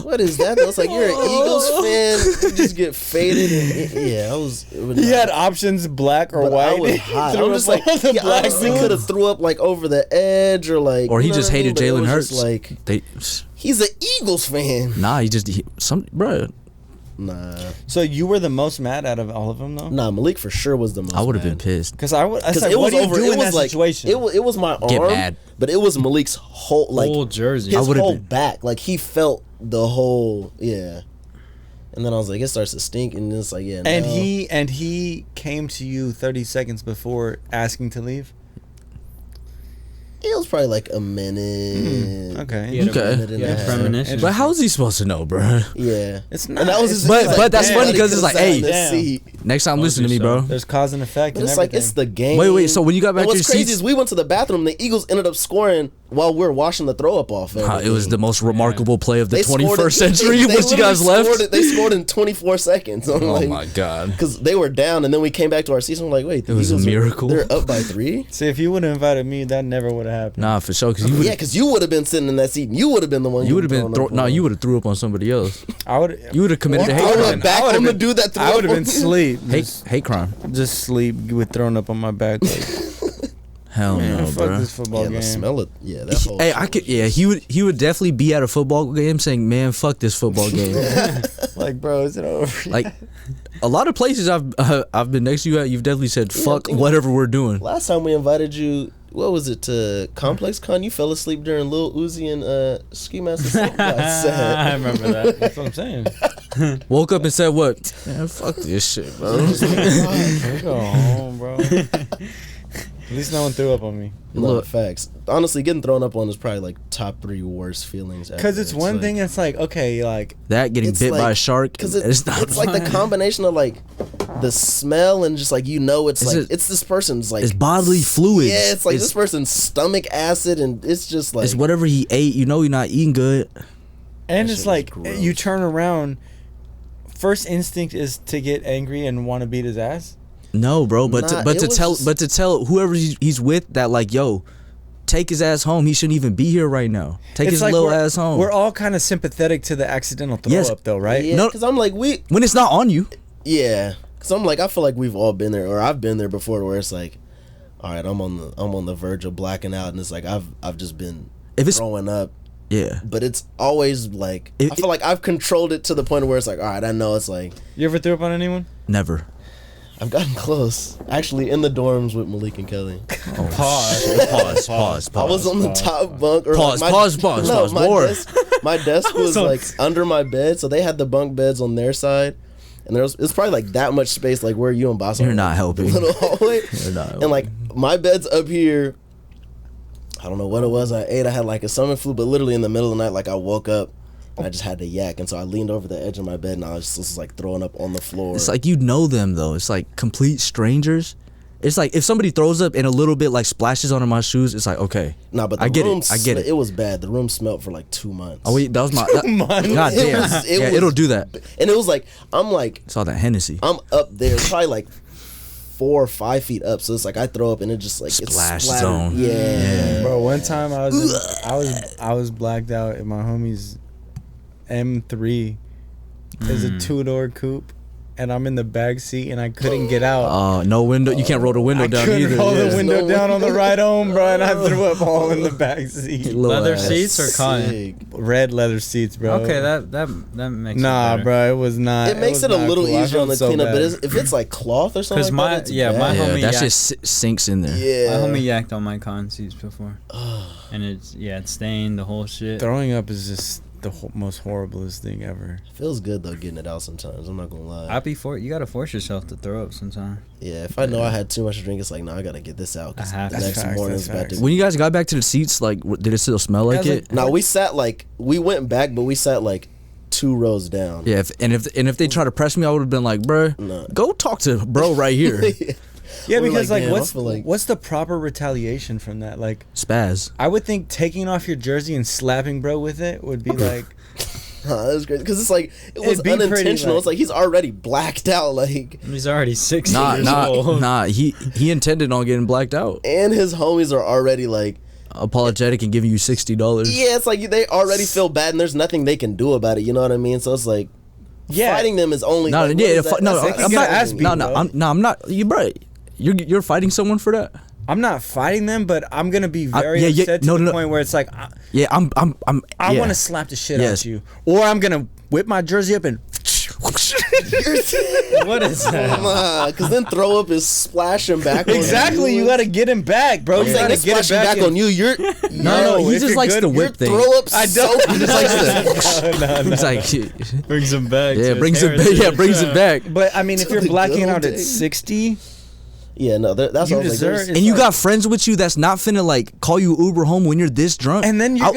What is that? I was like, you're an Eagles fan. You just get faded. And, yeah, I was. It was He not- had options, black or but white. I was hot. Threw I'm up just like, all the he black honestly dudes. could have threw up like over the edge or like. Or he you know just what I mean? hated But it Jalen was Hurts. just like, They, he's an Eagles fan. nah, some bro. Nah, So you were the most mad out of all of them, though? nah. Malik for sure was the most. I would have been mad. pissed. Because I Because said, it what was do you over. do It in was that like situation? it was my Get arm, mad. but it was Malik's whole like Whole jersey. his would've whole been- back. Like he felt the whole And then I was like, it starts to stink, and it's like, yeah. and no. he came to you 30 seconds before asking to leave? It was probably like a minute. Okay. He had a- Okay. minute and he a had half. premonition. But how is he supposed to know, bro? Yeah. It's And not. that was his, But- he was but that's damn, funny he 'cause it's could've like, sat in hey. the Damn. seat. Next time, Told listen you to me, so. bro. There's cause and effect. But and it's like everything. it's the game. Wait, so when you got back and to what's your crazy seats, is we went to the bathroom. The Eagles ended up scoring while we were washing the throw up off. it was the most remarkable play of the They scored 21st it- century they once you guys literally left. scored it- They scored in 24 seconds. I'm Oh like, my god. because they were down, and then we came back to our seats. And I'm like, wait, the It was a Eagles miracle. They're up by 3. See, if you would have invited me, that never would have happened. Nah, for sure. Cause you would, Yeah, because you would have been sitting in that seat, and you would have been the one. you would have been. throwing up on. You would have threw up on somebody else. I would. You would have committed a I hate would crime. have back on the dude that threw I up would have on been me. sleep. Hate crime. Just sleep with thrown up on my back. Like, Hell man, no, fuck bro. this football Yeah, game. the smell it. Yeah, that whole. Hey, I could. Yeah, he would definitely be at a football game saying, "Man, fuck this football game." Like, bro, is it over? Like, a lot of places I've been next to you at, you've definitely said, "Fuck think- whatever we're doing." Last time we invited you, what was it, to Complex Con? You fell asleep during Lil Uzi and Ski Master Slick got I set. remember that. That's what I'm saying. Woke up and said, "What? Man, fuck this shit, bro." Let's go home, bro. At least no one threw up on me. No, Look. facts. Honestly, getting thrown up on is probably like top 3 worst feelings ever. Because it's one like, thing that's like, okay, like, That getting It's bit by like- a shark. Because It's not. it's like the combination of like the smell and just like it's like just- it's this person's like it's bodily fluids. Yeah, it's like It's- this person's stomach acid, and it's just like It's whatever he ate. You know, you're not eating good. and That it's shit like, was gross. you turn around, first instinct is to get angry and want to beat his ass. No, bro. But Nah, to it was tell just- but to tell whoever he's with that like, yo, take his ass home. He shouldn't even be here right now. Take his like little we're- ass home. We're all kind of sympathetic to the accidental throw Yes. up, though, right? yeah, No- because I'm like when it's not on you. yeah, because I'm like I feel like we've all been there, or I've been there before, where it's like, all right, I'm on the verge of blacking out, and it's like I've just been If it's throwing up. yeah. But it's always like It- I feel like I've controlled it to the point where it's like, all right, I know it's like You ever threw up on anyone? Never. I've gotten close. Actually, in the dorms with Malik and Kelly, Pause. I was on the top bunk. Or Pause, like pause. No, More. my desk was like under my bed, so they had the bunk beds on their side, and it's probably like that much space, like where you and Basa. You're are, not like, helping. the little hallway. You're not And like my bed's up here. I don't know what it was. I ate. I had like a stomach flu, but literally in the middle of the night, like I woke up. And I just had to yak, and so I leaned over the edge of my bed, and I was just like throwing up on the floor. It's like you know them though. It's like complete strangers, It's like if somebody throws up and a little bit like splashes onto my shoes, it's like okay. Nah, but the I get room it. I get it. It was bad. The room smelled for like 2 months. Oh wait, that was my. months. God It damn. was- it yeah, was- it'll do that. And it was like It's all that Hennessy. I'm up there, probably like 4 or 5 feet up. So it's like I throw up and it just like Splash it's splattered. zone. Yeah. Bro, one time I was blacked out in my homie's M3. There's a 2-door coupe, and I'm in the back seat, and I couldn't get out. No window. You can't roll the window I down couldn't either. roll yeah. the window No down on the window. ride home, bro, and I threw up all in the back seat. Little Leather ass. seats or cotton? Sick. Red leather seats, bro. Okay, that makes Nah, it better. bro, it was not. It makes was it a not little cool. I easier on the felt so cleanup, bad. but if it's like cloth or something 'Cause like my- that, it's yeah, my bad. Yeah, homie that yacked. shit sinks in there. Yeah. My homie yacked on my cotton seats before, and it's stained the whole shit. Throwing up is just the most horriblest thing ever. Feels good though getting it out sometimes. I'm not gonna lie. You gotta force yourself to throw up sometime. Yeah, if I know I had too much to drink, it's like, no, I gotta get this out. 'Cause I have the to. next Facts, morning's that's about to. facts. When you guys got back to the seats, like, did it still smell like Yeah, it? No, we sat like we went back, but we sat like 2 rows down. Yeah, if they try to press me, I would have been like, bruh, No. go talk to bro right here. Yeah, We're because like, like, damn, I feel like- what's the proper retaliation from that? Like, Spaz. I would think taking off your jersey and slapping bro with it would be like, That was great because it's like it was It'd be pretty, unintentional. like- it's like he's already blacked out, like, He's already 60 Nah, years old. nah. He intended on getting blacked out. and his homies are already like, Apologetic and giving you $60. yeah, it's like they already feel bad and there's nothing they can do about it. You know what I mean? So it's like, yeah, fighting them is only No, like, yeah, what is that? no, That's they like can I'm get not. an ass beat, No, bro. I'm not. You, bro, you're fighting someone for that. I'm not fighting them, but I'm gonna be very yeah, upset to no, the no. point where it's like, Yeah, I'm. I yeah. want to slap the shit Yes. out you, or I'm gonna whip my jersey up and. What is that? Because then throw up is splashing back. on Exactly, you gotta get him back, bro. I'm You saying gotta it's get him splashing back in. on you. You're No, he if just you're likes good, the your whip thing. throw up. I don't. He just likes to. no. He's like, Brings him back. yeah, to brings his it back. Yeah, heritage. brings it back. But I mean, if To you're the blacking good out old at days. 60, Yeah, no, that's You what I was deserve like. it. And you like- got friends with you that's not finna like call you Uber home when you're this drunk. and then I'll-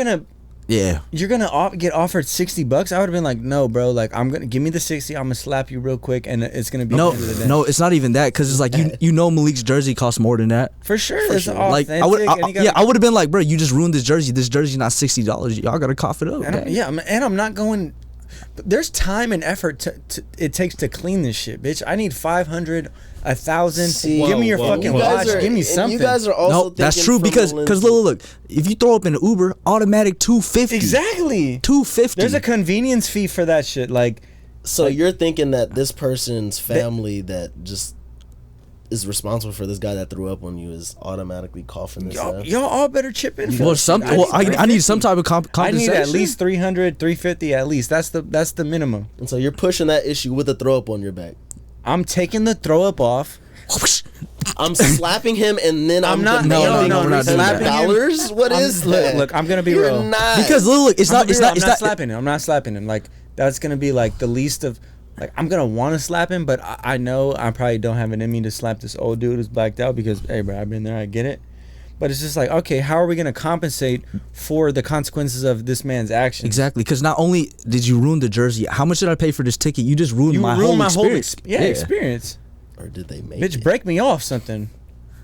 you're yeah. gonna get offered $60. I would have been like, no, bro. Like, I'm gonna give me the 60. I'm gonna slap you real quick, and it's gonna be No, the end of the day. no, it's not even that because it's like you know Malik's jersey costs more than that. for sure. It's sure. Like authentic. I would, and you gotta- I would have been like, bro, you just ruined this jersey. This jersey's not $60. Y'all gotta cough it up. And okay? and I'm not going. But there's time and effort it takes to clean this shit, bitch. I need 500, 1,000. See, Give me your whoa, fucking whoa. watch. Give me and something. You guys are also No, that's thinking true from because the lens look, if you throw up in an Uber, automatic $250. Exactly. $250. There's a convenience fee for that shit. Like, So you're thinking that this person's family that just is responsible for this guy that threw up on you is automatically coughing this y'all, up? y'all all better chip in. For well, this some. shit. Well, I need some type of I compensation. need at least 300, 350 at least. That's the minimum. And so you're pushing that issue with a throw up on your back. I'm taking the throw up off. I'm slapping him and then I'm not- demanding no, we're not doing that. $300. What I'm- is that? Look, I'm gonna be You're real. not. because look, it's I'm not. gonna be It's real, not. It's I'm not not. slapping him. I'm not slapping him. Like, that's gonna be like the least of. Like, I'm gonna want to slap him, but I know I probably don't have it in me to slap this old dude who's blacked out because, hey, bro, I've been there. I get it. But it's just like, okay, how are we gonna compensate for the consequences of this man's actions? Exactly, because not only did you ruin the jersey, how much did I pay for this ticket? You just ruined You my ruined whole my experience. whole experience. Or did they make Bitch, it? break me off something.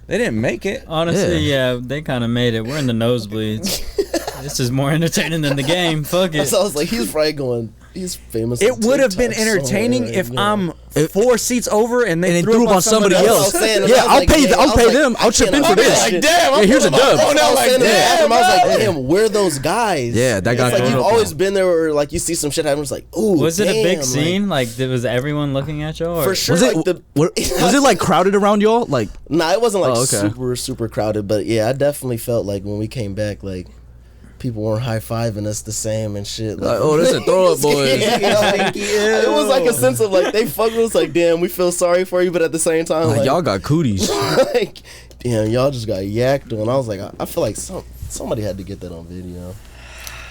They didn't make it. Honestly, yeah, they kind of made it. We're in the nosebleeds. This is more entertaining than the game. Fuck it. So I was like, he's probably going. He's famous. It on would have been TikTok somewhere entertaining right if now. I'm 4 seats over and they And threw up on somebody That's what I else. was saying. Yeah, I was I'll like, pay. damn, I I'll was pay like, them. I'll I chip in can't- for I'll be this. like, damn, Yeah, here's a dub. I was saying in the Damn, bathroom, I was like, bro. damn, we're those guys. Yeah, that guy It's like threw you've up always on. been there where like you see some shit happen. It's like, ooh, Was it a big damn, scene? Like, was everyone looking at y'all? Or? For sure. Was it? Like the, Was it like crowded around y'all? Like, Nah, it wasn't like Oh, okay. super crowded, but yeah, I definitely felt like when we came back, like people weren't high fiving us the same and shit. Like, oh, that's a throw up, boys. Yeah, like, it was like a sense of like they fucked with us, like damn, we feel sorry for you, but at the same time, like like, y'all got cooties. like damn, y'all just got yacked on. I was like, I feel like somebody had to get that on video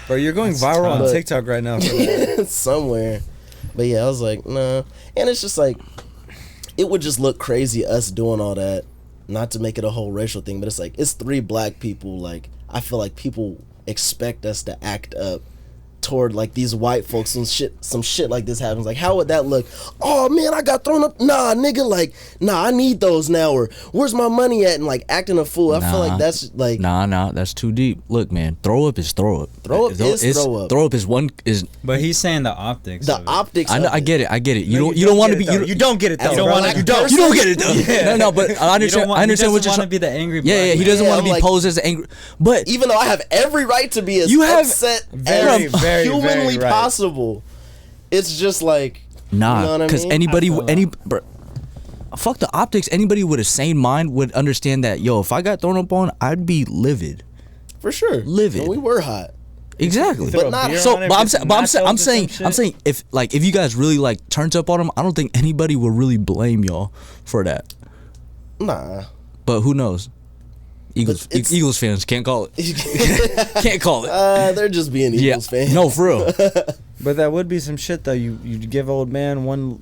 Bro, you're going viral on tough. TikTok right now. For that. somewhere. But yeah, I was like, nah, and it's just like it would just look crazy us doing all that. Not to make it a whole racial thing, but it's like it's 3 black people. Like I feel like people expect us to act up toward like these white folks, some shit like this happens, like how would that look? Oh man, I got thrown up. Nah, nigga, like I need those now, or where's my money at? And like acting a fool. I feel like that's like that's too deep. Look, man, throw up is throw up. Throw up is throw up. Throw up is one is. But he's saying the optics. The optics. I get it. You don't want to be. You don't get it though. You don't get it though. No, but I understand. I understand what you're trying to be the angry. Yeah, he doesn't want to be like, posed as angry. But even though I have every right to be as upset very, as very, humanly very right. possible, it's just like nah, because you know fuck the optics. Anybody with a sane mind would understand that. Yo, if I got thrown up on, I'd be livid. For sure, livid. And we were hot. Exactly, but not so. But I'm saying if you guys really like turned up on him, I don't think anybody would really blame y'all for that. Nah, but who knows? Eagles fans can't call it. Can't call it. They're just being Eagles fans. No, for real. But that would be some shit though. You give old man one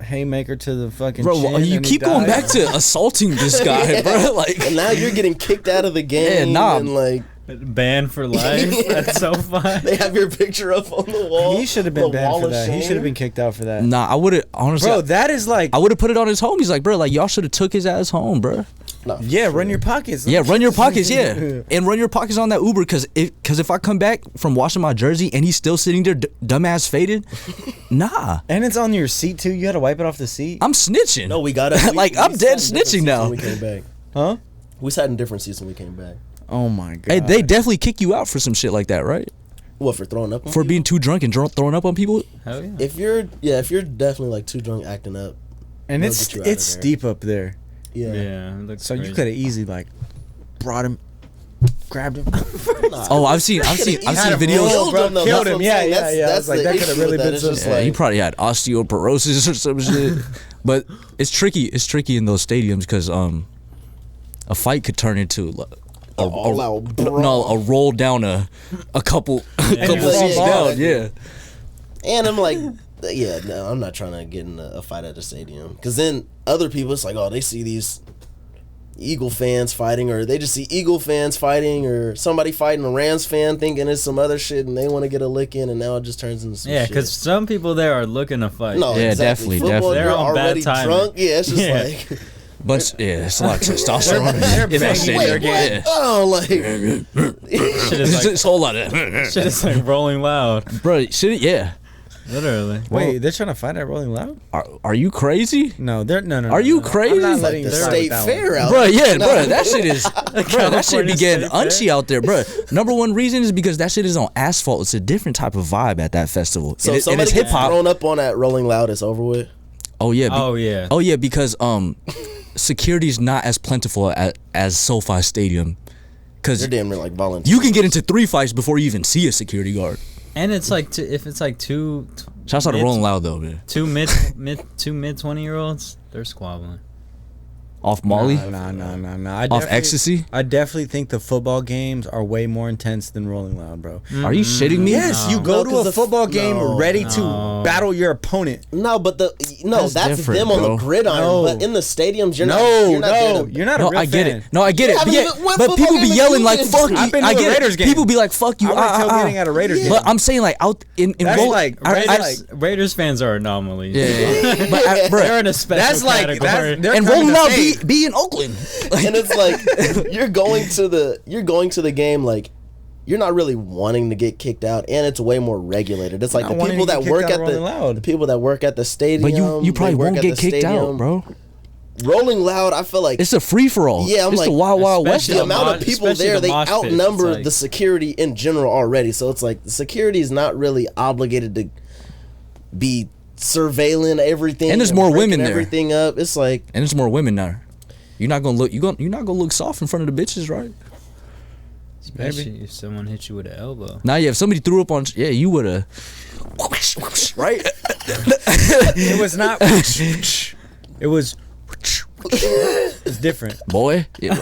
haymaker to the fucking chin, you keep going back to assaulting this guy, bro. Like, and now you're getting kicked out of the game. And like banned for life. That's so fun. They have your picture up on the wall. He should have been banned for that. He should have been kicked out for that. Nah, I would have honestly. Bro, that is like I would have put it on his homies. Like, bro, like y'all should have took his ass home, bro. No, yeah, run your pockets. Yeah, run your pockets. Yeah, and run your pockets on that Uber, because if I come back from washing my jersey and he's still sitting there, dumbass faded, nah. And it's on your seat too. You had to wipe it off the seat. I'm snitching. No, we got it. I'm dead snitching now. When we came back, huh? We sat in different seats when we came back. Oh my god. Hey, they definitely kick you out for some shit like that, right? What, for throwing up on For people? being too drunk and throwing up on people? Hell yeah. If you're definitely like too drunk acting up, and they'll it's get you out of there. steep up there. Yeah. Yeah. It looks So you crazy. could have easily like brought him, grabbed him. Oh, I've seen videos. Killed him, though. Killed That's him. what I'm saying. Yeah. That's like the that could have issue really with that. been It's some. just Yeah, like, he probably had osteoporosis or some shit. But it's tricky. It's tricky in those stadiums because a fight could turn into a roll down a couple seats down. Yeah. And I'm like, yeah, no, I'm not trying to get in a fight at the stadium, because then other people, it's like, oh, they see these Eagle fans fighting, or they just see Eagle fans fighting, or somebody fighting a Rams fan thinking it's some other shit and they want to get a lick in, and now it just turns into some shit. because some people there are looking to fight. No, Yeah, exactly. definitely. Football, They're you're on bad already timing. drunk. Yeah, it's just Yeah. like, But yeah, it's a lot of testosterone. They're in that banging stadium. their game. Yeah. oh, like, Shit is like, It's a whole lot of shit is like rolling loud. bro. Shit, yeah. Literally. Wait, they're trying to fight at Rolling Loud? Are you crazy? No, they're no. Are you no. crazy? I'm not It's letting the them state fight that fair one. out Bro, there. yeah, bro, that shit is, bro, that shit be California getting State unchy Fair. out there, bro. Number one reason is because that shit is on asphalt. It's a different type of vibe at that festival. so and if somebody it's gets hip hop. thrown up on that Rolling Loud, it's over with. Oh yeah. Oh yeah. Oh yeah, because security's not as plentiful as SoFi Stadium. Because They're damn near like volunteers. you can get into 3 fights before you even see a security guard. And it's like if it's like two Shouts out to mid- Rolling Loud though, man. two mid 20-year-olds, they're squabbling. Off Molly, No. off ecstasy. I definitely think the football games are way more intense than Rolling Loud, bro. Are you shitting me? Yes, you go No, to 'cause a the football game ready no. to battle your opponent. No, but That's that's different, them on bro. the gridiron. No. But in the stadiums, you're not You're not a No, real I get fan. it. No, I get it. haven't But, even went but football people be game yelling in like years. "fuck you." I've been to I a get it. Raiders game. People be like "fuck you." I went tailgating at a Raiders game. But I'm saying like out in That's roll, like- Raiders fans are anomalies. yeah. But bro, They're in a special That's like category. they're and coming Rolling to Loud save. be in Oakland. And it's like you're going to the game like you're not really wanting to get kicked out, and it's way more regulated. It's like Not the wanting people to that get kicked work out at of the Rolling Loud. the people that work at the stadium. But you probably they work won't at get the kicked stadium. out, bro. Rolling Loud, I feel like It's a free for all. Yeah, I'm it's like, the Wild Wild West. especially the amount of people especially there, the they mosh pits, outnumber it's like- the security in general already. So it's like the security is not really obligated to be surveilling everything. And there's more breaking women there. Everything up. It's like And there's more women now. You're not gonna look soft in front of the bitches, right? Especially if someone hit you with an elbow. Now, yeah, if somebody threw up on, yeah, you would have, right? It was not. It was. It's different. Boy, yeah,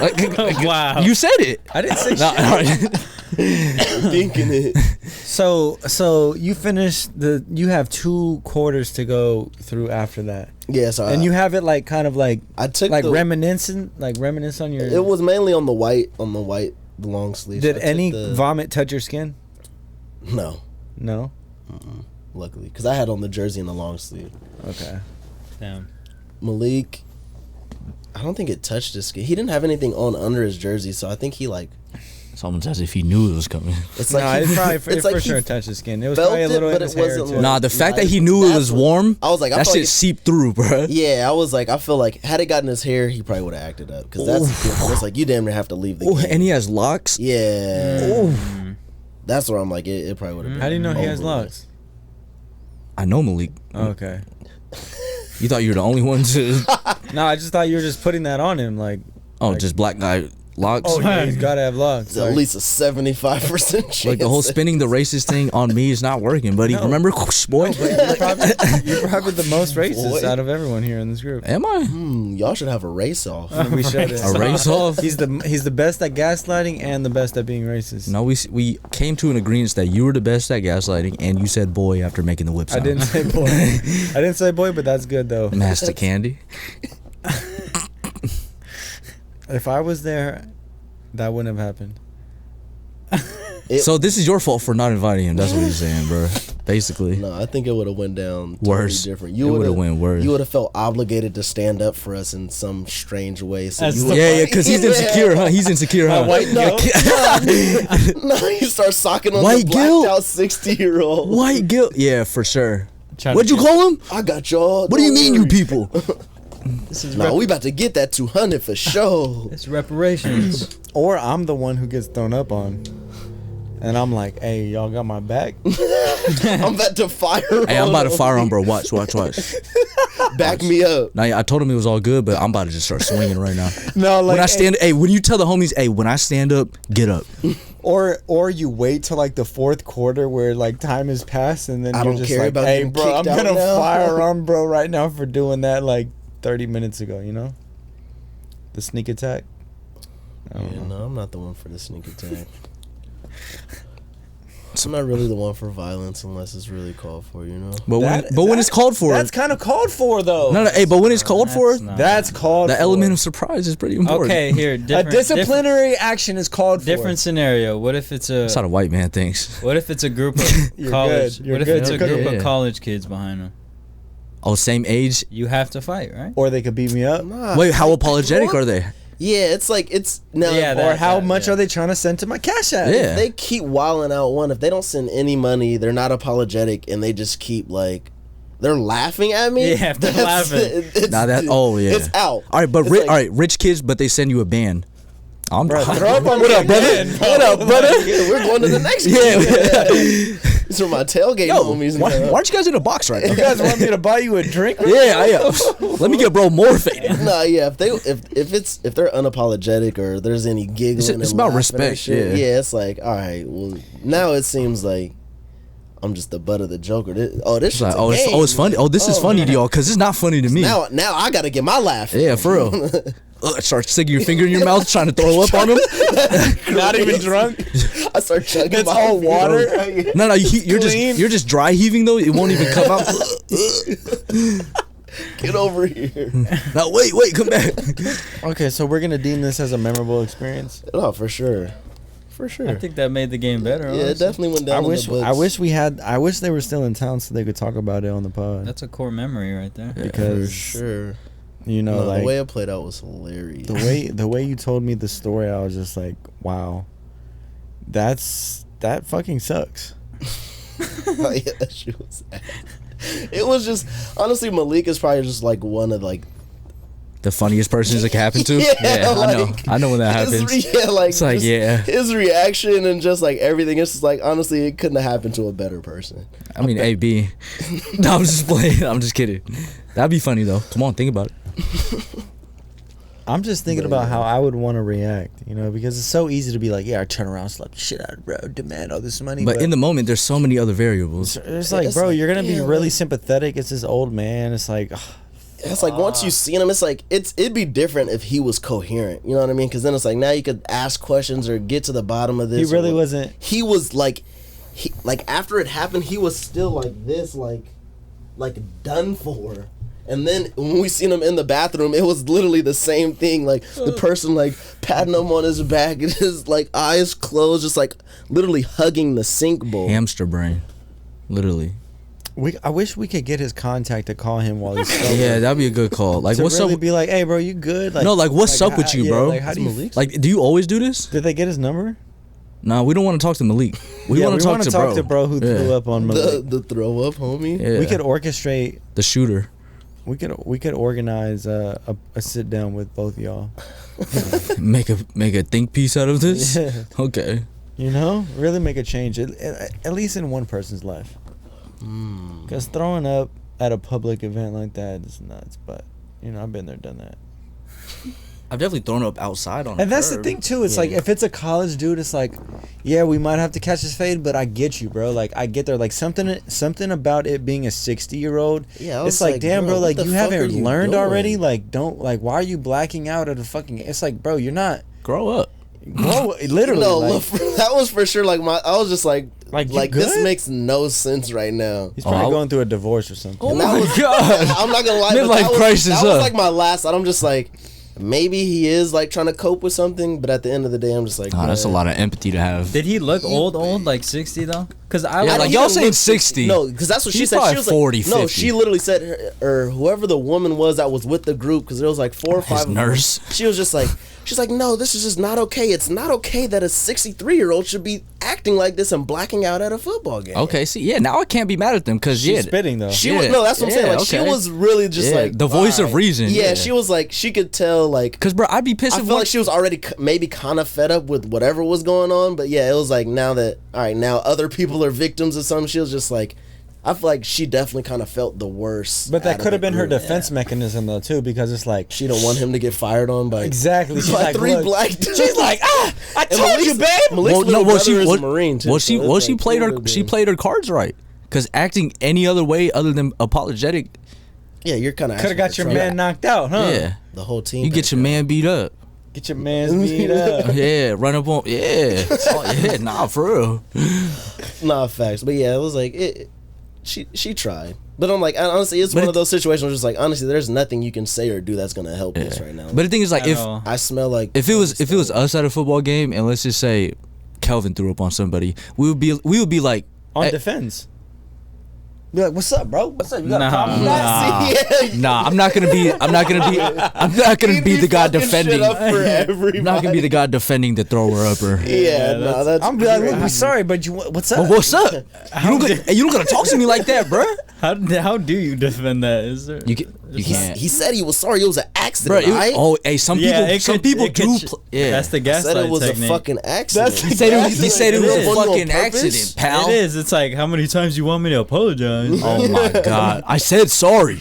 Wow. you said it. I didn't say No, shit. all right. thinking it. So you finished you have 2 quarters to go through after that. Yeah, so And you have it like kind of like I took like the, reminisce on your. It was mainly on the white, the long sleeves. Did I took any the- vomit touch your skin? No. No. Luckily, because I had on the jersey and the long sleeve. Okay. Damn. Malik, I don't think it touched his skin. He didn't have anything on under his jersey, so I think he like. It's almost as if he knew it was coming. It's No, like it probably it's like for he sure touched his skin. It was felt probably a little it, but in his it hair wasn't too. like- Nah, the fact Nah, that he knew it that's was what- warm, I was like, I that feel shit like seeped through, bro. Yeah, I was like, I feel like had it gotten his hair, he probably would have acted up because that's different. It's like you damn near have to leave the Oh, game. and he has locks. Yeah, that's where I'm like, it probably would have been. How do you know he has over locks? I know Malik. Okay. You thought you were the only one to? No, I just thought you were just putting that on him, like. Oh, just black guy locks. Oh yeah, he's gotta have locks. It's at least a 75% chance. Like the whole spinning the racist thing on me is not working, buddy. No. Remember, boy? You're probably the most racist Boy. out of everyone here in this group. Am I? Y'all should have a race off. We should. A race off? He's the best at gaslighting and the best at being racist. No, we came to an agreement that you were the best at gaslighting, and you said boy after making the whip I sound. didn't say boy. I didn't say boy, but that's good though. Master Candy. If I was there, that wouldn't have happened. So this is your fault for not inviting him. That's what he's saying, bro. Basically. No, I think it would have went down Worse. totally different. It would've went worse. You would have felt obligated to stand up for us in some strange way. So That's you the- would- Yeah, because he's insecure, huh? He's insecure, huh? white guilt. No, you start socking on White the blacked guilt? out 60-year-old. White guilt. Yeah, for sure. Trying What'd to you get- call him? I got y'all. What do you don't mean, you worry. people? This is Nah, we about to get that 200 for sure. it's reparations. Or I'm the one who gets thrown up on, and I'm like, "Hey, y'all got my back." I'm about to fire. Hey, I'm about to on fire him. on, bro. Watch. Back me up. Now, I told him it was all good, but I'm about to just start swinging right now. No, like When I stand, hey, when you tell the homies, hey, when I stand up, get up. or you wait till like the fourth quarter where like time has passed, and then I you're don't just care like, about "Hey, getting bro, I'm kicked out gonna now." fire on bro right now for doing that like 30 minutes ago." You know, the sneak attack. I don't Yeah, know. no, I'm not the one for the sneak attack. I'm not really the one for violence unless it's really called for, you know? But That- when it's called for, That's kind of called for though. no, hey, but when it's called for, That's not- That's called the for. element of surprise is pretty important. Okay, here. A Different, disciplinary action is called for. different scenario. What if it's a That's how the white man thinks. What if it's a group of You're college? good. You're What if good. it's a You're group good. of Yeah. college kids behind them? Oh, same age. You have to fight, right? Or they could beat me up. Nah. Wait, how apologetic are they? Yeah, it's like, it's, now, Yeah, if- that- Or how much are they trying to send to my cash app? Yeah. they keep wilding out one, if they don't send any money, they're not apologetic, and they just keep, like, they're laughing at me. Yeah, if they're that's- laughing. it's- Nah, that. Oh yeah. It's out. All right, but It's all like- right, rich kids, but they send you a band. I'm Bro, throw up on what me up, brother? again, bro. What up, brother? Yeah, we're going to the next Yeah. game. These are my tailgate Yo, homies. why now. aren't you guys in a box right now? You guys want me to buy you a drink? Yeah, let me get bro more faded. Nah, yeah. If they're unapologetic or there's any giggling, It's and about laughing and respect, shit, yeah. yeah. It's like, all right, well, now it seems like I'm just the butt of the joke. Or this It's like, shit's a it's game. funny. Oh, this is funny to y'all because it's not funny to me. Now I gotta get my laugh. Yeah, for real. Start sticking your finger in your mouth, trying to throw up on him. Not even drunk. I start chugging. It's my all beer. water. No, you're Clean. just dry heaving though. It won't even come out. Get over here. Now wait, come back. Okay, so we're gonna deem this as a memorable experience. Oh, for sure, for sure. I think that made the game better. yeah, it honestly. definitely went down. I wish they were still in town so they could talk about it on the pod. That's a core memory right there. for Because sure. you know, No, like the way it played out was hilarious. the way you told me the story, I was just like, wow, that fucking sucks. Oh, yeah, that shit was. It was just honestly, Malik is probably just like one of like. The funniest person it could happen to. Yeah, I know when that his happens. like It's like, just yeah. his reaction and just like everything. It's just like honestly, it couldn't have happened to a better person. I mean, AB. No, I'm just playing. I'm just kidding. That'd be funny though. Come on, think about it. I'm just thinking about how I would want to react, you know, because it's so easy to be like, yeah, I turn around, slap the shit out of bro, demand all this money. But in the moment, there's so many other variables. it's like, It's bro, like, you're gonna be yeah, really like- sympathetic. It's this old man. It's like, It's like once you seen him, it's like it'd be different if he was coherent. You know what I mean? Because then it's like now you could ask questions or get to the bottom of this. he really or- wasn't. He was like, after it happened, he was still like this, like done for. And then when we seen him in the bathroom, it was literally the same thing. Like the person like patting him on his back and his like eyes closed, just like literally hugging the sink bowl. Hamster brain. Literally. I wish we could get his contact to call him while he's sober. Yeah, that'd be a good call. Like, to what's really up? be like, hey, bro, you good? Like, No, like, what's up with you, bro? Like, how do you? Like, do you always do this? Did they get his number? Nah, we don't want to talk to Malik. We want to talk to bro. Who threw up on Malik. The throw up, homie. Yeah. We could orchestrate. The shooter. We could organize a sit down with both y'all. make a think piece out of this. Yeah. Okay. You know, really make a change at least in one person's life. Because throwing up at a public event like that is nuts. But you know, I've been there, done that. I've definitely thrown up outside on. And that's the thing too. It's like if it's a college dude, it's like, yeah, we might have to catch this fade, but I get you, bro. Like I get there. Like something about it being a 60-year-old. Yeah, it's like, damn, bro. Like what you the fuck haven't are you learned doing? already. Like why are you blacking out at a fucking? It's like, bro, you're not. Grow up. Bro, literally. No, like, that was for sure. Like I was just like you this good? makes no sense right now. He's probably going through a divorce or something. And that was, God. I'm not gonna lie. but Midlife crisis, that was huh? like my last. I'm just like, maybe he is like trying to cope with something, but at the end of the day, I'm just like, That's a lot of empathy to have. Did he look old, like 60 though? Because I Yeah, was like, y'all saying 60. No, because that's what she He's said. probably She was 40, like, no, 50. she literally said, or whoever the woman was that was with the group, because there was like 4 or 5 His of them. nurse. She was just like, she's like, no, this is just not okay. It's not okay that a 63-year-old should be acting like this and blacking out at a football game. Okay, see, yeah, now I can't be mad at them because She's spitting though. She was, no, that's what I'm saying. Like she was really just like the voice of alright. reason. Yeah, she was like, she could tell like. Cause bro, I'd be pissed I if feel like she was already maybe kind of fed up with whatever was going on, but yeah, it was like now that all right, now other people are victims of something. She was just like, I feel like she definitely kind of felt the worst. But that could have been her group. defense mechanism though too, because it's like She don't want him to get fired on by exactly. She's by like, 3 look, black dudes. she's like, I And told you, babe. Malik's little brother is a Marine too. she played her cards right. Cause acting any other way other than apologetic, Yeah, you're kind of Could have got your man knocked out, huh? yeah, the whole team. you get your man beat up. Get your man's beat up. Yeah, run up on, yeah, yeah, nah, for real. Nah, facts. But yeah, it was like she tried. But I'm like, honestly, it's one of those situations where just like, honestly, there's nothing you can say or do that's gonna help this right now. But the thing is, like, if I smell like it was us at a football game, and let's just say Kelvin threw up on somebody, we would be like On defense. Be like, what's up, bro? What's up? You got Nah. a problem? with that? Nah, I'm not gonna be the guy defending. I'm I'm not gonna be the guy defending the thrower upper. Yeah, no, that's. I'm be like, look, we sorry, but what's up? But what's up? You don't gotta talk to me like that, bruh. How do you defend that? Is there? You can't. He said he was sorry. It was an Bro, accident. Right? hey, some Yeah, people do. Yeah, That's the I gaslight said it was technique. a fucking accident. he said it was It a is. fucking On purpose? accident, pal. It is. It's like, how many times you want me to apologize? Oh my god, I said sorry.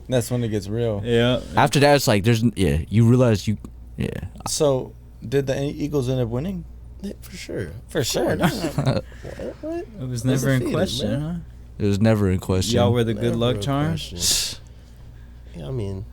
That's when it gets real. Yeah. After that, it's like you realize So, did the Eagles end up winning? For sure. For sure. What? It was never in defeated, question, man. huh? it was never in question. Y'all were the Never good luck a charms. question. Yeah, I mean,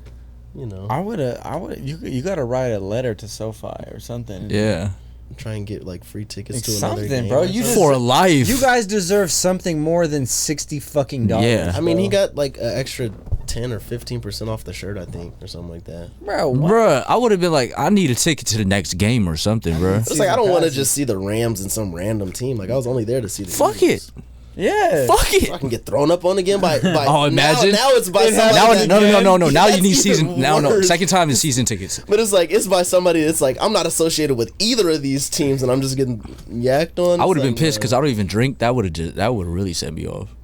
you know, I would. You got to write a letter to SoFi or something. Yeah, try and get like free tickets Like to another something, game. bro. or You something. for life. You guys deserve something more than $60 fucking dollars. Yeah. I mean, he bro. got like an extra 10 or 15% off the shirt, I think, or something like that. Bro, what? Bruh, I would have been like, I need a ticket to the next game or something, bruh. It's like I don't want to passes. just see the Rams and some random team. Like I was only there to see the Fuck Eagles. it. Yeah. Fuck it. I can get thrown up on again by Oh, imagine. now it's by It somebody happened that- No. Now you That's need even season. Now no. worse. Second time is season tickets. But it's like it's by somebody that's like I'm not associated with either of these teams, and I'm just getting yacked on. I would have been It's like, pissed because I don't even drink. That would have really set me off.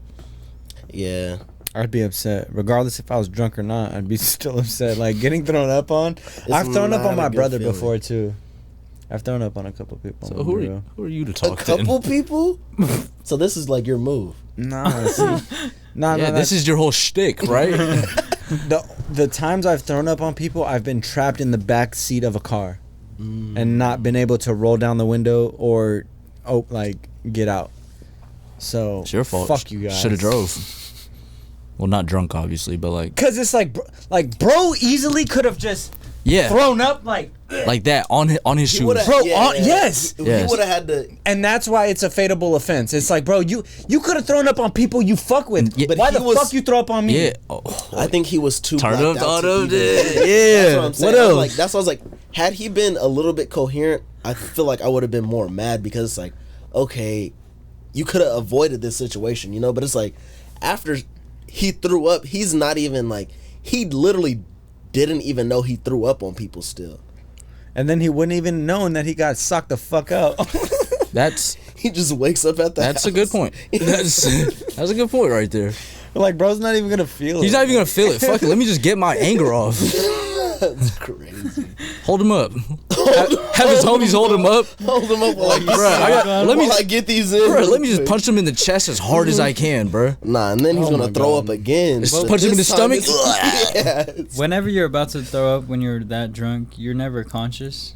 yeah. I'd be upset. Regardless if I was drunk or not, I'd be still upset. Like, getting thrown up on. I've thrown up not on a my good brother feeling. before, too. I've thrown up on a couple people. So I'm who gonna be real. are you to A talk to? couple people. So this is like your move. Nah, see. Nah, Yeah, this is your whole shtick, right? the times I've thrown up on people, I've been trapped in the back seat of a car and not been able to roll down the window or get out. So It's your fault. Fuck you guys. Should have drove. Well, not drunk, obviously, but like Cause it's bro easily could have just thrown up like that on his shoes. yes. He Yes. would have had to. And that's why it's a fadeable offense. It's like, bro, you could have thrown up on people you fuck with. Yeah, But why he the was- fuck you throw up on me? Yeah. Oh, I think he was too. Turn blacked up out the to other even- day. That's Yeah. what I'm saying. What else? Like that's what I was like. Had he been a little bit coherent, I feel like I would have been more mad because it's like, okay, you could have avoided this situation, you know. But it's like after he threw up, he's not even like, he literally didn't even know he threw up on people still. And then he wouldn't even known that he got socked the fuck out. He just wakes up at the That's house. a good point. That's a good point right there. Like, bro's not even gonna feel it. He's not even gonna feel it. Fuck it. Let me just get my anger off. That's crazy. Hold him up. Have his homies hold him up. Hold him up while Bruh, I get these in. Bruh, let me just punch him in the chest as hard as I can, bruh. Nah, and then he's gonna throw up again. Just punch him in the stomach. Whenever you're about to throw up, when you're that drunk, you're never conscious.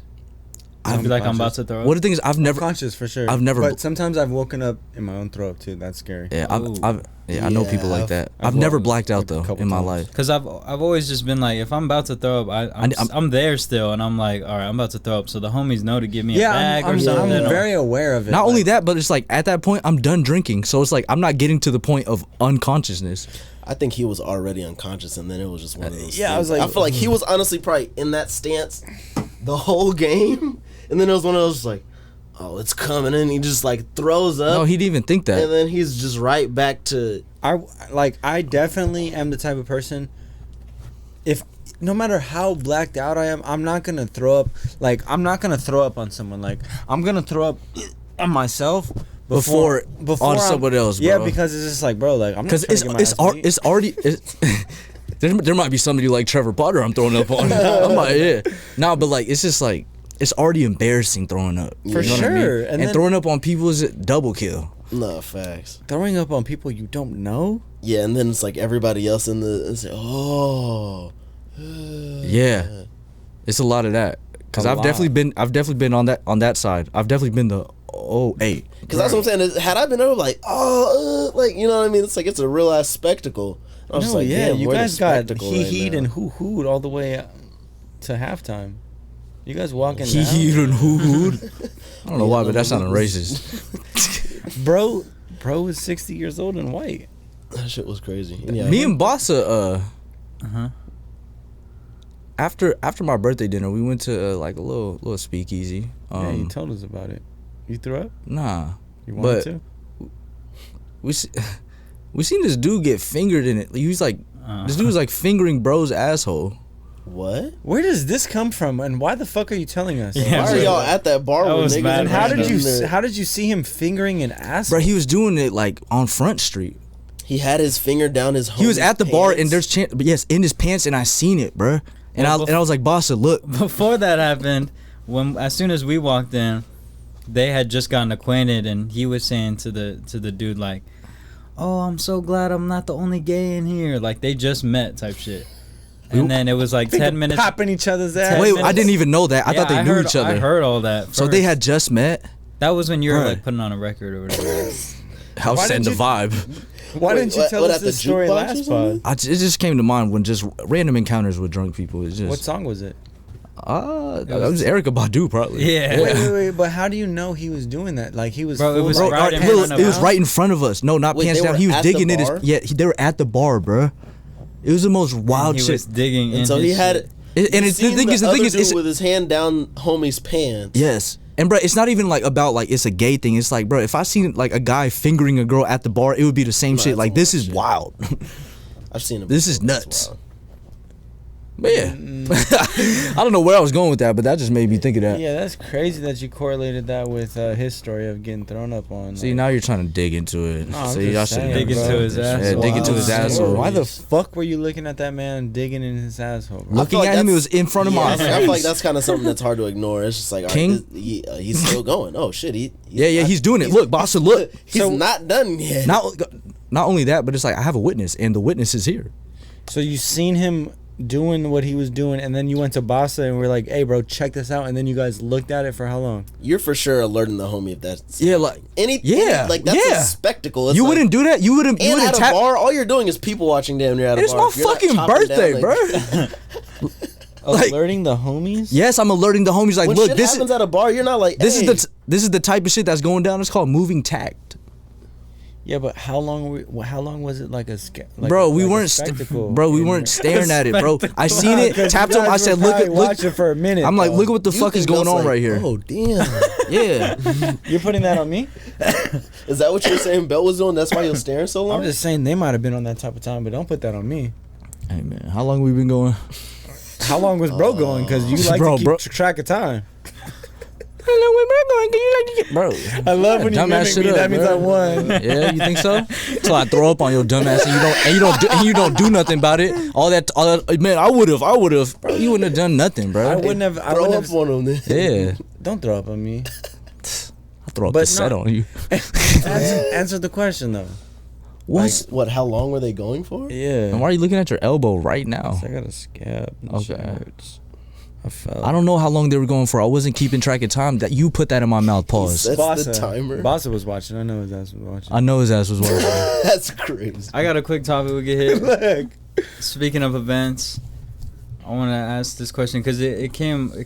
I feel like I'm about to throw up. What the thing is, I've never conscious for sure. I've never. But sometimes I've woken up in my own throat too. That's scary. Yeah, I know people like that. I've never blacked out though in my life. Cause I've always just been like, if I'm about to throw up, I'm there still, and I'm like, all right, I'm about to throw up. So the homies know to give me a bag or something. I'm very aware of it. Not only that, but it's like at that point I'm done drinking, so it's like I'm not getting to the point of unconsciousness. I think he was already unconscious, and then it was just one of those. Yeah, things. I was like, I feel like he was honestly probably in that stance the whole game, and then it was one of those like, oh, it's coming, and he just like throws up. No, he didn't even think that. And then he's just right back to. I definitely am the type of person. If no matter how blacked out I am, I'm not gonna throw up. Like, I'm not gonna throw up on someone. Like, I'm gonna throw up on myself. Before on someone else, bro. Yeah, because it's just like, bro, like, I'm not trying to get my ass beat. It's already there might be somebody like Trevor Potter I'm throwing up on. I'm like, yeah. No, but like it's just like it's already embarrassing throwing up. For sure. I mean? And throwing up on people is a double kill. No, facts. Throwing up on people you don't know? Yeah, and then it's like everybody else in the. It's like, yeah, it's a lot of that. Because I've definitely been on that side. I've definitely been the hey. Because that's what I'm saying. Had I been over like like, you know what I mean? It's like it's a real ass spectacle. I was just like, yeah, you guys got he-heed and hoo-hooed all the way to halftime. You guys walking down. He-heed and hoo-hooed. I don't know why, but that sounded racist. Bro is 60 years old and white. That shit was crazy. Yeah. Me and Basa, after my birthday dinner, we went to like a little speakeasy. Yeah, you told us about it. You threw up? Nah. You wanted to? We seen this dude get fingered in it. He was like, this dude was like fingering bro's asshole. What? Where does this come from, and why the fuck are you telling us? Yeah, why are y'all at that bar with niggas? And how did you see him fingering an asshole? Bro, he was doing it like on Front Street. He had his finger down his. He was at the bar and there's in his pants, and I seen it, bro. And I was like, Basa, look. Before that happened, as soon as we walked in, they had just gotten acquainted, and he was saying to the dude like, "Oh, I'm so glad I'm not the only gay in here." Like they just met type shit. And then it was like 10 minutes popping each other's ass. Wait, I didn't even know that. I thought they knew each other. I heard all that first. So they had just met. That was when you were like putting on a record or whatever. I was setting the vibe. Why didn't you tell us this story last pod? It just came to mind when just random encounters with drunk people. It's just, what song was it? That was Erykah Badu probably. Yeah. Wait, but how do you know he was doing that? Like he was. Bro, it was right in front of us. No, not pants down. He was digging in his. They were at the bar, bro. It was the most wild shit. He was digging in. And so he had. The thing is, with his hand down homie's pants. Yes. And bro, it's not even like about like it's a gay thing. It's like, bro, if I seen like a guy fingering a girl at the bar, it would be the same shit. Like this is wild. I've seen it. This is nuts. But yeah, I don't know where I was going with that, but that just made me think of that. Yeah, that's crazy that you correlated that with his story of getting thrown up on. See, now you're trying to dig into it. No, See, y'all should dig into his asshole. Yeah, dig into his asshole. Why the fuck were you looking at that man digging in his asshole? Bro? Looking at him, it was in front of my face. I feel like that's kind of something that's hard to ignore. It's just like, King? right, he's still going. Oh shit, he's doing it. Look, Basa, look. He's not done yet. Not only that, but it's like I have a witness, and the witness is here. So you seen him doing what he was doing, and then you went to Basa and we're like, "Hey, bro, check this out." And then you guys looked at it for how long? You're for sure alerting the homie if that's like that's a spectacle. It's you wouldn't do that. You wouldn't. You wouldn't at a bar. All you're doing is people watching damn near at a bar. It's my fucking birthday, bro. Alerting the homies? Yes, I'm alerting the homies. Like, when look, shit this happens at a bar. You're not like this is the type of shit that's going down. It's called moving tact. Yeah, but how long was it like a bro? We weren't staring at it, bro. I seen it, tapped him. I said, "Look, watch it for a minute." I'm like, "Look at what the fuck is going on right here." Oh damn! Yeah. You're putting that on me? Is that what you're saying Bell was doing? That's why he was staring so long? I'm just saying they might have been on that type of time, but don't put that on me. Hey man, how long we been going? How long was bro going? Because you like to keep track of time. How long we been going? Can you like to get, bro? I love when you mimic me. That means I won. Yeah, you think so? So I throw up on your dumb ass and you don't do nothing about it. All that man, I would have. Bro, you wouldn't have done nothing, bro. I wouldn't have. Throw up on him then. Yeah. Don't throw up on me. I throw up the set on you. Answer the question though. What? How long were they going for? Yeah. And why are you looking at your elbow right now? I got a scab. Okay. I fell. I don't know how long they were going for. I wasn't keeping track of time. That you put that in my mouth. Pause. That's the timer. Basa was watching. I know his ass was watching. I know his ass was watching. That's crazy. I got a quick topic we can hit. Look. Speaking of events, I want to ask this question because it came a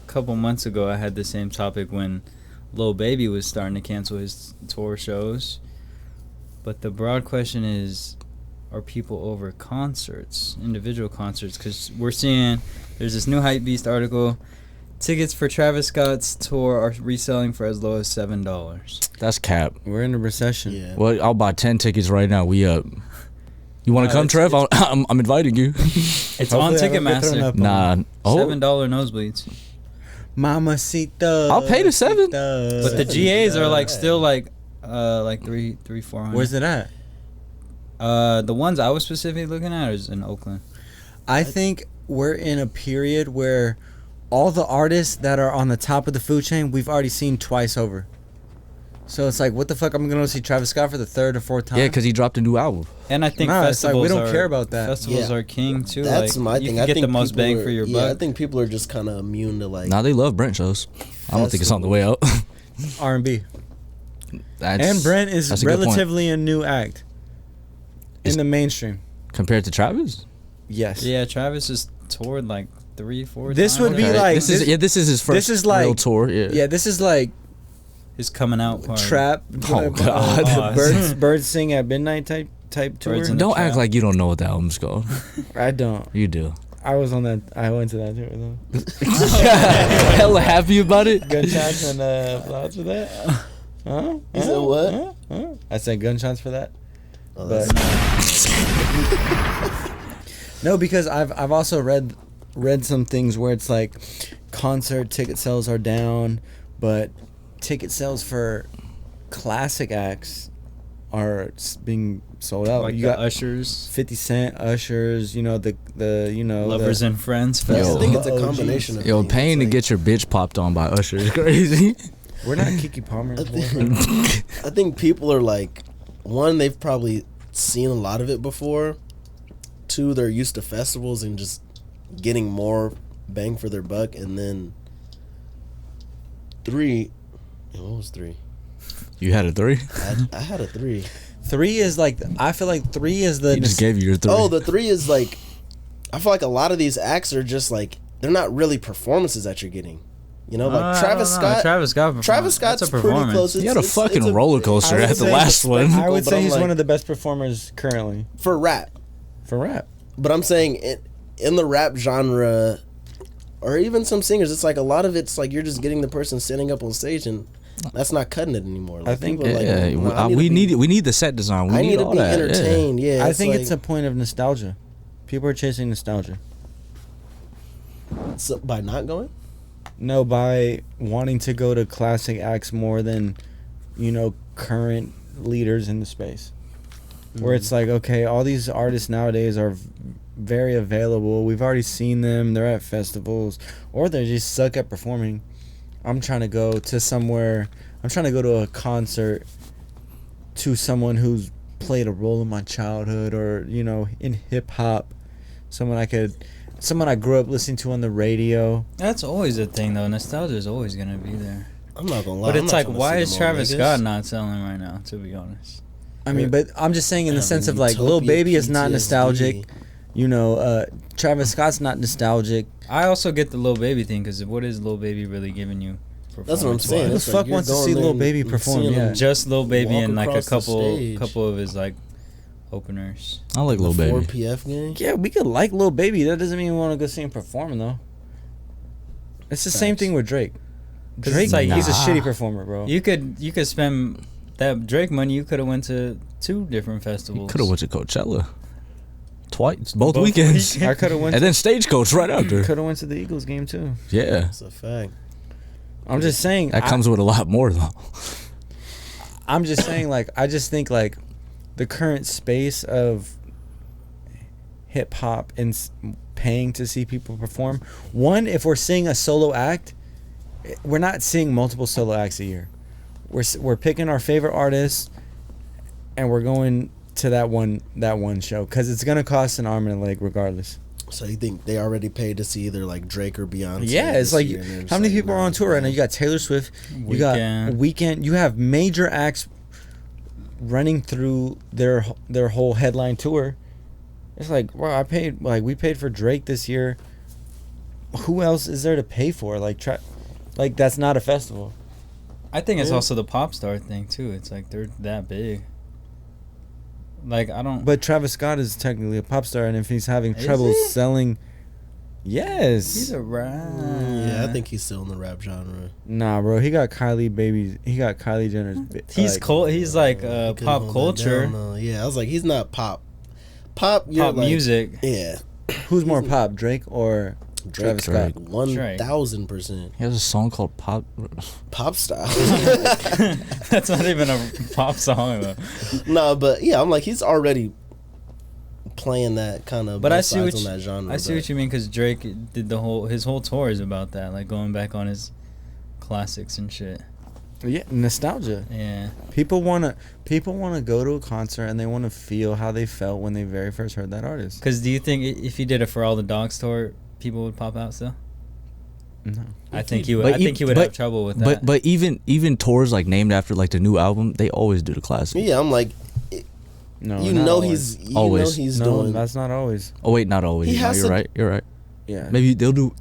couple months ago. I had the same topic when Lil Baby was starting to cancel his tour shows. But the broad question is, are people over concerts, individual concerts? Because we're seeing, there's this new Hypebeast article, tickets for Travis Scott's tour are reselling for as low as $7. That's cap. We're in a recession. Yeah. Well, I'll buy 10 tickets right now. We up. You want to come, Trev? I'm inviting you. It's on Ticketmaster. Nah. Oh. $7 nosebleeds. Mamacita. I'll pay the $7. But the GAs are like still like $300-$400. Where's it at? The ones I was specifically looking at is in Oakland. I think we're in a period where all the artists that are on the top of the food chain we've already seen twice over. So it's like, what the fuck? I'm gonna go see Travis Scott for the third or fourth time. Yeah, because he dropped a new album. And I think Nah, it's like, festivals we don't care about that. Festivals are king too. That's like, my you thing. can I get think the most people bang are- for your Yeah, I buck. think people are just kind of immune to like. Nah, they love Brent shows. I don't think it's on the way out. R&B. That's, And Brent is that's a good point. relatively a new act in the mainstream. Compared to Travis? Yes. Yeah, Travis has toured like 3-4 This times. would be like this is his first this is like real tour. Yeah, this is like his coming out party. trap. Oh, God. Birds sing at midnight type tour. Birds in the Don't trap. act like you don't know what the album's called. I don't. You do. I was on that. I went to that tour though. Hella happy about it. Gunshots and applause for that. Huh? You said what? Huh? I said gunshots for that. Oh, But no, because I've also read some things where it's like concert ticket sales are down, but ticket sales for classic acts are being sold out. Like You the got Ushers, 50 Cent, Ushers, the Lovers and Friends I festival. think it's a Oh, combination of Yo, things. paying It's to get your bitch popped on by Usher is crazy. We're not Kiki Palmer. I think people are like, one, they've probably seen a lot of it before. Two, they're used to festivals and just getting more bang for their buck. And then three, what was three? You had a 3? I had a 3. 3 is like, I feel like 3 is the He just gave you your 3. Oh, the 3 is like, I feel like a lot of these acts are just like, they're not really performances that you're getting. You know, like Travis Scott. Travis Scott's That's a pretty performance. close. He had a fucking it's roller coaster I would at the say last one. I would but say I'm he's like- one of the best performers currently for rap. for rap. But I'm saying in the rap genre, or even some singers, it's like a lot of it's like you're just getting the person standing up on stage, and that's not cutting it anymore. Like, I think- people are like, Yeah, "No, I we to be- need the set design. We I need to all be that. Yeah. entertained. Yeah, I think like, it's a point of nostalgia. People are chasing nostalgia. so by not going. No, by wanting to go to classic acts more than, current leaders in the space. Where it's like, okay, all these artists nowadays are very available. We've already seen them. They're at festivals, or they just suck at performing. I'm trying to go to somewhere. I'm trying to go to a concert to someone who's played a role in my childhood, or in hip hop, someone I grew up listening to on the radio. That's always a thing, though. Nostalgia is always gonna be there. I'm not gonna lie. But I'm it's not like, trying to why see is them all Travis niggas. Scott not selling right now? To be honest, I mean, but I'm just saying in the Having sense of like, Lil utopia Baby is not PTSD. nostalgic. Travis Scott's not nostalgic. I also get the Lil Baby thing because what is Lil Baby really giving you? That's what I'm saying. Who the It's fuck like you're wants to going see there Lil and- Baby and perform? seeing Yeah. him Just Lil Baby walk and like a across the stage. couple of his like openers. I like Lil The Baby. 4PF game. Yeah, we could like Lil Baby. That doesn't mean we want to go see him perform though. It's the same Facts. thing with Drake. Drake, it's like he's a shitty performer, bro. You could spend that Drake money. You could have went to 2 different festivals. Could have went to Coachella twice, both weekends. I could have went. And then Stagecoach right after. Could have went to the Eagles game too. Yeah, That's a fact. I'm just saying. that comes with a lot more though. I'm just saying, like, I just think, like, the current space of hip hop and paying to see people perform. One, if we're seeing a solo act, we're not seeing multiple solo acts a year. We're picking our favorite artists, and we're going to that one show because it's gonna cost an arm and a leg regardless. So you think they already paid to see either like Drake or Beyonce? Yeah, it's this like year, and they're just how many like, people are nah, on tour right now? man. You got Taylor Swift, you got Weeknd, you have major acts running through their whole headline tour. It's like, wow, we paid for Drake this year. Who else is there to pay for? Like that's not a festival. I think it's also the pop star thing too. It's like they're that big. Like I don't. But Travis Scott is technically a pop star, and if he's having Is trouble he? selling, yes, He's a rap. Yeah, I think he's still in the rap genre. nah, bro. He got Kylie Jenner's. He's cool. He's like He couldn't pop hold that culture, down, though. Yeah, I was like, he's not pop. You're pop like, music. Yeah, Who's more pop, Drake or Travis Scott? 1000%. He has a song called Pop. Pop style. That's not even a pop song though. No, but yeah, I'm like, he's already playing that kind of. But I both see what sides you, on that genre. I see what you mean because Drake did his whole tour is about that, like going back on his classics and shit. Yeah, nostalgia. Yeah. People wanna go to a concert and they wanna feel how they felt when they very first heard that artist. Because do you think if he did it for all the dogs tour, people would pop out still? No. I think he would. But I think he would have trouble with that. But even tours like named after like the new album, they always do the classic. Yeah, I'm like, No, you not know always. he's No, doing. that's not always. Oh wait, not always. He No, has you're to- right. You're right. Yeah. Maybe they'll do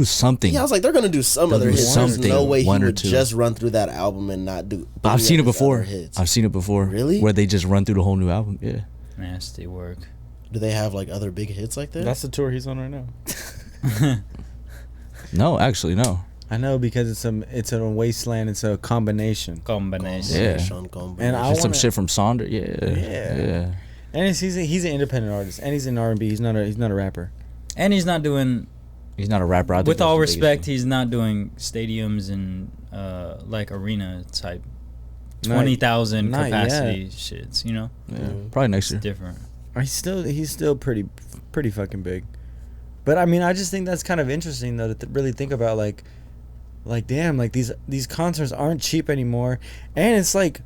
something. Yeah, I was like, they're gonna do some They'll other do hits. There's something, no way he one or would two. just run through that album and not do. I've seen it his other before. hits. I've seen it before. Really? Where they just run through the whole new album. Yeah. Nasty work. Do they have like other big hits like that? That's the tour he's on right now. No, actually, no. I know because it's a wasteland. It's a combination. Combination. Yeah. And I Just some wanna- shit from Sonder. Yeah. And he's an independent artist, and he's in R&B. He's not a rapper. And he's not doing. He's not a rapper. I think With that's all the biggest respect, thing. he's not doing stadiums and like arena type, Not- 20,000 not capacity yet. shits. You know, Yeah. Probably next it's year. different. He's still pretty fucking big. But I mean, I just think that's kind of interesting though to really think about like damn, like these concerts aren't cheap anymore, and it's like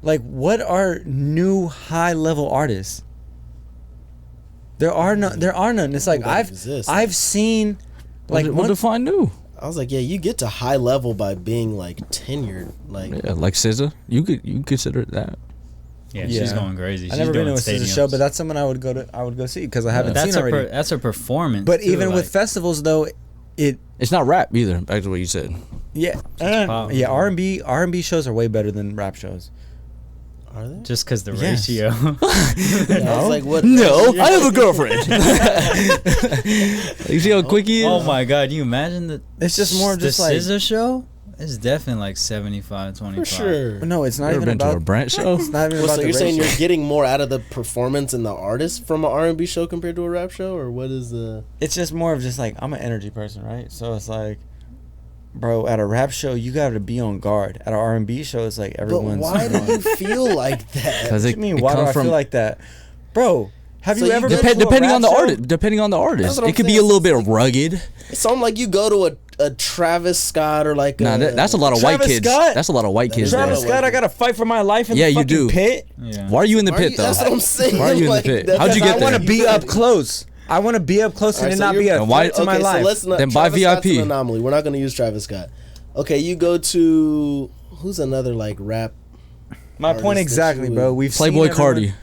what are new high level artists? There are none. It's like They exist. I've seen like What define new? I was like, yeah, you get to high level by being like tenured, like Yeah, like SZA. You could consider it that. Yeah, Yeah. she's going crazy. I've She's never been doing to a SZA stadiums. show, but that's someone I would go see because I haven't that's seen already. that's her performance. But too, even with like, festivals though, It's not rap either. Back to what you said. pop. yeah, R&B shows are way better than rap shows. are they? just because the Yes. ratio. I was like, what? No, I have a girlfriend. You see how quick he is? Oh my god, you imagine the It's just more the just like SZA show? It's definitely like 75-25. For sure. no, it's not You ever even been to a about. Brant show? It's not even Well, about so the you're saying ratio. you're getting more out of the performance and the artist from an R&B show compared to a rap show, or what is the? It's just more of just like I'm an energy person, right? So it's like, bro, at a rap show you got to be on guard. At an R&B show, it's like But everyone's. why do you feel like that? Because What do you mean? Why do I feel like that, bro? Have So you you ever go been to a depending rap on the show? artist. Depending on the artist, That's what I'm it could be saying. a little bit rugged. So I'm like, you go to a Travis Scott or like Nah, that's a lot of Travis white kids. Scott? That's a lot of white kids. Travis there. Scott, I gotta fight for my life in Yeah, the you fucking do. pit. Yeah. Why are you in the Why are pit you- though? That's what I'm saying. Why are you in the Like, pit? that's- How'd you I get there? want to be up close. I want to be up close Alright, and so not be a you're- why- threat to my okay, life. so let's not. Then buy Travis Scott's VIP. an anomaly. We're not going to use Travis Scott. Okay, you go to who's another like rap. My artist point that exactly, you bro. would- We've Playboy seen Cardi. everyone-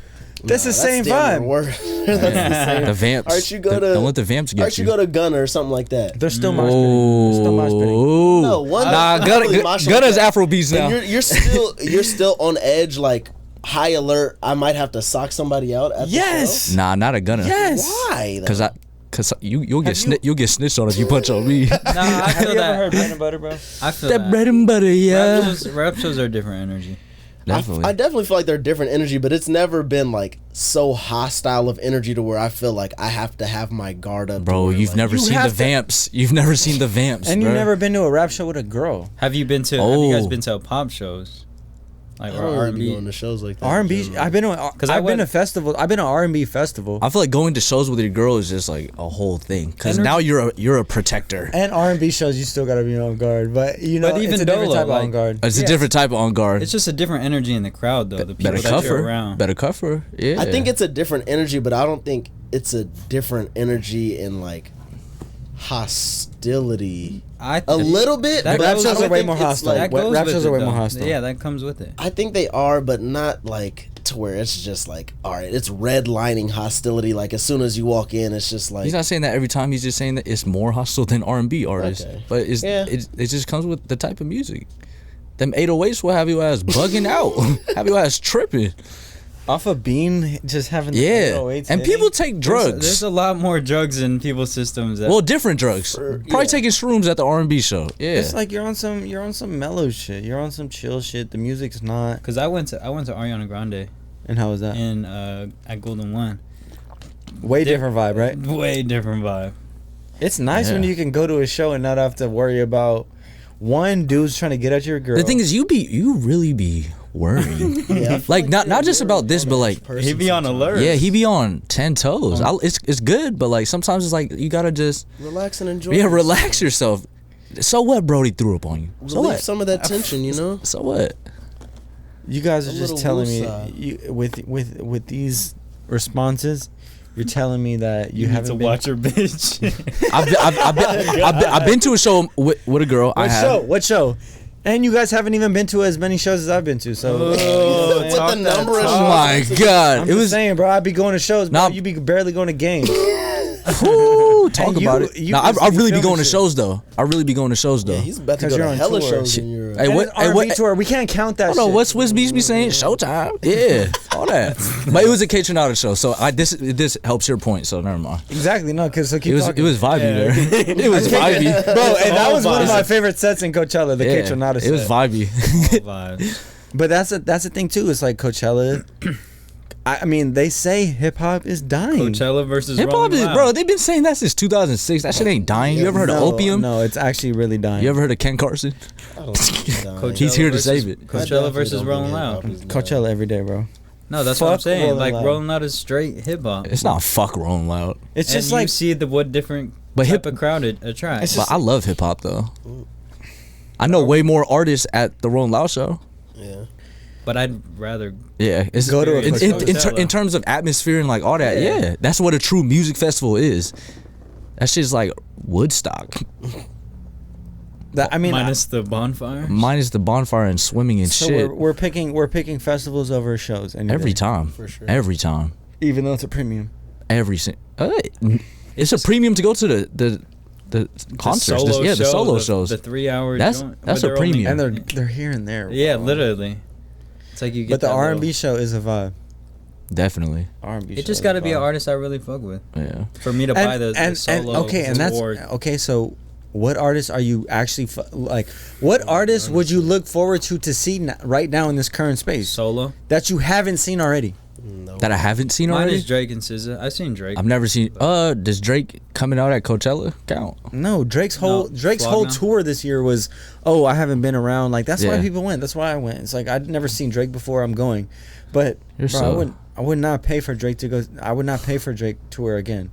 That's the Nah, same damn vibe. near worse. That's the same. The vamps. Alright, you go to. Don't let the vamps get Alright, you. you go to Gunna or something like that. They're still mosh pitting. They're still mosh pitting. Oh. No, one. Nah, Gunna's Afro beats And now. you're still on edge, like high alert. I might have to sock somebody out. At Yes. Nah, not a Gunna. Yes. The show. Why? though? Cause Cause you'll get snitched on if you punch on me. Nah, I Have feel you ever that. heard bread and butter, bro? I feel That that. bread and butter, yeah. Rap shows are a different energy. Definitely. I definitely feel like they're different energy, but it's never been like so hostile of energy to where I feel like I have to have my guard up. Bro, you've never You seen the have to- vamps. You've never seen the vamps, And bro. you've never been to a rap show with a girl. Have you guys Oh. been to pop shows? Like I or don't really be R&B? going to shows like that. R&B. I've been to. Because I've been to festivals. I've been to R&B festival. I feel like going to shows with your girl is just like a whole thing. Cause now you're a protector. And R&B shows, you still gotta be on guard. But you know, But even it's a different Dolo, type of like- on guard. It's a different type of on guard. It's just a different energy in the crowd, though. The people Better that cover. you're around. Better cover. Yeah. I think it's a different energy, but I don't think it's a different energy in like hostility. A little bit, That but Rap goes- shows I are don't way think more it's hostile. like- That goes Rap with shows it, are way though. more hostile. Yeah, that comes with it. I think they are, but not like to where it's just like, all right, it's redlining hostility. Like as soon as you walk in, it's just like He's not saying that every time. He's just saying that it's more hostile than R&B artists. Okay. But Yeah. it just comes with the type of music. Them 808s will have your ass bugging out, have your ass tripping. Off of Bean, just having the Yeah, 808s and hitting. people take drugs. There's a lot more drugs in people's systems. That, Well, different drugs. Probably taking shrooms at the R&B show. Yeah. It's like you're on some mellow shit. You're on some chill shit. The music's not. because I went to Ariana Grande And how was that? in at Golden One. Way different vibe, right? Way different vibe. It's nice when Yeah. you can go to a show and not have to worry about one dude's trying to get at your girl. The thing is, you really be worrying. yeah, I feel Like not you're just about this, on but a like person He be on sometimes. alert. yeah, he be on 10 toes. It's good, but like sometimes it's like you gotta just Relax and enjoy. relax yourself. So what? Brody threw up on you. So Relieve what? some of that tension, you know. So what? You guys are A just little telling me woosah. you, with these responses, you're telling me that you You need haven't to been. watch your bitch. I've been to a show with a girl. I What have. show? What show? And you guys haven't even been to as many shows as I've been to. So Oh, With talk the that number of talk. Oh my God! I'm It just was. saying, bro. I'd be going to shows, bro. Nah. You be barely going to games. Woo, talk And you- about it. you No, I just be really be filming going to shit. shows though. I really be going to shows though. Yeah, he's about to 'Cause go you're to on hella tour. shows Shit. in Europe. Hey, And what? it's Hey, R&B what? tour. We can't count that. I don't know shit. what's Wiz Beats be saying. Showtime. Yeah, all that. But it was a K-Tronada show, so this helps your point. So never mind. Exactly. No, because so keep It was talking. vibey there. It was vibey, bro. And that was one of vibes. my favorite sets in Coachella. The Yeah, K-Tronada set. it was vibey. All vibes. But that's the thing too. It's like Coachella. I mean, they say hip hop is dying. Coachella versus Hip hop Rolling is, Loud. bro. They've been saying that since 2006. That shit ain't dying. You ever heard of No, Opium? No, it's actually really dying. You ever heard of Ken Carson? I don't think Coachella He's here to versus- save it. Coachella versus Rolling Loud. Coachella every day, bro. No, that's what I'm Fuck saying. Rolling Like Loud. Rolling Loud is straight hip hop. It's not fuck Rolling Loud. It's And just you like see what different But type hip- of crowd it attracts. It's But I love hip hop though. I know way more artists at the Rolling Loud show. Yeah. But I'd rather Yeah, it's Go to a Coachella. in terms of atmosphere and like all that. Yeah, that's what a true music festival is. That shit's like Woodstock, that. I mean, minus the bonfire. minus the bonfire and swimming and so shit. we're picking festivals over shows any Every day, time, For sure. every time, even though it's a premium. it's a premium to go to the concerts. Solo The solo the, shows. The 3 hour. That's joint, a but they're premium. And they're here and there. Yeah, bro. literally. It's like you get. But the that R&B little- show is a vibe. Definitely, R&B. It just got to be an artist I really fuck with yeah. for me to buy the solo. okay, and that's award. okay. So, what artists are you actually like? What artists would you look forward to see right now in this current space solo. that you haven't seen already? No. That I haven't seen Mine already. is Drake and SZA. I've seen Drake. I've never seen. Does Drake coming out at Coachella count? No, Drake's whole Flog Now? tour this year was, oh, I haven't been around. Like that's why Yeah. people went. That's why I went. It's like I'd never seen Drake before. I'm going, but You're bro, so- I would not pay for Drake to go. I would not pay for Drake tour again.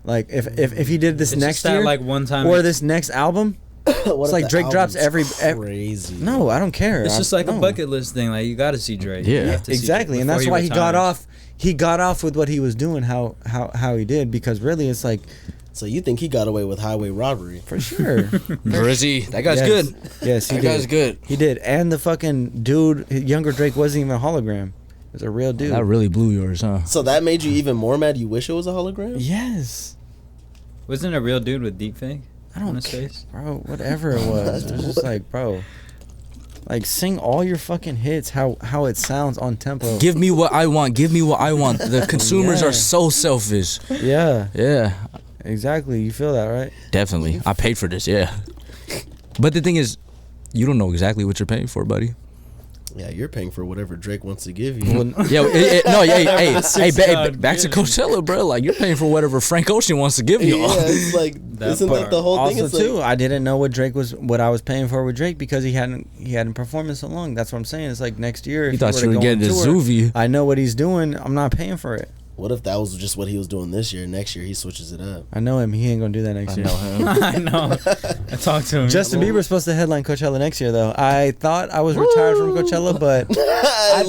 Like if he did this It's next just that, year, like one time. or this next album, What it's if like the Drake drops album's every. crazy. No, I don't care. It's just like a no. bucket list thing. Like you got to see Drake. Yeah. You have to see Exactly, Drake and that's before why he got retires. off. He got off with what he was doing. How he did, because really it's like So you think he got away with highway robbery? for sure. Drizzy, that guy's Yes. good. Yes, he That did. guy's good. He did, and the fucking dude, younger Drake, wasn't even a hologram. It was a real dude. That really blew yours, huh? So that made you even more mad? You wish it was a hologram? Yes. Wasn't it a real dude with deepfake? I on don't his care, face? bro. Whatever it was, it was just like, bro, like sing all your fucking hits how it sounds on tempo. Give me what I want. Give me what I want. The consumers Yeah. are so selfish. Yeah. Yeah. Exactly. You feel that, right? Definitely. I paid for this, yeah. But the thing is, you don't know exactly what you're paying for, buddy. Yeah, you're paying for whatever Drake wants to give you. Yeah, back to Coachella, bro. Like, you're paying for whatever Frank Ocean wants to give you. Yeah, it's like, isn't that the whole thing? Also, It's too, like, I didn't know what I was paying for with Drake because he hadn't performed in so long. That's what I'm saying. It's like next year. If You thought were you to were go getting on the tour, Zuvi. I know what he's doing. I'm not paying for it. what if that was just what he was doing this year? Next year he switches it up. I know him. He ain't gonna do that next year. I know. I talked to him. Justin Bieber's supposed to headline Coachella next year, though. I thought I was retired from Coachella, but I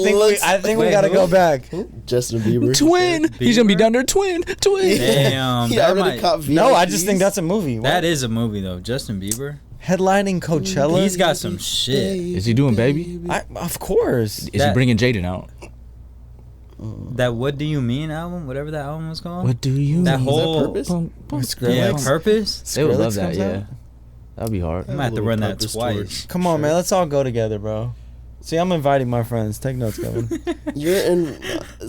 think we gotta go back. Justin Bieber. Twin. He's going to be down there, twin. Damn. He that already might- caught VIPs. No, I just think that's a movie. That is a movie though. Justin Bieber. Headlining Coachella. He's got some shit. Is he doing Baby? Of course. Is he bringing Jaden out? That What Do You Mean album, whatever that album was called. What do you That mean? whole Purpose? yeah, Skrillex? Purpose. They would Skrillex love that, comes yeah. out? That would be hard. I might have to little run that Purpose twice. towards- Come on, man. Let's all go together, bro. See, I'm inviting my friends. Take notes, Kevin. You're in.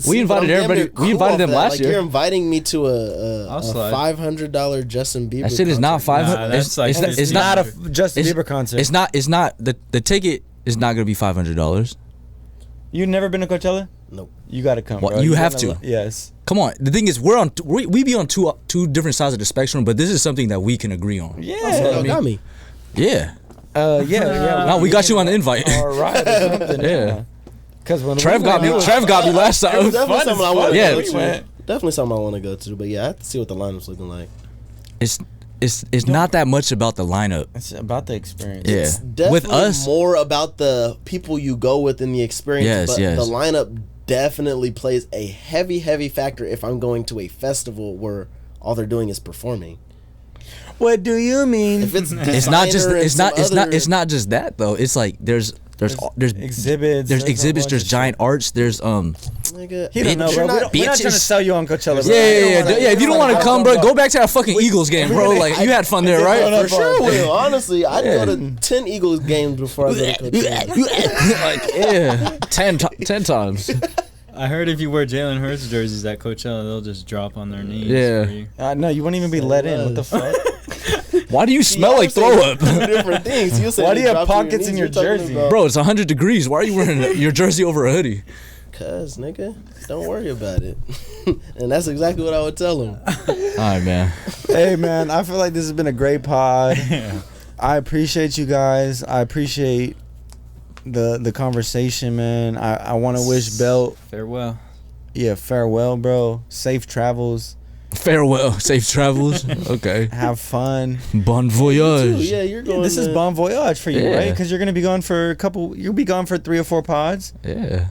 We invited everybody- we invited them last year. You're inviting me to I'll a slide. $500 Justin Bieber. I said it's not concert. 500. Nah, that's like It's not a Justin Bieber concert. It's not the ticket is not going to be $500. You've never been to Coachella? Nope. You gotta come. What, bro. you You're have gonna to. Yes. Come on. The thing is, we be on two different sides of the spectrum, but this is something that we can agree on. Yeah. Oh, got me. Yeah. Yeah. No, we got you on the invite. All right. Or something, Yeah. Because when Trev got me. Trev got me last It was time. definitely something I want to Yeah. go We to. went. Definitely something I want to go to. But yeah, I have to see what the lineup's looking like. It's not that much about the lineup. It's about the experience. Yeah. It's definitely With us, more about the people you go with in the experience. Yes, but yes. the lineup definitely plays a heavy factor if I'm going to a festival where all they're doing is performing. What do you mean? If it's it's not just designer and it's not some it's not other- it's not just that though. It's like there's exhibits. there's a exhibits, bunch there's of giant arts, there's Nigga, He don't know, you're bro. not- We're not trying to sell you on Coachella. Bro. Yeah. If you don't want to come, bro, go back to that fucking Eagles game, bro. Like you had fun there, right? For sure will. Honestly, I'd go to 10 Eagles games before I go to Coachella. Like yeah, 10 times. I heard if you wear Jalen Hurts jerseys at Coachella, they'll just drop on their knees. Yeah. for you. No, you wouldn't even be let in. What the fuck? Why do you smell like throw up? Two different things. You say Why do you have drop to your pockets in knees, your you're talking jersey? about- Bro, it's 100 degrees. Why are you wearing your jersey over a hoodie? Cuz, nigga, don't worry about it. And that's exactly what I would tell him. All right, man. Hey, man, I feel like this has been a great pod. I appreciate you guys. I appreciate the conversation, man. I want to wish Belt, Farewell. farewell, bro. Safe travels. Farewell. Safe travels. Okay. Have fun. Bon Dude, voyage. yeah, you're going. This is bon voyage for you, Yeah. right? Because you're gonna be gone for you'll be gone for 3 or 4 pods Yeah.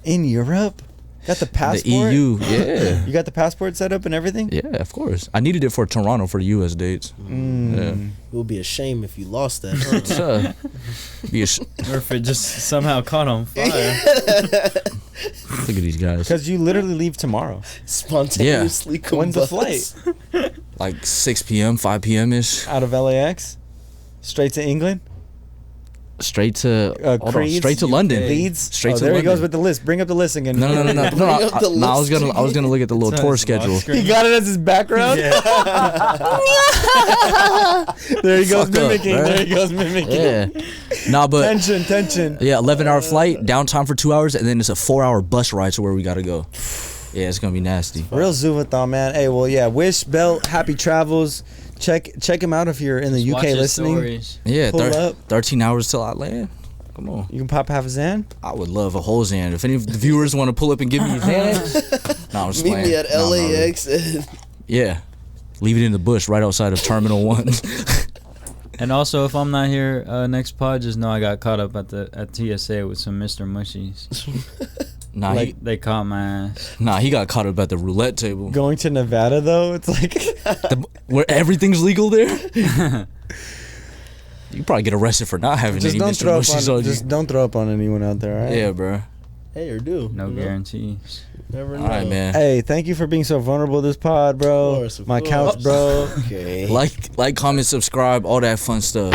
in Europe. Got the passport. The EU. Yeah. You got the passport set up and everything. Yeah, of course. I needed it for Toronto for the U.S. dates. It would be a shame if you lost that. Yeah. Be a Or if it just somehow caught on fire. Look at these guys. Because you literally leave tomorrow. Spontaneously When's the combust. flight? Like 6 p.m., 5 p.m. ish. Out of LAX, straight to England. Straight to hold on, Creeds, straight to London. Leeds. Straight to there London. he goes with the list. Bring up the list again. No. Bring up the I was list gonna look at the little It's on tour his lock schedule. screen. He got it as his background. There he goes Fuck up, mimicking. bro. There he goes mimicking. Yeah. Nah, but Tension. yeah, 11-hour flight, downtime for 2 hours, and then it's a 4-hour bus ride to where we gotta go. Yeah, it's gonna be nasty. Real Zuvathon, man. Hey, well, yeah. Wish Belt happy travels. Check him out if you're in the Watch UK his listening. stories. Yeah, Pull up. 13 hours till I land. Come on. You can pop half a Zan. I would love a whole Xan. If any of the viewers want to pull up and give me a Xanax, no, I'm just Meet playing. me at No, I'm not really. LAX. And Yeah. Leave it in the bush right outside of Terminal 1. And also, if I'm not here next pod, just know I got caught up at TSA with some Mr. Mushies. Nah, They caught my ass. he got caught up at the roulette table. Going to Nevada though, it's like Where everything's legal there? You probably get arrested for not having just any don't Mr. throw up Mushies on on you. just don't throw up on anyone out there. All right? Yeah, bro. hey, or do. No you know? guarantees. Never know. All right, man. Hey, thank you for being so vulnerable this pod, bro. Of course, of My course. couch, bro. Okay. Like, comment, subscribe, all that fun stuff.